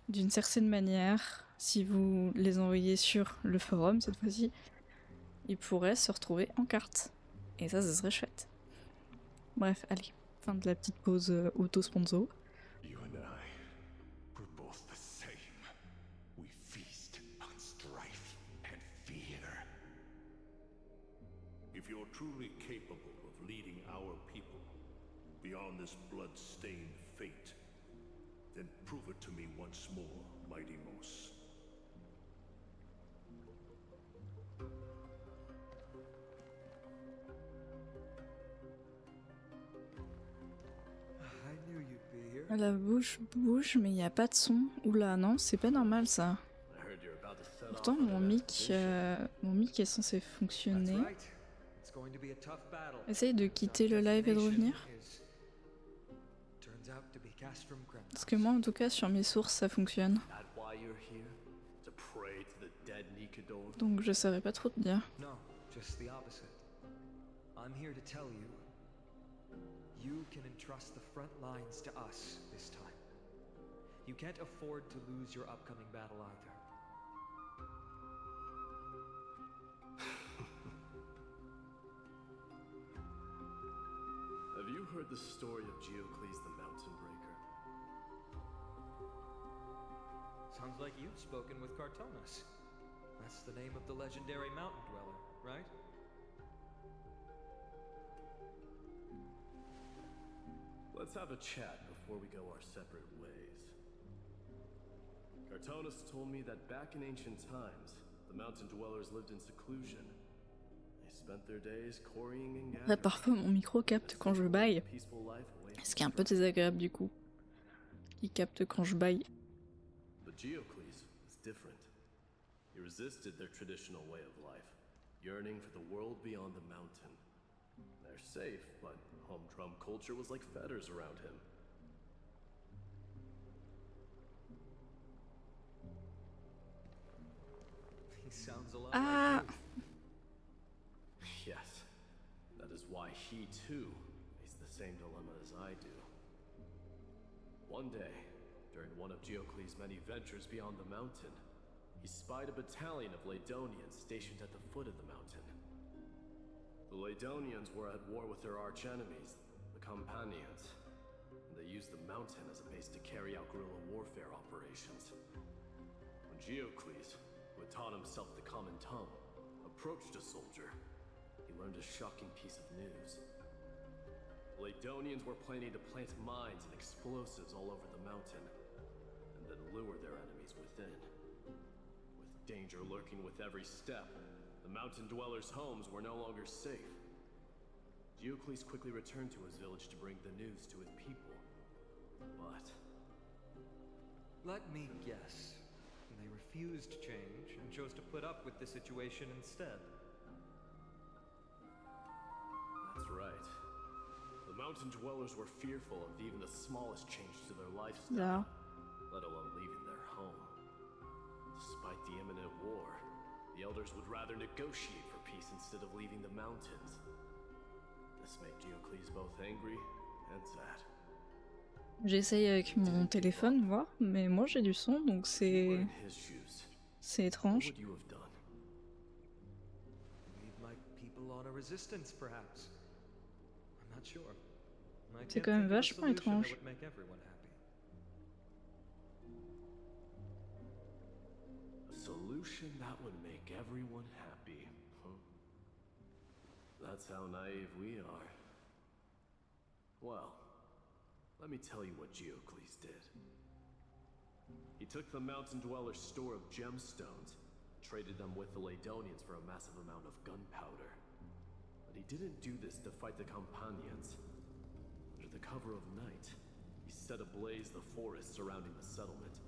d'une certaine manière, si vous les envoyez sur le forum cette fois-ci, ils pourraient se retrouver en carte. Et ça serait chouette. Bref, allez, fin de la petite pause auto-sponsor. You and I, we're both the same. We feast on strife and fear. If you're truly capable of leading our people beyond this blood-stained fate, then prove it to me once more, Mighty Mos. La bouche bouge, mais il n'y a pas de son. Oula, non, c'est pas normal ça. Pourtant, mon mic est censé fonctionner. Essaye de quitter le live et de revenir. Parce que moi, en tout cas, sur mes sources, ça fonctionne. Donc, je saurais pas trop te dire. You can entrust the front lines to us this time. You can't afford to lose your upcoming battle either. Have you heard the story of Geocles the Mountain Breaker? Sounds like you've spoken with Cartonas. That's the name of the legendary mountain dweller, right? Let's have a chat before we go our separate ways. Cartonas told me that back in ancient times, the mountain dwellers lived in seclusion. They spent their days quarrying and Là, gathering. parfois, mon micro capte quand je baille. Ce qui est un peu désagréable du coup. Il capte quand je baille. But Geocles is different. He resisted their traditional way of life, yearning for the world beyond the mountain. They're safe, but humdrum culture was like fetters around him. He sounds a lot Ah! like you. Yes, that is why he too faced the same dilemma as I do. One day, during one of Geocles' many ventures beyond the mountain, he spied a battalion of Ladonians stationed at the foot of the mountain. The Ladonians were at war with their arch-enemies, the Companions, and they used the mountain as a base to carry out guerrilla warfare operations. When Geocles, who had taught himself the common tongue, approached a soldier, he learned a shocking piece of news. The Ladonians were planning to plant mines and explosives all over the mountain, and then lure their enemies within. With danger lurking with every step, the mountain dwellers' homes were no longer safe. Geocles quickly returned to his village to bring the news to his people. But... Let me guess. They refused change and chose to put up with the situation instead. That's right. The mountain dwellers were fearful of even the smallest change to their lifestyle, let alone leaving their home. Despite the imminent war, the elders would rather negotiate for peace instead of leaving the mountains. This made Geocles both angry and sad. J'essaye avec mon téléphone voir, mais moi j'ai du son donc If you were c'est in his shoes, c'est what étrange. would you have done? Lead my people on a resistance, perhaps. I'm not sure. I C'est can't quand même think of a vachement solution that étrange. would make everyone happy. A solution that would make everyone happy. Huh? That's how naive we are. Well, let me tell you what Geocles did. He took the Mountain Dweller's store of gemstones, traded them with the Ladonians for a massive amount of gunpowder. But he didn't do this to fight the Campanians. Under the cover of night, he set ablaze the forest surrounding the settlement,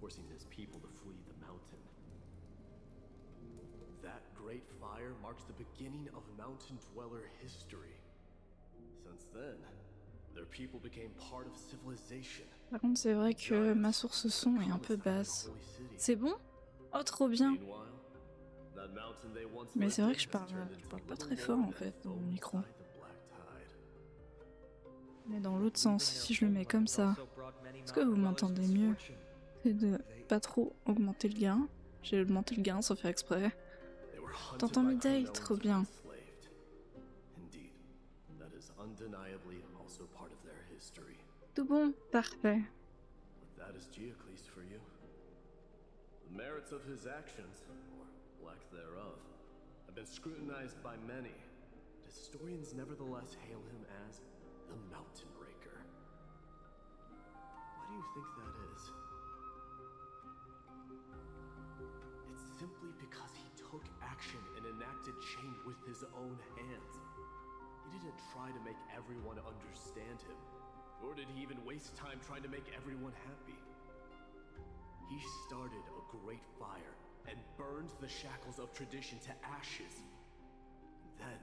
forcing his people to flee the mountain. That great fire marks the beginning of Mountain Dweller history. Since then, their people became part of civilization. Par contre, c'est vrai que ma source son est un peu basse. C'est bon? Oh, trop bien! Meanwhile, that mountain they once Mais c'est lived vrai in que je has parle turned into pas little très more fort en than fait dans mon foam micro. beside the black tide. Mais dans l'autre sens, si je le mets comme ça, est-ce que vous m'entendez mieux? C'est de pas trop augmenter le gain. J'ai augmenté le gain sans faire exprès. They were hunted T'entends by Midday? Cremnoans Trop and bien. enslaved. Indeed, that is undeniably also part of their history. Tout bon? Parfait. But that is Geocles for you. The merits of his actions, or lack thereof, have been scrutinized by many. But historians nevertheless hail him as the Mountain Breaker. Why do you think that is? It's simply because he took action and enacted change with his own hands. He didn't try to make everyone understand him, nor did he even waste time trying to make everyone happy. He started a great fire and burned the shackles of tradition to ashes. And then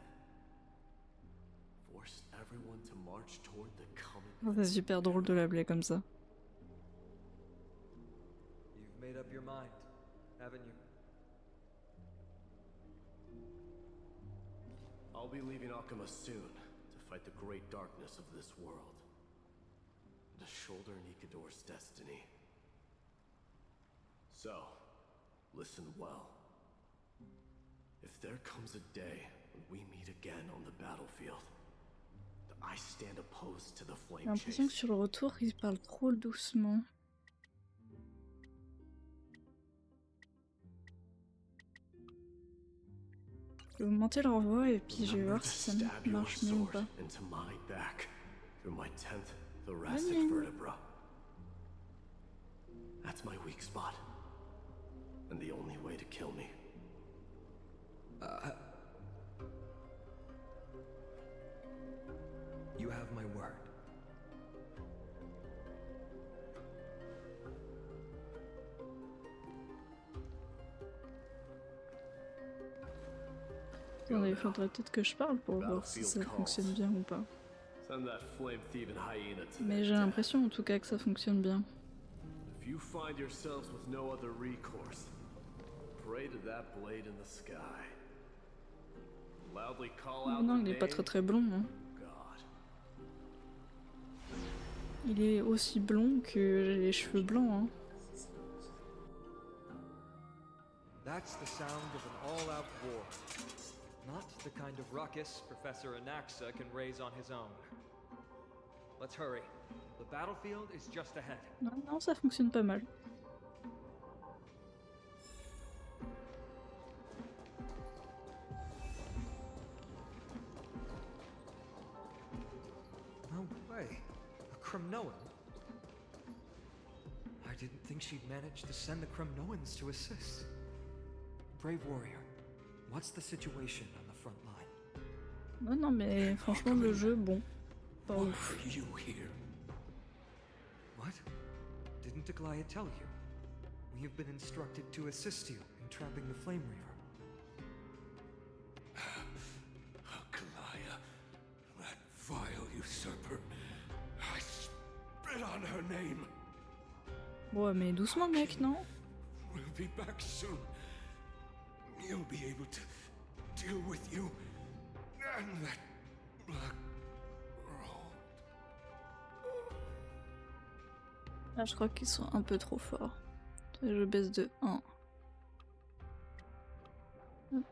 forced everyone to march toward the coming. Oh, c'est super drôle de l'appeler comme ça. You've made up your mind, haven't you? I'll be leaving Akama soon to fight the great darkness of this world. To shoulder Nikador's destiny. So, listen well. If there comes a day when we meet again on the battlefield, I stand opposed to the J'ai flame l'impression que chase. sur le retour, il parle trop doucement. Je vais augmenter leur voix et puis je vais Remember voir to si ça stab your marche mieux ou sword pas. into my back through my 10th thoracic Venez. vertebra. That's my weak spot. And the only way to kill me. You have my word. Attendez, il faudrait peut-être que je parle pour voir si ça fonctionne bien ou pas. Send that flame thieving hyena to Mais their j'ai death. l'impression en tout cas que ça fonctionne bien. If you find yourselves with no other recourse, pray to that blade in the sky. Loudly call Oh out non, the il est pas name très très blond. Hein. of God. Il est aussi blond que j'ai les cheveux blancs. Hein. That's the sound of an all-out war. Not the kind of ruckus Professor Anaxa can raise on his own. Let's hurry. The battlefield is just ahead. Non, non, ça fonctionne pas mal. No way. A Cremnoan? I didn't think she'd manage to send the Cremnoans to assist. Brave warrior, what's the situation on the front line? Non, non, mais franchement, le jeu, bon. Pas ouf. You here? What? Didn't Aglaya tell you? We have been instructed to assist you in trapping the Flame Reaver. Kalaya, that vile usurper. I spit on her name. Ouais, mais doucement, mec, non? We'll be back soon. You'll be able to deal with you and that black road. Là, je crois qu'ils sont un peu trop forts. Je baisse de 1. Hop.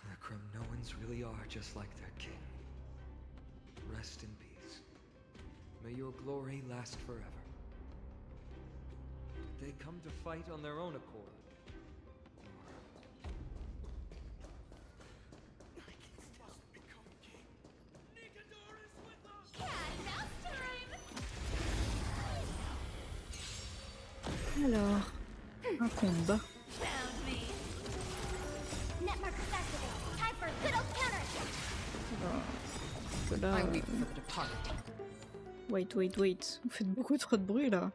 The Kremnoans really are just like their king. Rest in peace. May your glory last forever. Did they come to fight on their own accord? Alors, un combat. Là, wait. Vous faites beaucoup trop de bruit là.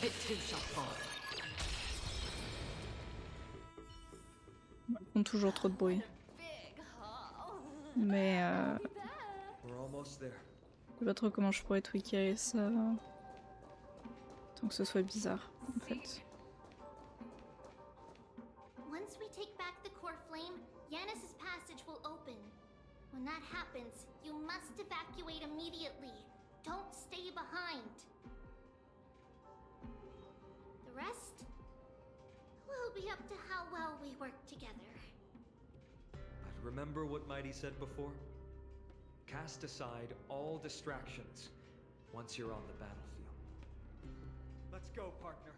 It too shall fall. Ils font toujours trop de bruit. Mais je sais pas trop comment je pourrais tweaker ça tant que ce soit bizarre en fait. Once we take back the core flame, Yanis's passage will open. When that happens, you must evacuate immediately. Don't stay behind. The rest will be up to how well we work together. But remember what Mighty said before? Cast aside all distractions once you're on the battlefield. Let's go, partner.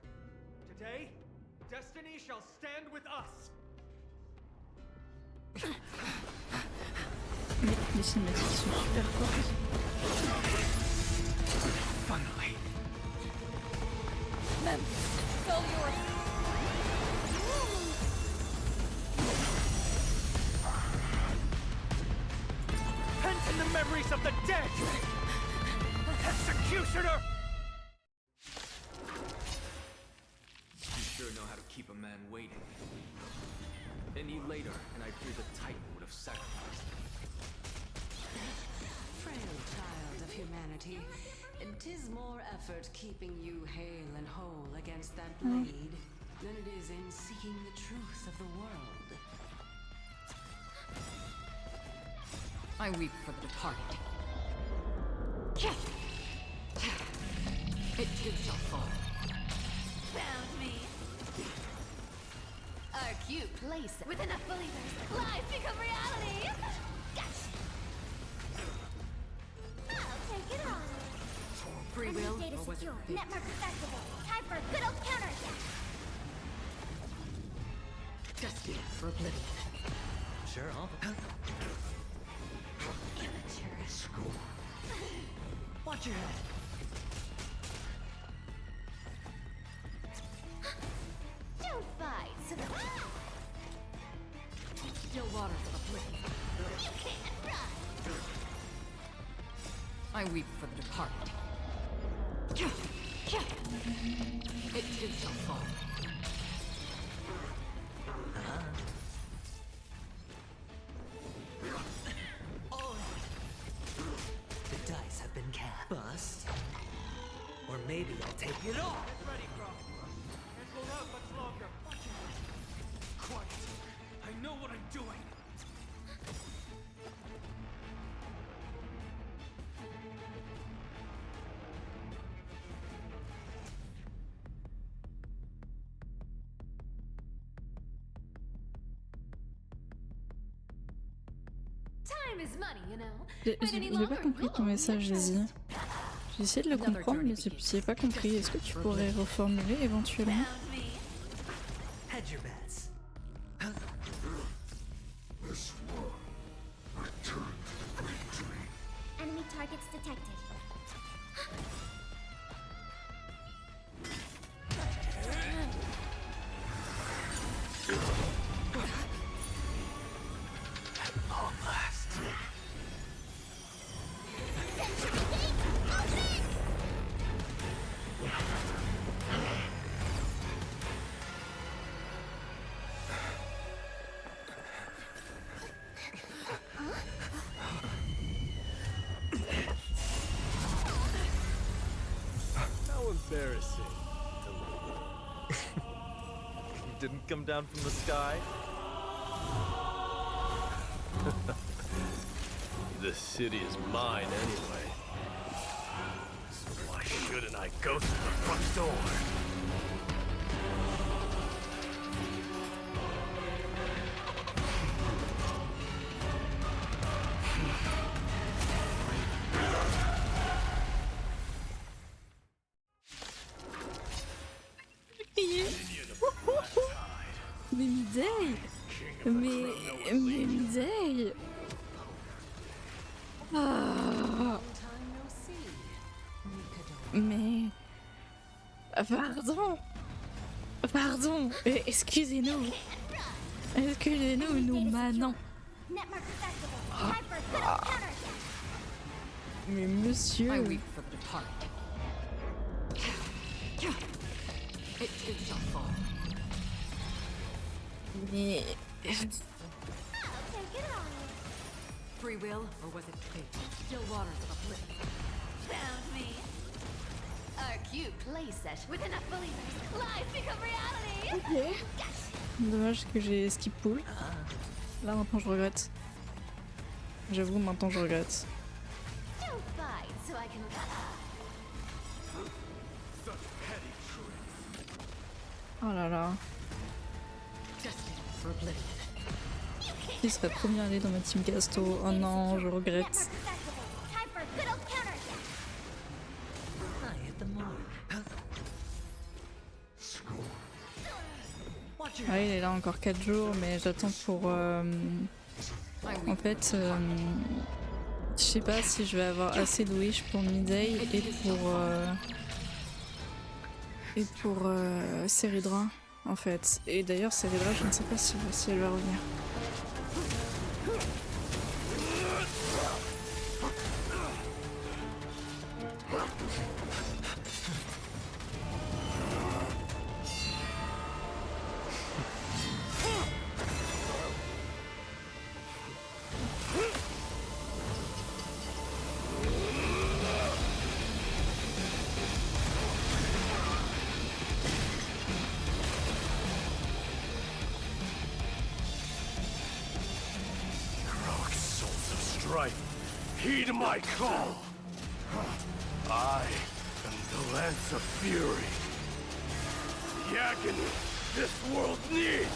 Today, destiny shall stand with us. Les cinématiques sont super fortes. Finally. Même. Pent in the memories of the dead! Executioner! You sure know how to keep a man waiting. Any later, and I fear the Titan would have sacrificed him. Frail child of humanity, 'tis more effort keeping you hale and whole against that blade than it is in seeking the truth of the world. I weep for the departed. It too shall fall. Found me. A cute place. With enough believers, lies become reality. Gotcha. I'll take it on. Free Enemy will, data or was it secure. fate? Net markers activated. Time for a good old counterattack. Destined for oblivion. Sure, Amateurish. Watch your head. Don't fight. Still waters of oblivion. You can't run. I weep for the departed. It too shall fall. The dice have been cast. Bust. Or maybe I'll take it off. Get ready, Crow. Can't hold out much longer. Watch it. Quiet. I know what I'm doing. Time is money, you know. J'ai pas compris ton message, Daisy. J'ai essayé de le comprendre, mais j'ai pas compris. Est-ce que tu pourrais reformuler éventuellement? Hedge your bets. This one returned victory. Enemy targets detected. At long last. Sentry gate open! embarrassing. You didn't come down from the sky? The city is mine anyway. So why shouldn't I go through the front door? Mais Midei! Mais Midei! Ah. Mais... Pardon! Pardon! Excusez-nous! Excusez-nous, nous manons! Mais monsieur... Mais... Free will, or was it fate? Still waters of uplift. Found me. Our cute playset with enough believers. Lies become reality. Ok. Dommage que j'ai skip pool. Là maintenant je regrette. J'avoue maintenant je regrette. Don't fight so I can... Oh là là. Destined for oblivion. Qui serait premier allé dans ma team Gasto? Oh non, je regrette. Time for a good old counterattack. I hit the mark. Ah, il est là encore 4 jours, mais j'attends pour... En fait, je sais pas si je vais avoir assez de wish pour Midday et pour Seridra, en fait. Et d'ailleurs, Seridra, je ne sais pas si elle va revenir. Heed my call. I am the Lance of Fury. The agony this world needs.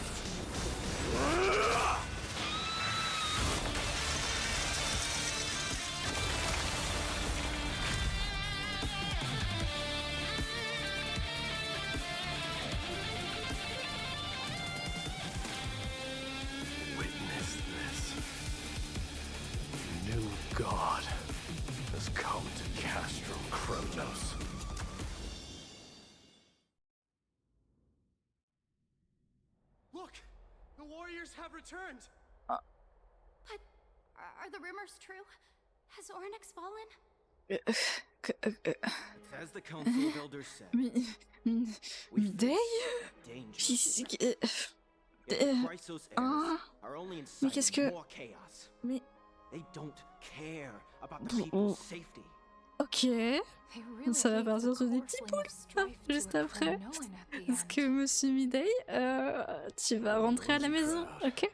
Witness this. New God has come to Castrum Kremnos. Look! The warriors have returned! But are the rumors true? Has Ornyx fallen? As the Council of Elders said, Midday? Mais qu'est-ce que... Mais... They don't care about the people's safety. Ok, ça va partir sur des petits poules juste après. Est-ce que Monsieur Midday, tu vas rentrer à la maison, ok?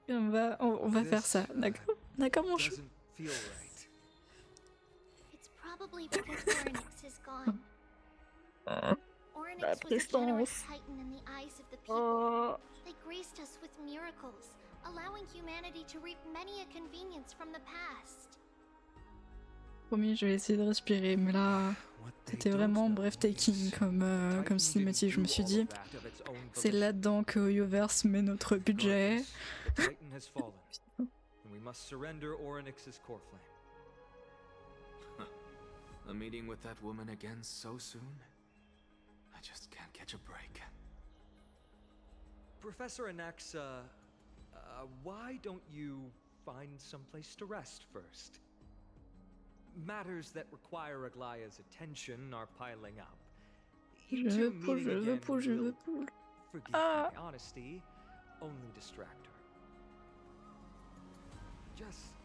On va faire ça, d'accord? D'accord mon chou? It's probably because Ornyx is gone. La Ornyx was a prestance. generous titan in the eyes of the people. They graced us with miracles, allowing humanity to reap many a convenience from the past. Promis, je vais essayer de respirer, mais là, c'était vraiment breathtaking comme cinématique. Je me suis dit, c'est là-dedans que Oyoverse met notre budget. The Titan has fallen, and we must surrender Ornyx's core flame. A meeting with that woman again so soon? I just can't catch a break. Professor Anaxa, why don't you find someplace to rest first? Matters that require Aglaya's attention are piling up. Je veux poule, je veux poule, je veux poule. Forgive my honesty, only distract her. Just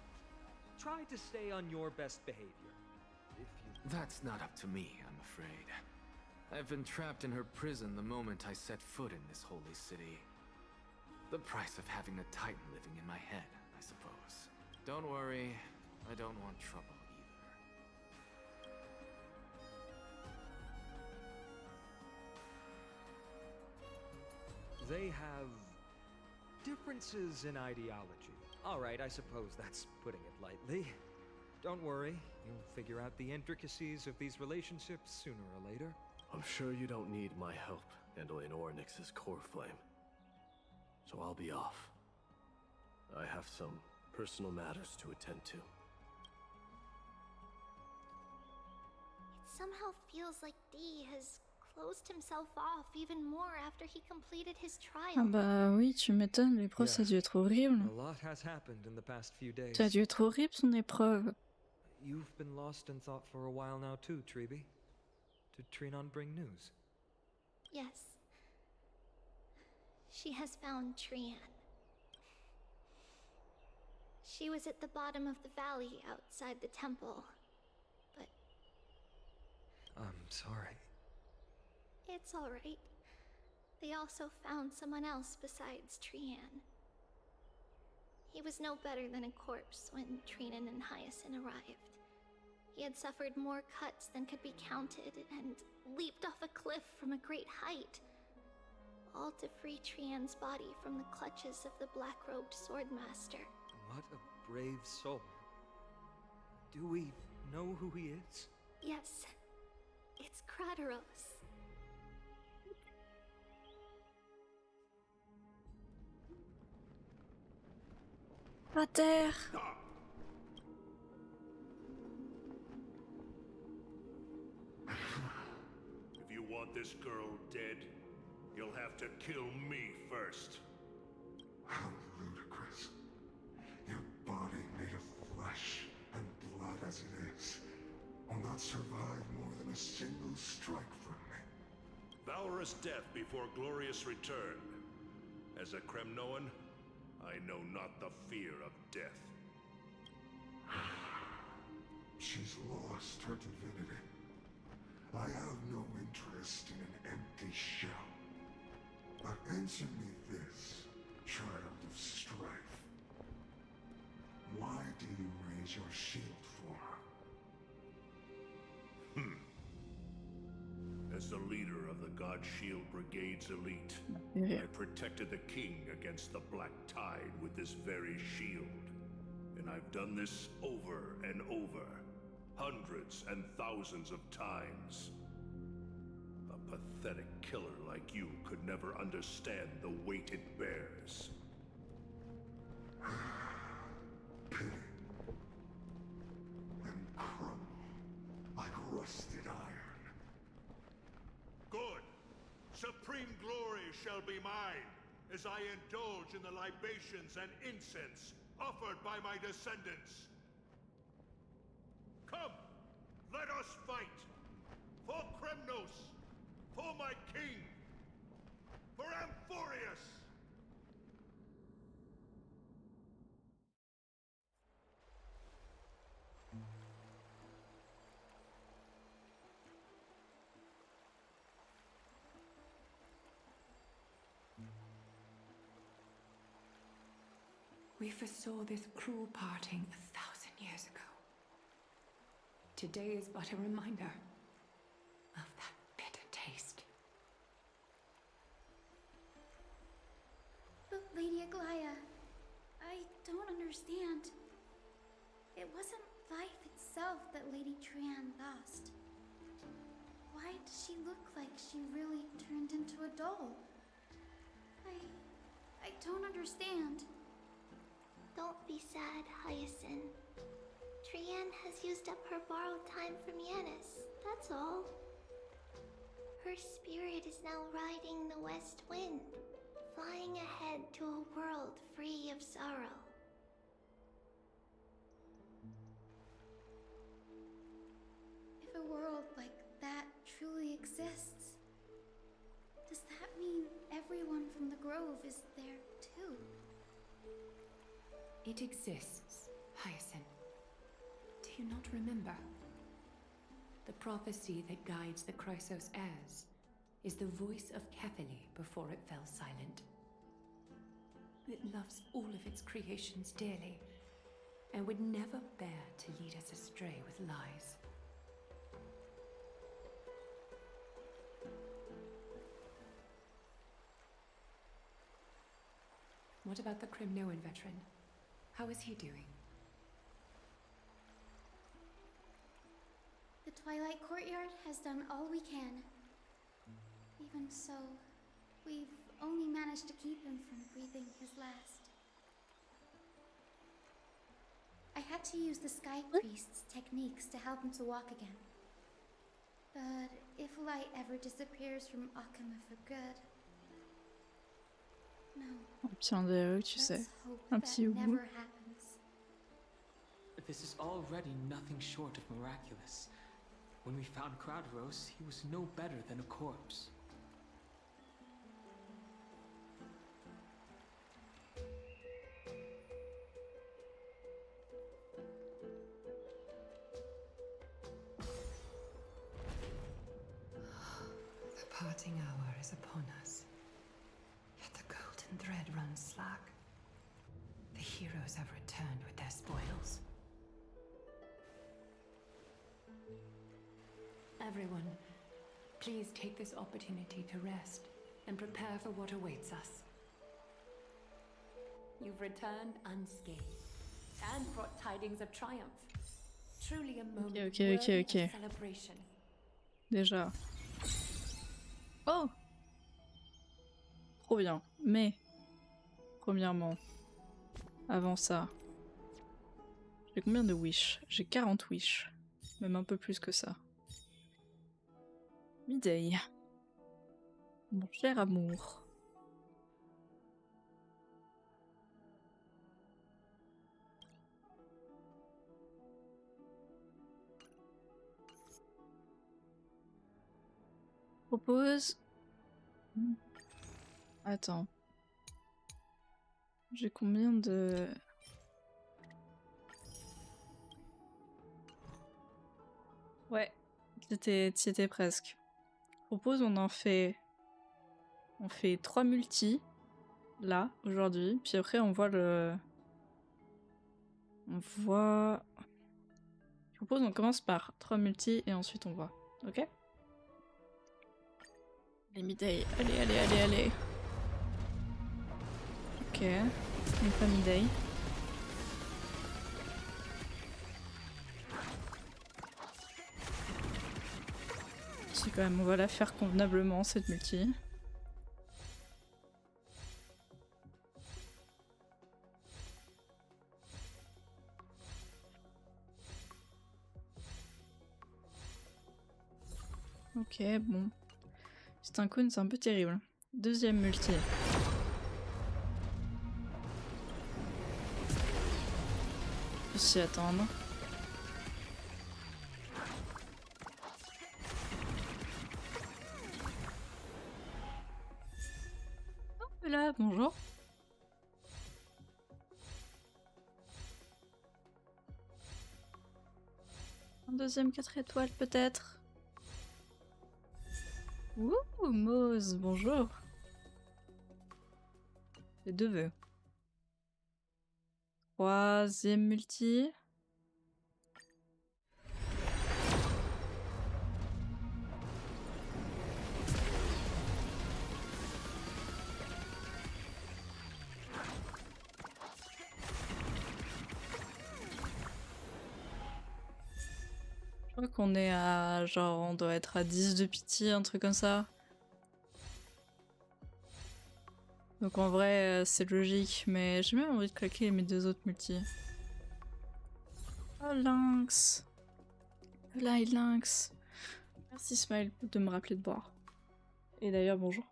try to stay on your best behavior. If you... That's not up to me, I'm afraid. I've been trapped in her prison the moment I set foot in this holy city. The price of having a Titan living in my head, I suppose. Don't worry, I don't want trouble either. They have differences in ideology. All right, I suppose that's putting it lightly. Don't worry, you'll figure out the intricacies of these relationships sooner or later. I'm sure you don't need my help handling Ornyx's core flame. So I'll be off. I have some personal matters to attend to. It somehow feels like D has closed himself off even more after he completed his trial. Ah bah oui, tu m'étonnes, l'épreuve ça a dû être horrible. A lot has happened in the past few days. Ça a dû être horrible son épreuve. You've been lost in thought for a while now too, Treeby. Did Trinon bring news? Yes. She has found Trian. She was at the bottom of the valley outside the temple, but... I'm sorry. It's alright. They also found someone else besides Trian. He was no better than a corpse when Trinan and Hyacinth arrived. He had suffered more cuts than could be counted and leaped off a cliff from a great height, all to free Trian's body from the clutches of the black-robed swordmaster. What a brave soul. Do we know who he is? Yes, it's Crateros. Pater! If you want this girl dead, you'll have to kill me first. How ludicrous. Your body made of flesh and blood as it is will not survive more than a single strike from me. Valorous death before glorious return. As a Kremnoan, I know not the fear of death. She's lost her divinity. I have no interest in an empty shell. But answer me this, child of strife. Why do you raise your shield for her? As the leader of the God Shield Brigade's elite, I protected the king against the Black Tide with this very shield. And I've done this over and over, hundreds and thousands of times. A pathetic killer like you could never understand the weight it bears. Pity. And crumble like rusted iron. Good. Supreme glory shall be mine, as I indulge in the libations and incense offered by my descendants. Come, let us fight! For Kremnos! For my king! For Amphoreus! We foresaw this cruel parting 1,000 years ago. Today is but a reminder of that bitter taste. But Lady Aglaya, I don't understand. It wasn't life itself that Lady Trian lost. Why does she look like she really turned into a doll? I don't understand. Don't be sad, Hyacinth. Trian has used up her borrowed time from Yanis, that's all. Her spirit is now riding the west wind, flying ahead to a world free of sorrow. If a world like that truly exists, does that mean everyone from the Grove is there too? It exists, Hyacinth. Do you not remember? The prophecy that guides the Chrysos heirs is the voice of Kefili before it fell silent. It loves all of its creations dearly, and would never bear to lead us astray with lies. What about the Crimnoan veteran? How is he doing? The Twilight Courtyard has done all we can. Even so, we've only managed to keep him from breathing his last. I had to use the Sky Priest's techniques to help him to walk again. But if light ever disappears from Akama for good... No. Un petit NDE, tu sais. Un petit ou. Never happens. This is already nothing short of miraculous. When we found Kraudros, he was no better than a corpse. The parting hour is upon us. Yet the golden thread runs slack. The heroes have returned with their spoils. Everyone, please take this opportunity to rest and prepare for what awaits us. You've returned unscathed and brought tidings of triumph. Truly a moment worthy of celebration. Déjà. Oh! Trop bien. Mais, premièrement, avant ça, j'ai combien de wish? J'ai 40 wish. Même un peu plus que ça. Midday. Mon cher amour. Propose. Attends. J'ai combien de... Ouais, t'y étais presque. Propose, on fait 3 multis, là, aujourd'hui, puis après on voit le... Je propose, on commence par 3 multis et ensuite on voit, ok? Les midday, allez. Ok, une pas midday. Si quand même, on va la faire convenablement cette multi. Ok, bon. C'est un cône, c'est un peu terrible. Deuxième multi. Faut s'y attendre. Oh là, bonjour. Un deuxième 4 étoiles peut-être. Ouh, Mose, bonjour. Les deux vœux. Troisième multi. Je crois qu'on est à... genre on doit être à 10 de pitié, un truc comme ça. Donc en vrai c'est logique, mais j'ai même envie de claquer mes deux autres multis. Oh Lynx. Là Lynx. Merci Smile de me rappeler de boire. Et d'ailleurs bonjour.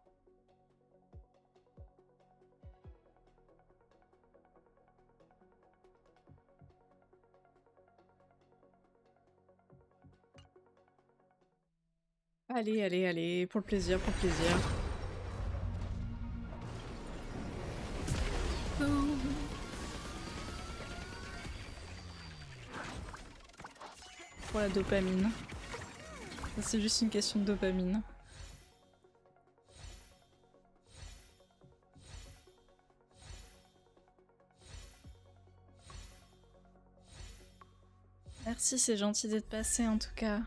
Allez, pour le plaisir, Pour la dopamine. C'est juste une question de dopamine. Merci, c'est gentil d'être passé en tout cas.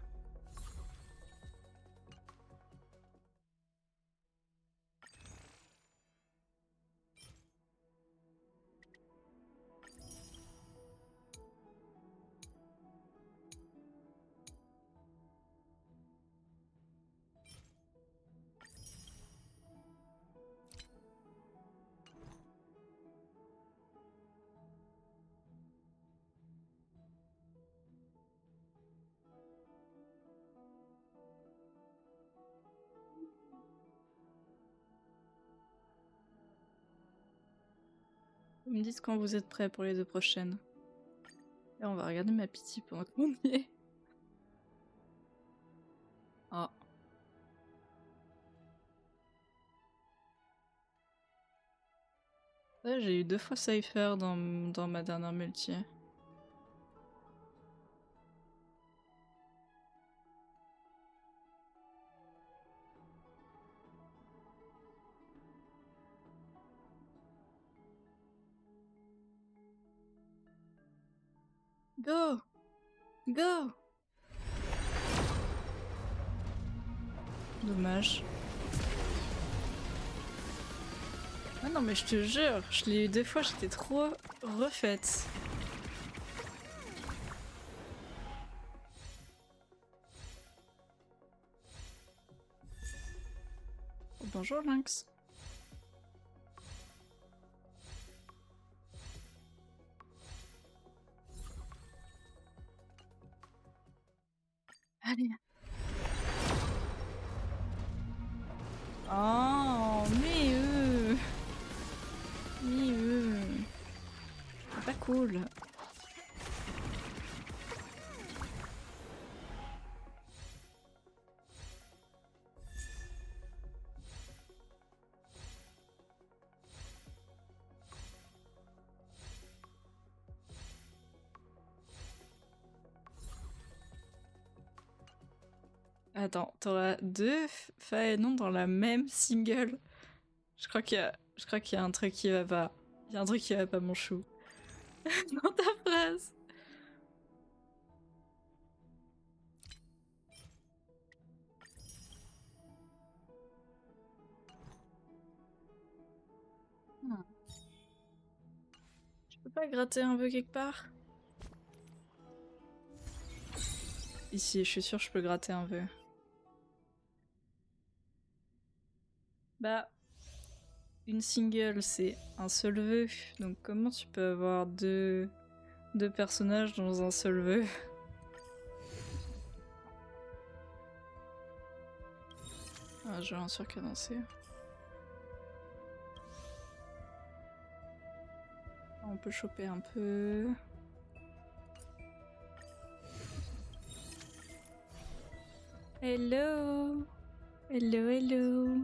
Vous me dites quand vous êtes prêts pour les 2 prochaines. Et on va regarder ma pitié pendant qu'on y est. Oh. Ouais, j'ai eu 2 fois Cypher dans ma dernière multi. Go! Go! Dommage. Ah non mais je te jure, je l'ai eu 2 fois, j'étais trop refaite. Oh, bonjour Lynx. Allez. Oh, c'est pas cool. Attends, t'auras 2 Faenon dans la même single. Je crois qu'il y a un truc qui va pas. Il y a un truc qui va pas, mon chou. Dans ta phrase. Je peux pas gratter un peu quelque part? Ici, je suis sûre que je peux gratter un peu. Bah, une single, c'est un seul vœu. Donc comment tu peux avoir deux personnages dans un seul vœu? Ah, je vais en surcadencer. On peut choper un peu. Hello! Hello, hello!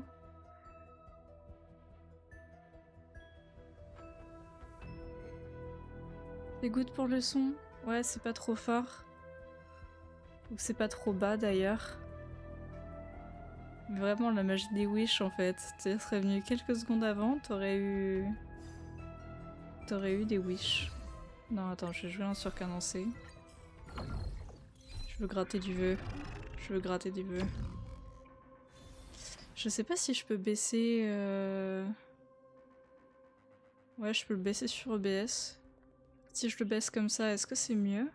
C'est good pour le son? Ouais, c'est pas trop fort. Ou c'est pas trop bas d'ailleurs. Mais vraiment la magie des wish en fait. Tu serais venu quelques secondes avant, t'aurais eu des wish. Non, attends, je vais jouer en surcadencé. Je veux gratter du vœu. Je veux gratter du vœu. Je sais pas si je peux baisser... Ouais, je peux le baisser sur OBS. Si je le baisse comme ça, est-ce que c'est mieux?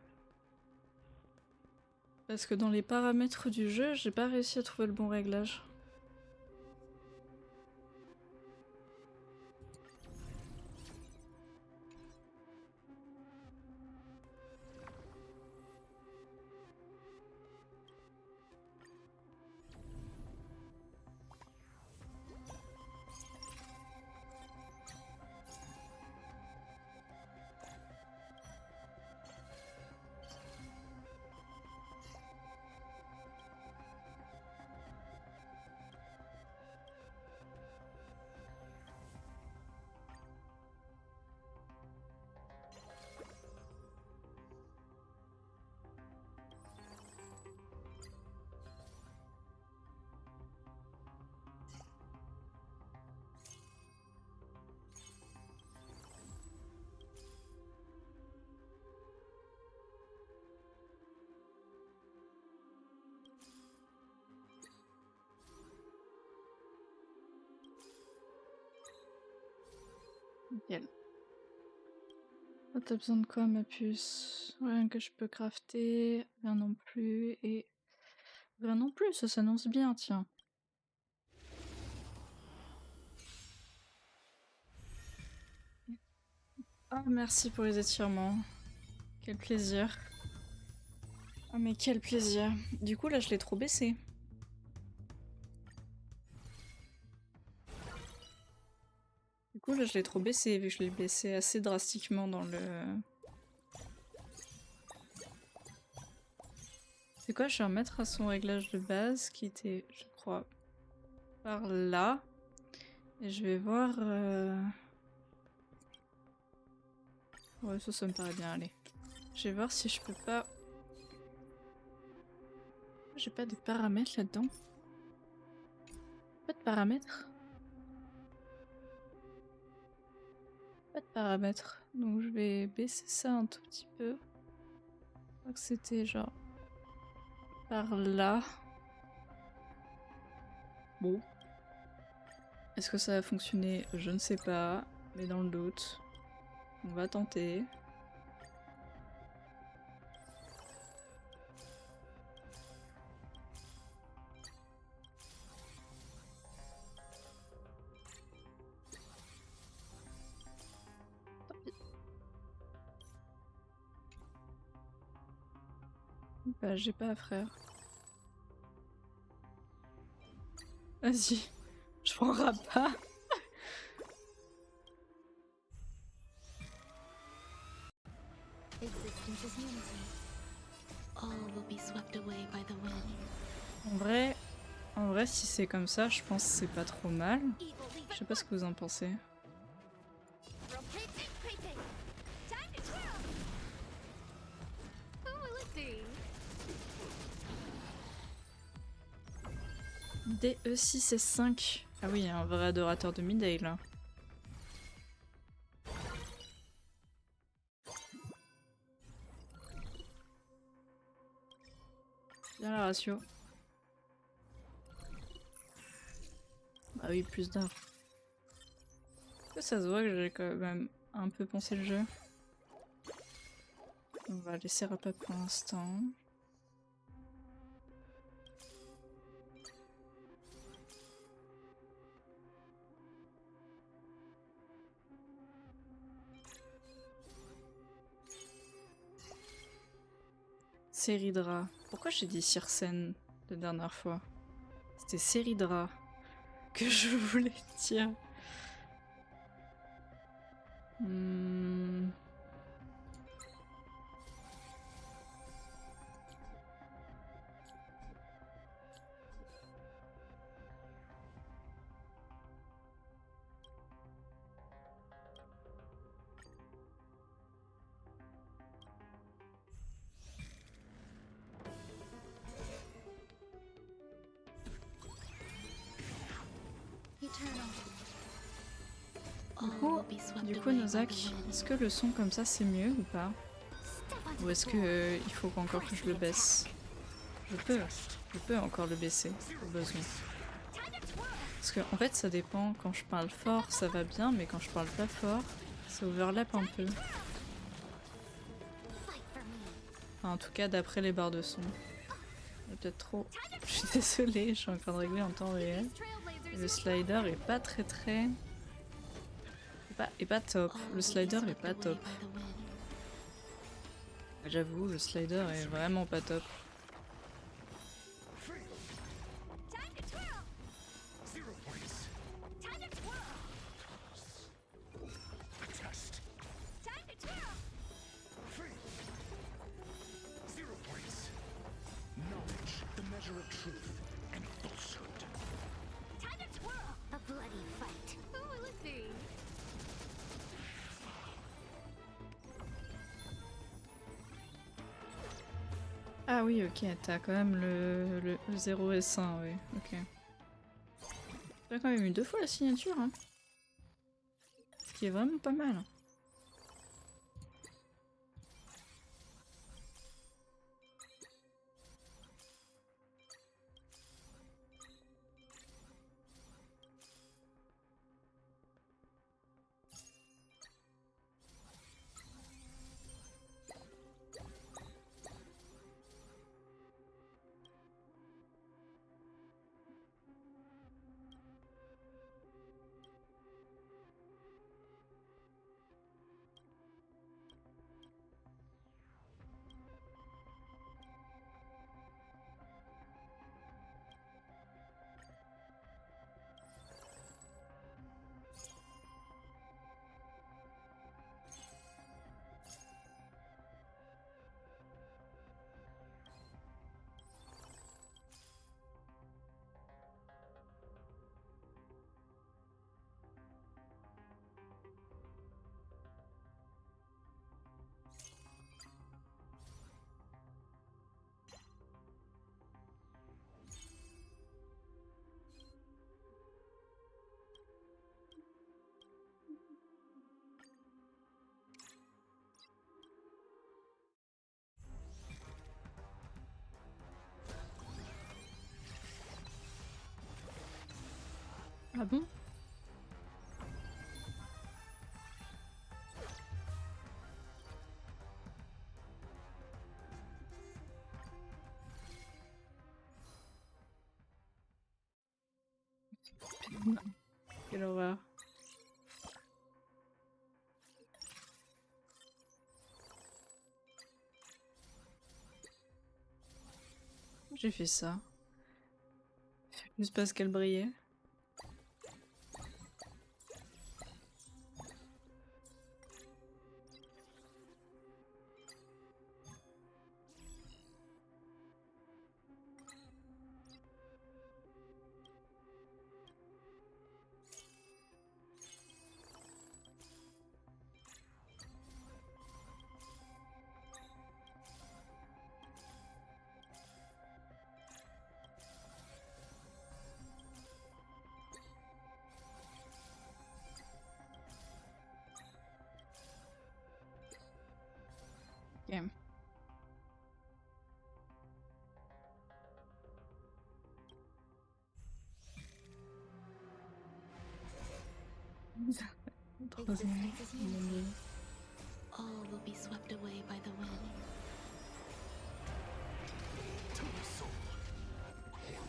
Parce que dans les paramètres du jeu, j'ai pas réussi à trouver le bon réglage. Nickel. Oh, t'as besoin de quoi, ma puce? Rien que je peux crafter, rien non plus, et rien non plus, ça s'annonce bien, tiens. Ah, merci pour les étirements. Quel plaisir. Ah, mais quel plaisir. Du coup, là, je l'ai trop baissé. Du coup, là, je l'ai trop baissé, vu que je l'ai baissé assez drastiquement dans le... C'est quoi, je vais remettre à son réglage de base, qui était, je crois, par là. Et je vais voir... Ouais, ça me paraît bien, allez. Je vais voir si je peux pas... J'ai pas de paramètres là-dedans. Pas de paramètres. Pas de paramètres. Donc je vais baisser ça un tout petit peu. Je crois que c'était genre... par là. Bon. Est-ce que ça va fonctionner? Je ne sais pas. Mais dans le doute, on va tenter. Bah, j'ai pas, frère. Vas-y. Je prendrai pas. Existence is unity. All will be swept away by the wind. En vrai, si c'est comme ça, je pense que c'est pas trop mal. Je sais pas ce que vous en pensez. DE6 et 5. Ah oui, un vrai adorateur de Midday là. Bien la ratio. Bah oui, plus d'art. Ça se voit que j'ai quand même un peu poncé le jeu. On va laisser repas pour l'instant. Séridra. Pourquoi j'ai dit Circène la dernière fois? C'était Séridra que je voulais dire. Du coup, Nozak, est-ce que le son comme ça c'est mieux ou pas? Ou est-ce que il faut encore que je le baisse? Je peux encore le baisser au besoin. Parce que en fait ça dépend, quand je parle fort ça va bien, mais quand je parle pas fort, ça overlap un peu. Enfin, en tout cas d'après les barres de son. Peut-être trop. Je suis désolée, je suis en train de régler en temps réel. Et le slider est pas très... est pas top. Le slider est pas top. J'avoue, le slider est vraiment pas top. A bloody fight. Who will it be? Ah oui, ok, t'as quand même le 0 et 1, oui, ok. T'as quand même eu 2 fois la signature, hein. Ce qui est vraiment pas mal. Ah bon? Quelle horreur. J'ai fait ça. Juste parce qu'elle brillait. Ok. All will be swept away by the wind.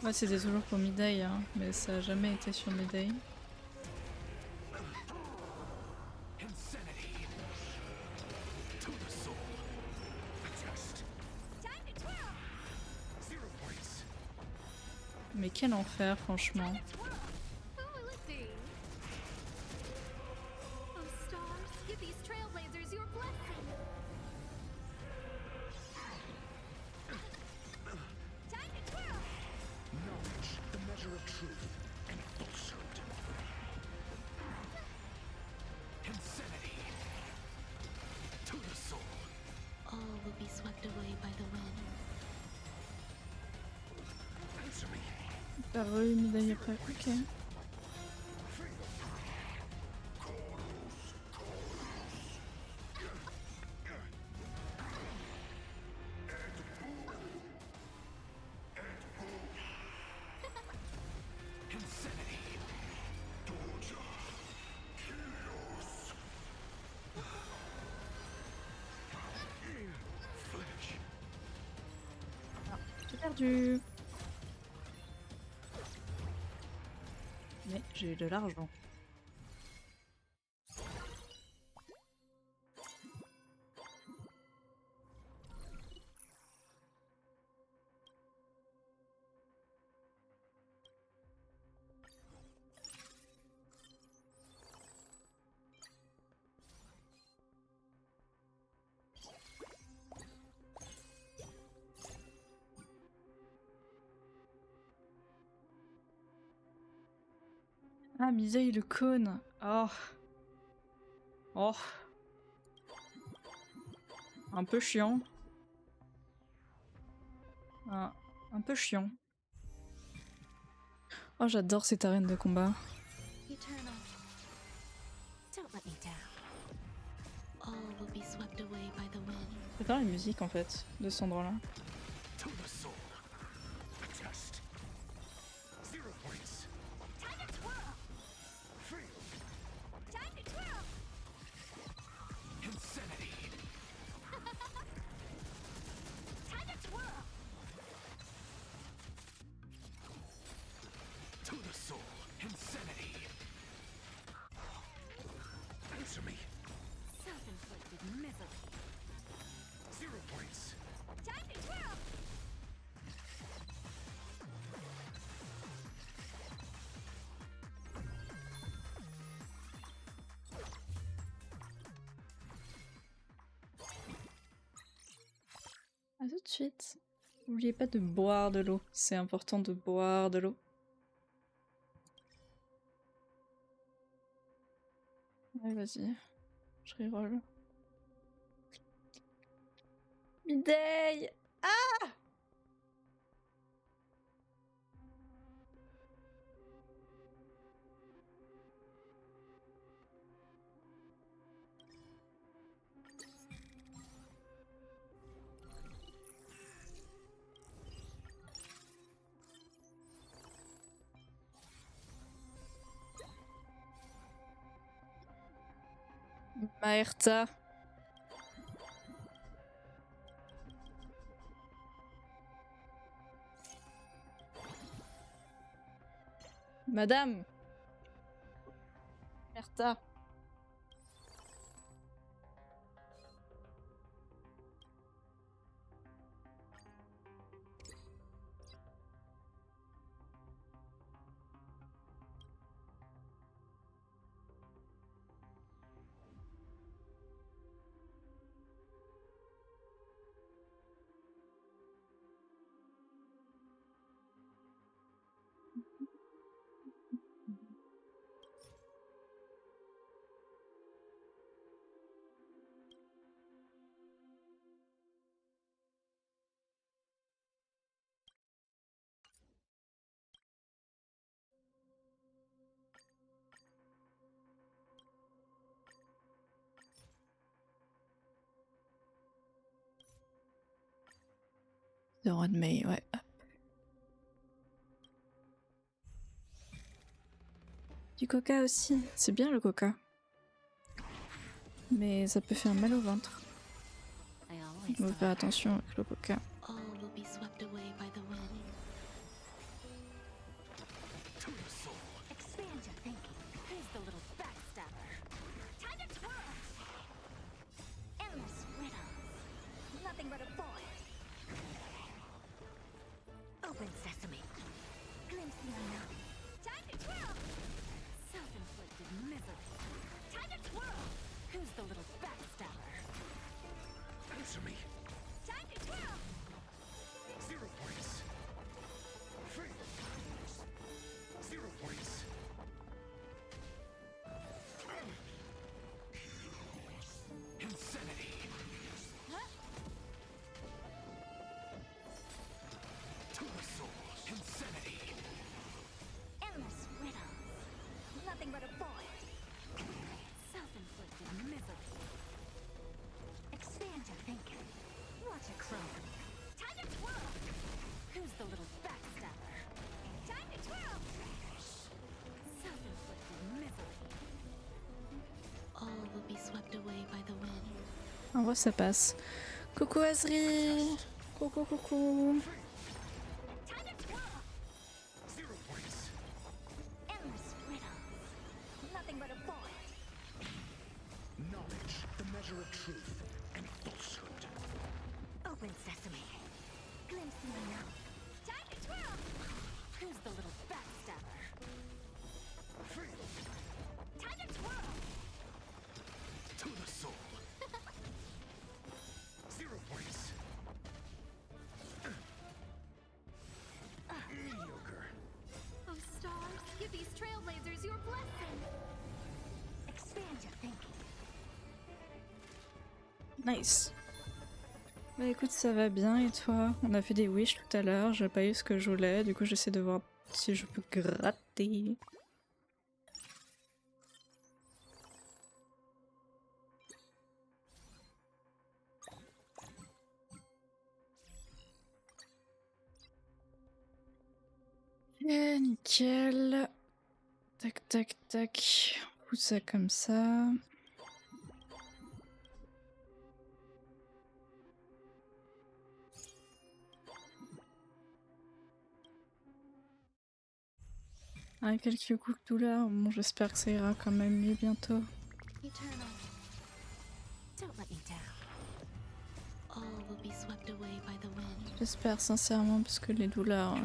Ouais, c'était toujours pour Midday, hein, mais ça a jamais été sur Midday. Mais quel enfer, franchement. All will be swept away by the wind. T'as re Midday après, ok. J'ai perdu. Mais j'ai eu de l'argent. Ah, Misaï le cône. Oh. Oh. Un peu chiant. Un peu chiant. Oh, j'adore cette arène de combat. Eternal, don't let me down. All will be swept away by the wind. J'adore la musique en fait de cet endroit-là. Self-inflicted misery. 0 points. Time to twirl! A tout de suite. N'oubliez pas de boire de l'eau. C'est important de boire de l'eau. Ouais, vas-y. Je reroll. Midday! Ah! Maerta. Madame. Maerta. De roi de May, ouais. Du coca aussi, c'est bien le coca. Mais ça peut faire mal au ventre. Il faut faire attention avec le coca. All will be swept away by the wind. Expand your thinking. Here's the little backstabber. Time to twirl! Endless riddles. Nothing but a void. Open sesame. Glimpse the unknown. Time to twirl! Self-inflicted misery. Time to twirl! Who's the little backstabber? Answer me. Time to twirl! 0 points. 3. 0 points. Insanity. Huh? To the soul. Insanity. Endless riddles. Nothing but a void. Self-inflicted misery. Expand your thinking. Watch it grow. Time to twirl! Who's the little backstabber? Time to twirl! Self-inflicted misery. All will be swept away by the wind. En vrai, ça passe. Coucou Azri. Coucou, coucou. Time to twirl! 0 points. Endless riddles. Nothing but a void. Knowledge, the measure of truth and falsehood. Open sesame. Glimpse the unknown. Time to twirl! Who's the little backstabber? 3. Time to twirl! To the soul. 0 points. Mediocre. Oh, stars, give these trailblazers your blessing. Expand your thinking. Nice. Bah écoute, ça va bien et toi? On a fait des wish tout à l'heure, j'ai pas eu ce que je voulais, du coup j'essaie de voir si je peux gratter. Nickel. Tac tac tac. On pousse ça comme ça. Ah, quelques coups de douleur. Bon, j'espère que ça ira quand même mieux bientôt. Eternal. Don't let me down. All will be swept away by the wind. J'espère sincèrement parce que les douleurs.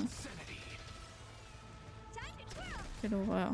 Quelle horreur.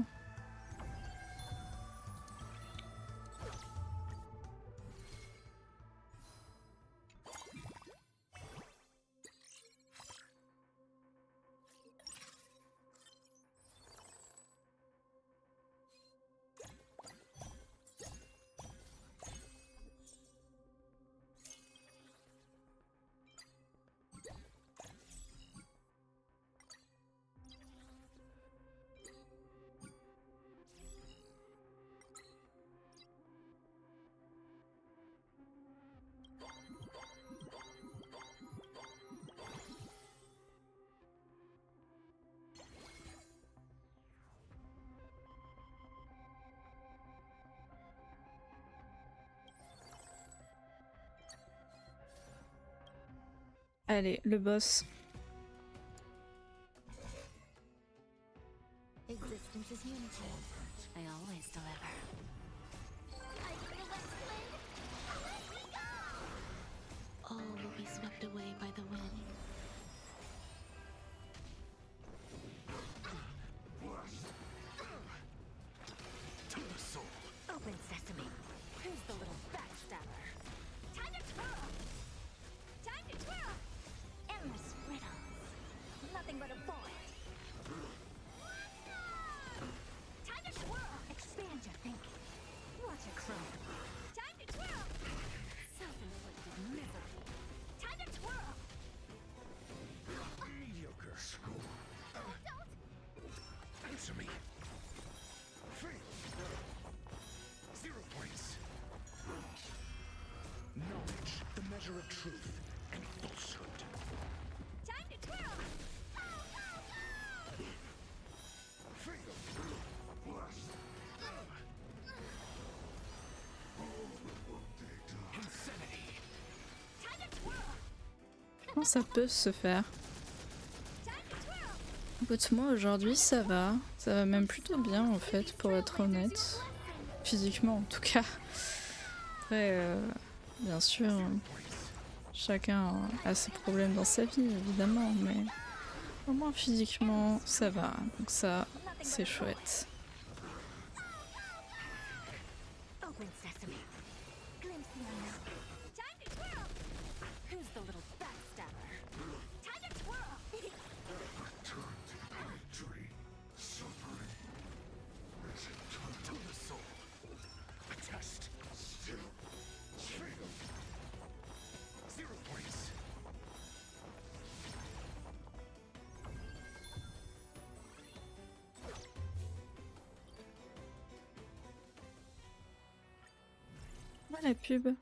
Allez, le boss. Existence is unity. I always deliver. All will be swept away by the wind. To the soul. Open sesame. Who's the little backstabber? Time to twirl! Time to twirl! Endless riddles. Nothing but a void. Time to swirl! Expand your thinking. Watch it grow. Time to twirl! Self-inflicted misery. Time to twirl! Mediocre score. Answer me. Fail. 0 points. Knowledge, the measure of truth and falsehood. Time to twirl! Fail. Insanity. Time to twirl! Je pense que ça peut se faire. Écoute, moi aujourd'hui ça va même plutôt bien en fait pour être honnête, physiquement en tout cas. Après, bien sûr, chacun a ses problèmes dans sa vie évidemment, mais au moins physiquement ça va, donc ça c'est chouette. Open sesame. Glimpse the unknown. Time to twirl! Who's the little backstabber? Time to twirl! Return to victory, suffering. Is it time To the soul. A test. still? Fail. 0 points. Ouais, la pub.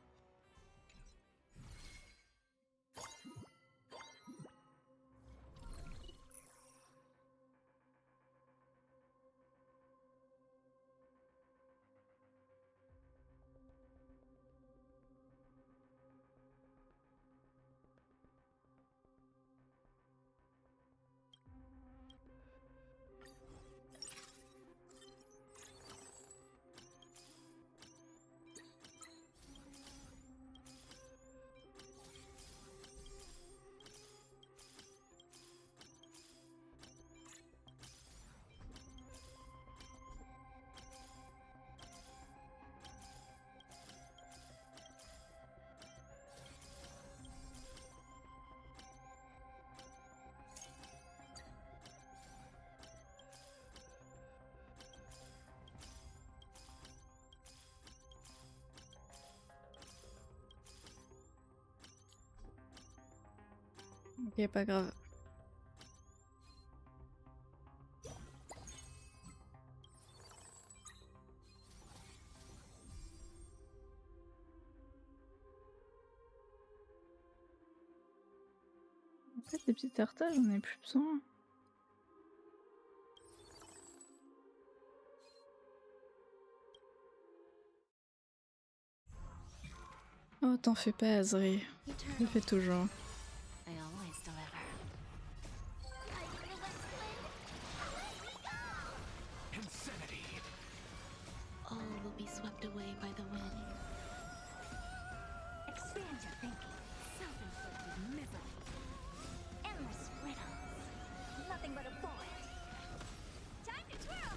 Ok, pas grave. En fait, des petits tartages, j'en ai plus besoin. Oh, t'en fais pas, Azri. Je le fais toujours. I always deliver. Insanity. All will be swept away by the wind. Expand your thinking. Self-inflicted misery. Endless riddles. Nothing but a void. Time to twirl!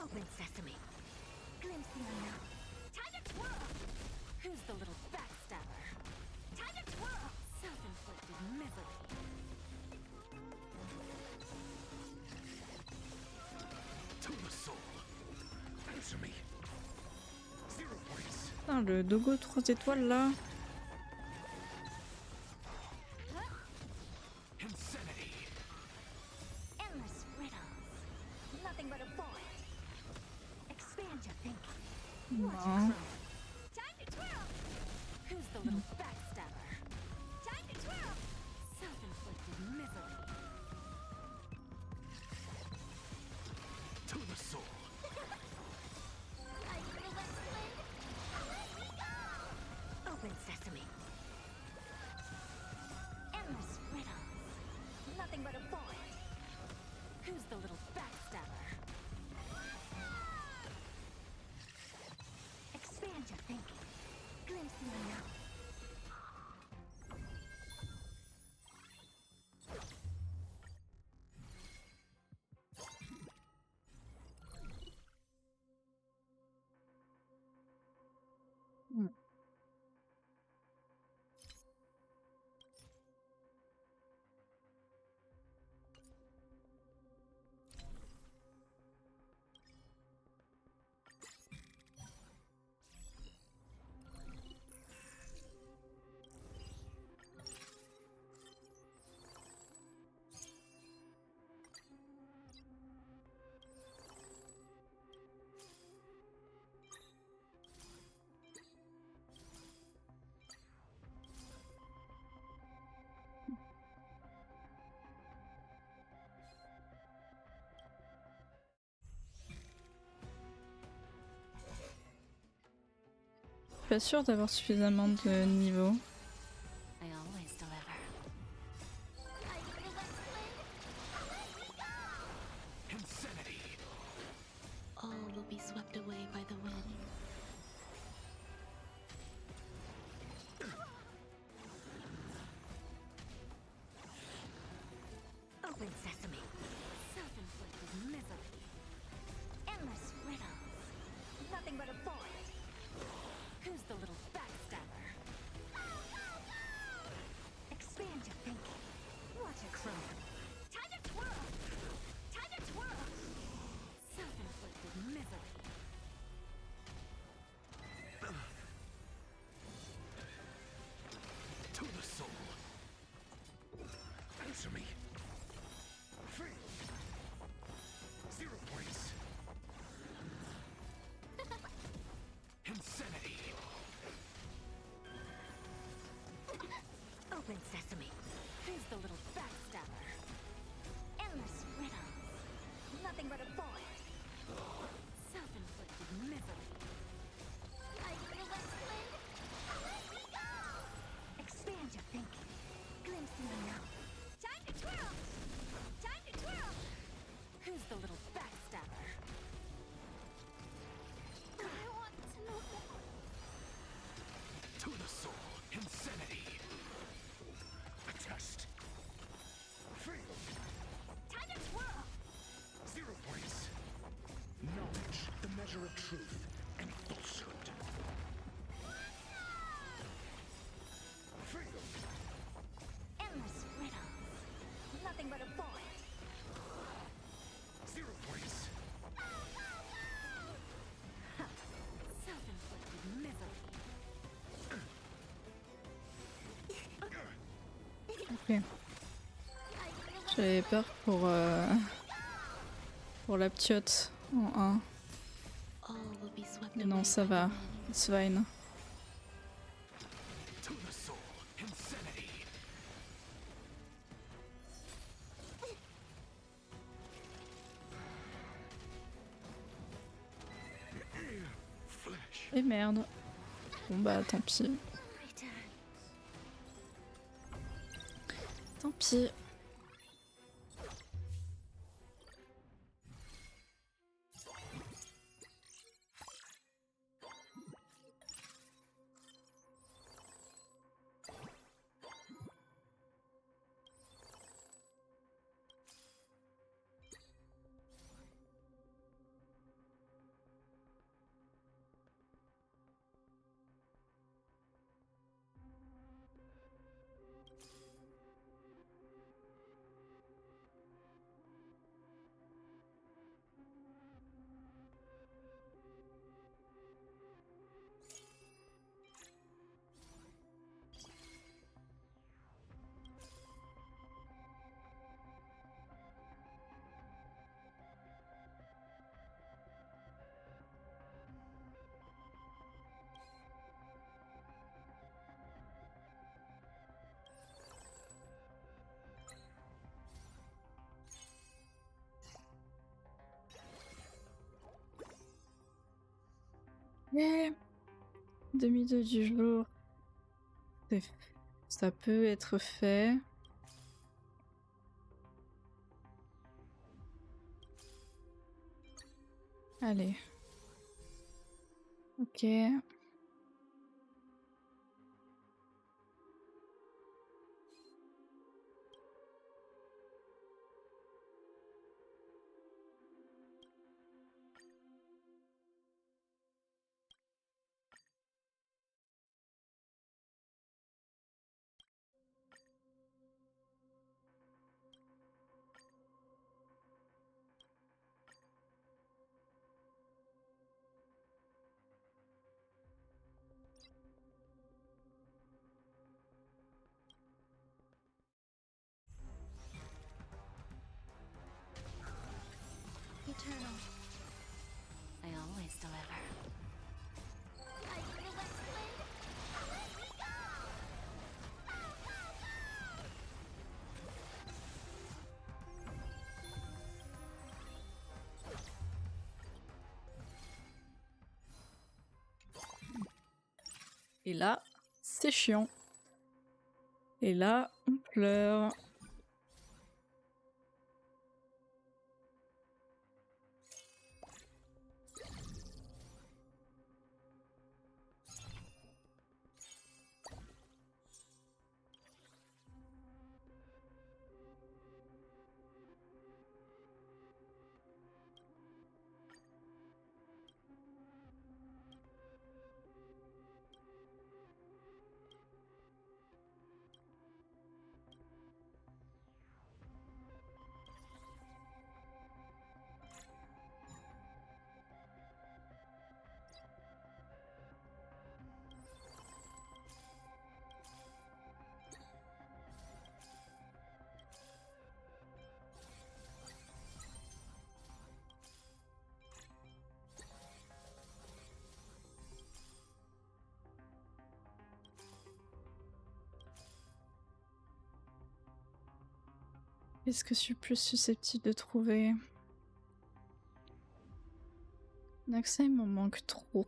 Open sesame. Glimpse the unknown. Time to twirl! Who's the little backstabber? Time to twirl! Self-inflicted misery. To the soul. Answer me. 0 points. Putain, le dogo 3 étoiles là. Insanity. Endless riddles. Nothing but a void. Expand your thinking. Watch it Non. grow. Time to twirl! Who's the little backstabber? Time to twirl! Self-inflicted misery. To the soul. Open Nothing but a boy. Who's the little backstabber? Expand your thinking. Glimpse the unknown. Pas sûr d'avoir suffisamment de niveau. I always deliver. Insanity! All will be swept away by the wind. Open sesame. Self-inflicted misery. Endless riddles. Nothing but a void. Who's the little backstabber? Expand your thinking. Watch it crumble. Time to twirl! Time to twirl! Self-inflicted misery. To the soul. Answer me. Free. 0 points. Insanity. Open sesame. Who's the little backstabber? Endless riddles. Nothing but a void. Self-inflicted misery. Expand your thinking. Glimpse the unknown. Time to twirl! Time to twirl! Who's the little backstabber? I want to know more. To the soul. Insanity. A test. Free. Time to twirl! 0 points. Knowledge, the measure of truth and falsehood. Free. Endless riddles. Nothing but a void. 0 points. Self-inflicted misery. Ok. J'avais peur pour la ptiote en 1. All will be swept Mais away non, ça by va. the wind. It's fine. To the soul. Insanity. Flesh. Et merde. Bon bah tant pis. Tant pis. Yeah. Demi-2 du jour. Ça peut être fait. Allez. Ok. Eternal. I always deliver. Like the west wind, let me go! Go, go, Et là, c'est chiant. Et là, on pleure. Qu'est-ce que je suis plus susceptible de trouver? L'accès, il m'en manque trop.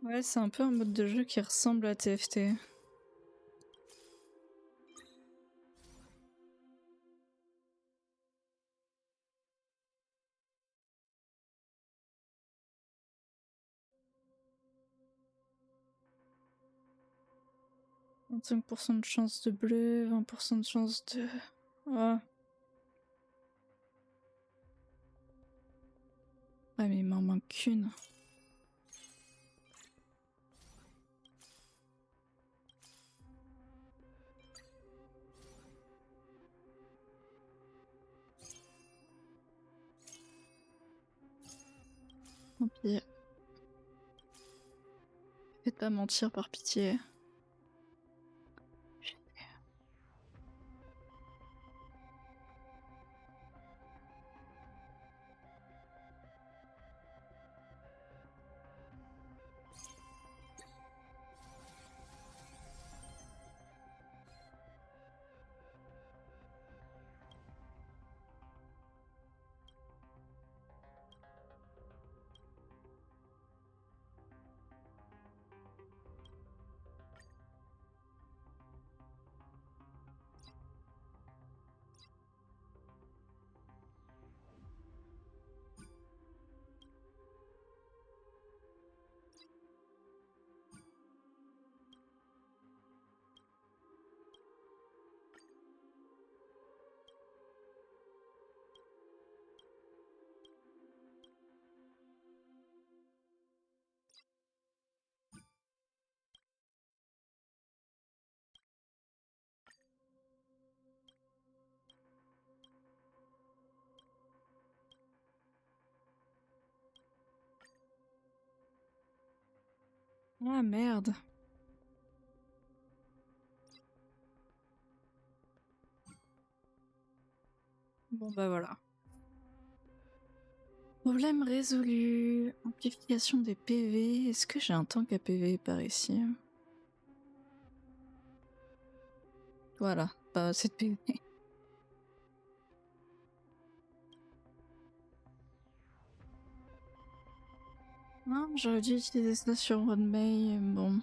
Ouais, c'est un peu un mode de jeu qui ressemble à TFT. « 25% de chance de bleu, 20% de chance de... » Oh. Ouais, mais il m'en manque qu'une. Tant pis. Faites pas mentir par pitié. Ah merde. Bon bah voilà. Problème résolu. Amplification des PV. Est-ce que j'ai un tank à PV par ici? Voilà, pas assez de PV. Non, j'aurais dû utiliser ça sur Rodmay, bon.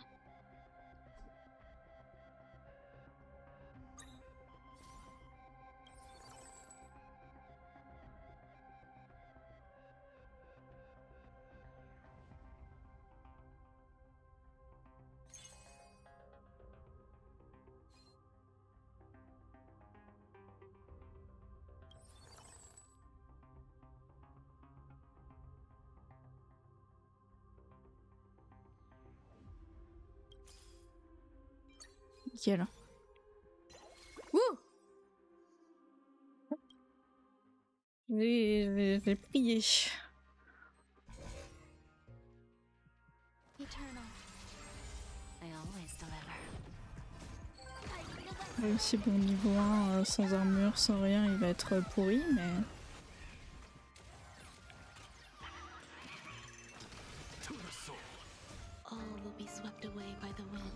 Nickel. Ouh! J'ai prié. Eternal. I always deliver. Même si bon, niveau 1, sans armure, sans rien, il va être pourri, mais... All will be swept away by the wind.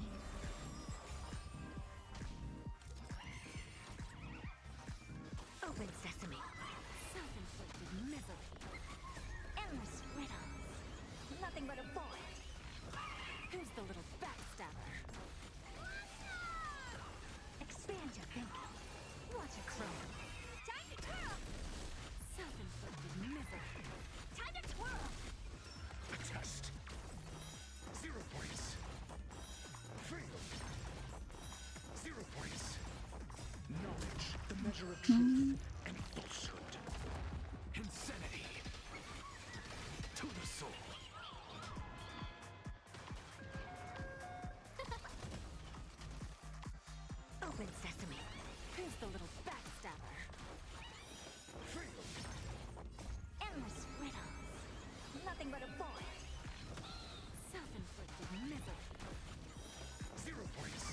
Open sesame. Self-inflicted misery. Endless riddles. Nothing but a void. Who's the little backstabber? Expand your thinking. Watch it grow. Time to twirl. Self-inflicted misery. Time to twirl. A test. 0 points. Free. 0 points. Knowledge, the measure of truth and falsehood. Insanity. To the soul. Open sesame. Who's the little backstabber? Free. Endless riddles. Nothing but a void. Self-inflicted misery. 0 points.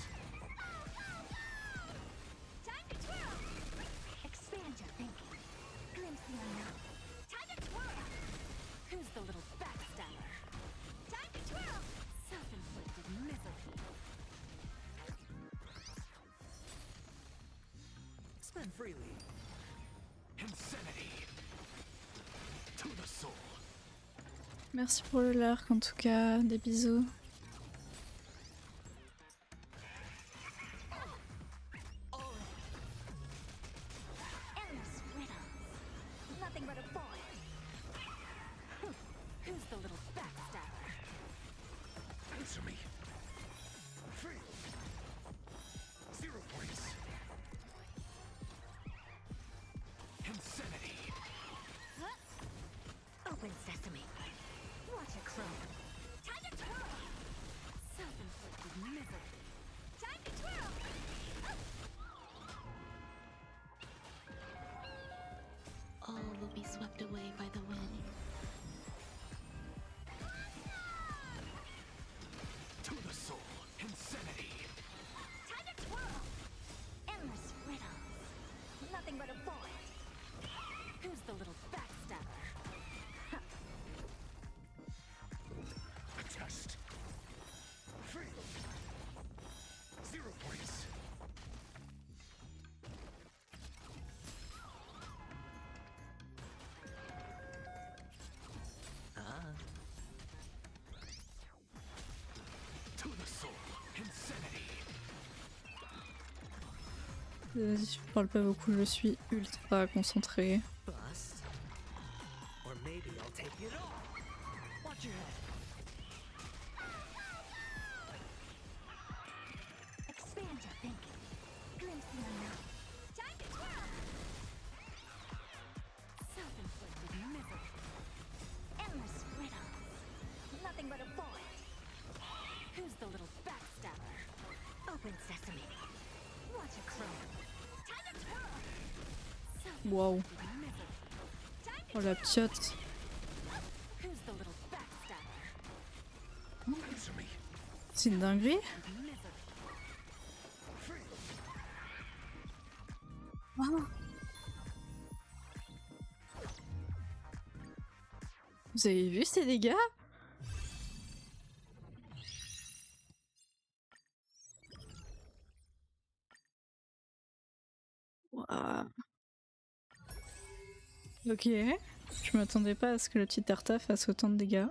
Time to twirl. Expand your thinking. Glimpse the unknown. Time to twirl. Who's the little backstabber? Time to twirl. Self-inflicted misery. Spend freely. Insanity. To the soul. Merci pour le lurk en tout cas, des bisous. Endless riddles. Nothing but a void. Who's the little backstabber? Answer me. Free. 0 points. Insanity. Open sesame. Watch it grow. Time to twirl. Self-inflicted misery. Time to twirl. All will be swept away by the wind. To the soul. Insanity. Time to twirl. Endless riddles. Nothing but a void. Who's the little backstabber? A test. Free. 0 points. To the soul. Insanity. Je parle pas beaucoup, je suis ultra concentrée. Bust. Or maybe I'll take it all. Watch your head. Expand your thinking. Glimpse the unknown. Time to twirl. Self-inflicted misery. Endless riddles. Nothing but a void. Who's the little backstabber? Open sesame. Watch it grow. Time to twirl. Wow. Self-inflicted misery. Time to Oh la piote. Who's the little backstabber? Answer me. C'est une dinguerie. Misery. Wow. Vous avez vu ces dégâts? Waouh. Ok. Je m'attendais pas à ce que le petit Tarta fasse autant de dégâts.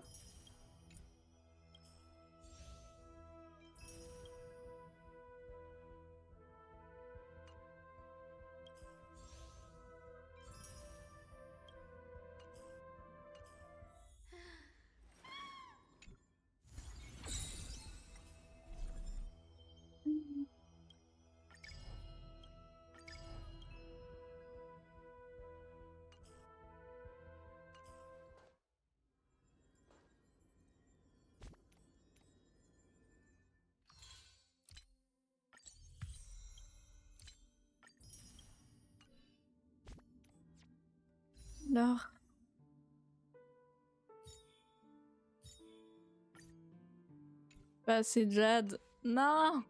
alors. Bah c'est Jade. Non.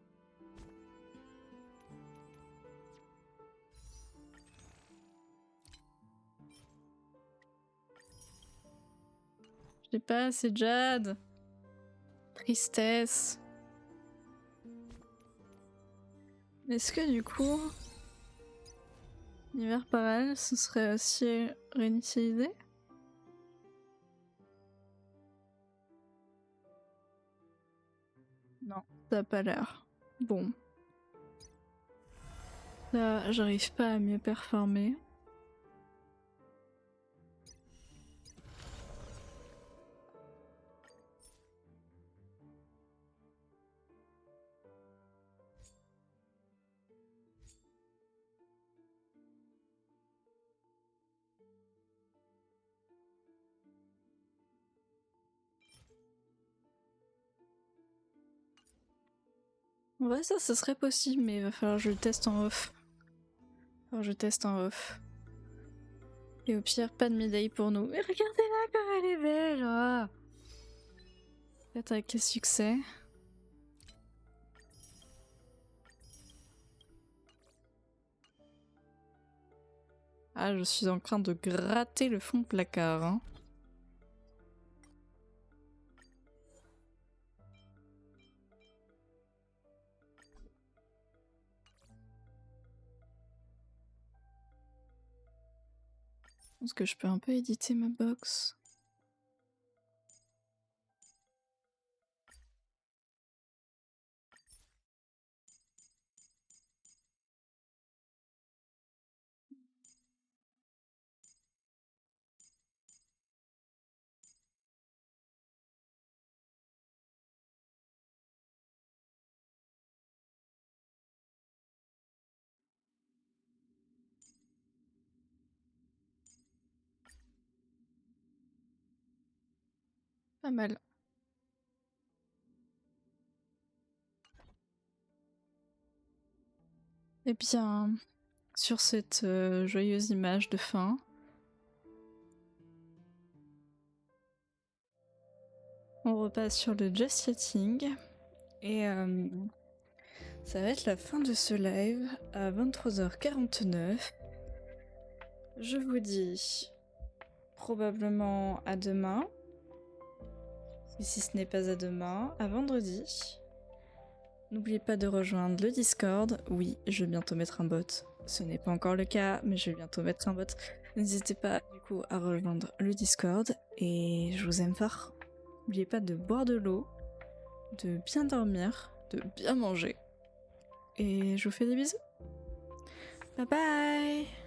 J'ai pas assez Jade. Tristesse. Est-ce que du coup, l'hiver parallèle, ce serait aussi réinitialisé? Non, ça a pas l'air. Bon. Là, j'arrive pas à mieux performer. En vrai, ça, ce serait possible, mais il va falloir que je le teste en off. Et au pire, pas de médaille pour nous. Mais regardez-la comme elle est belle! Oh. Peut-être avec les succès. Ah, je suis en train de gratter le fond de placard, hein. Je pense que je peux un peu éditer ma box. Pas mal. Et bien, sur cette joyeuse image de fin, on repasse sur le Just Chatting et ça va être la fin de ce live à 23h49. Je vous dis probablement à demain, et si ce n'est pas à demain, à vendredi. N'oubliez pas de rejoindre le Discord. Oui, je vais bientôt mettre un bot. Ce n'est pas encore le cas, mais je vais bientôt mettre un bot. N'hésitez pas du coup à rejoindre le Discord et je vous aime fort. N'oubliez pas de boire de l'eau, de bien dormir, de bien manger. Et je vous fais des bisous. Bye bye!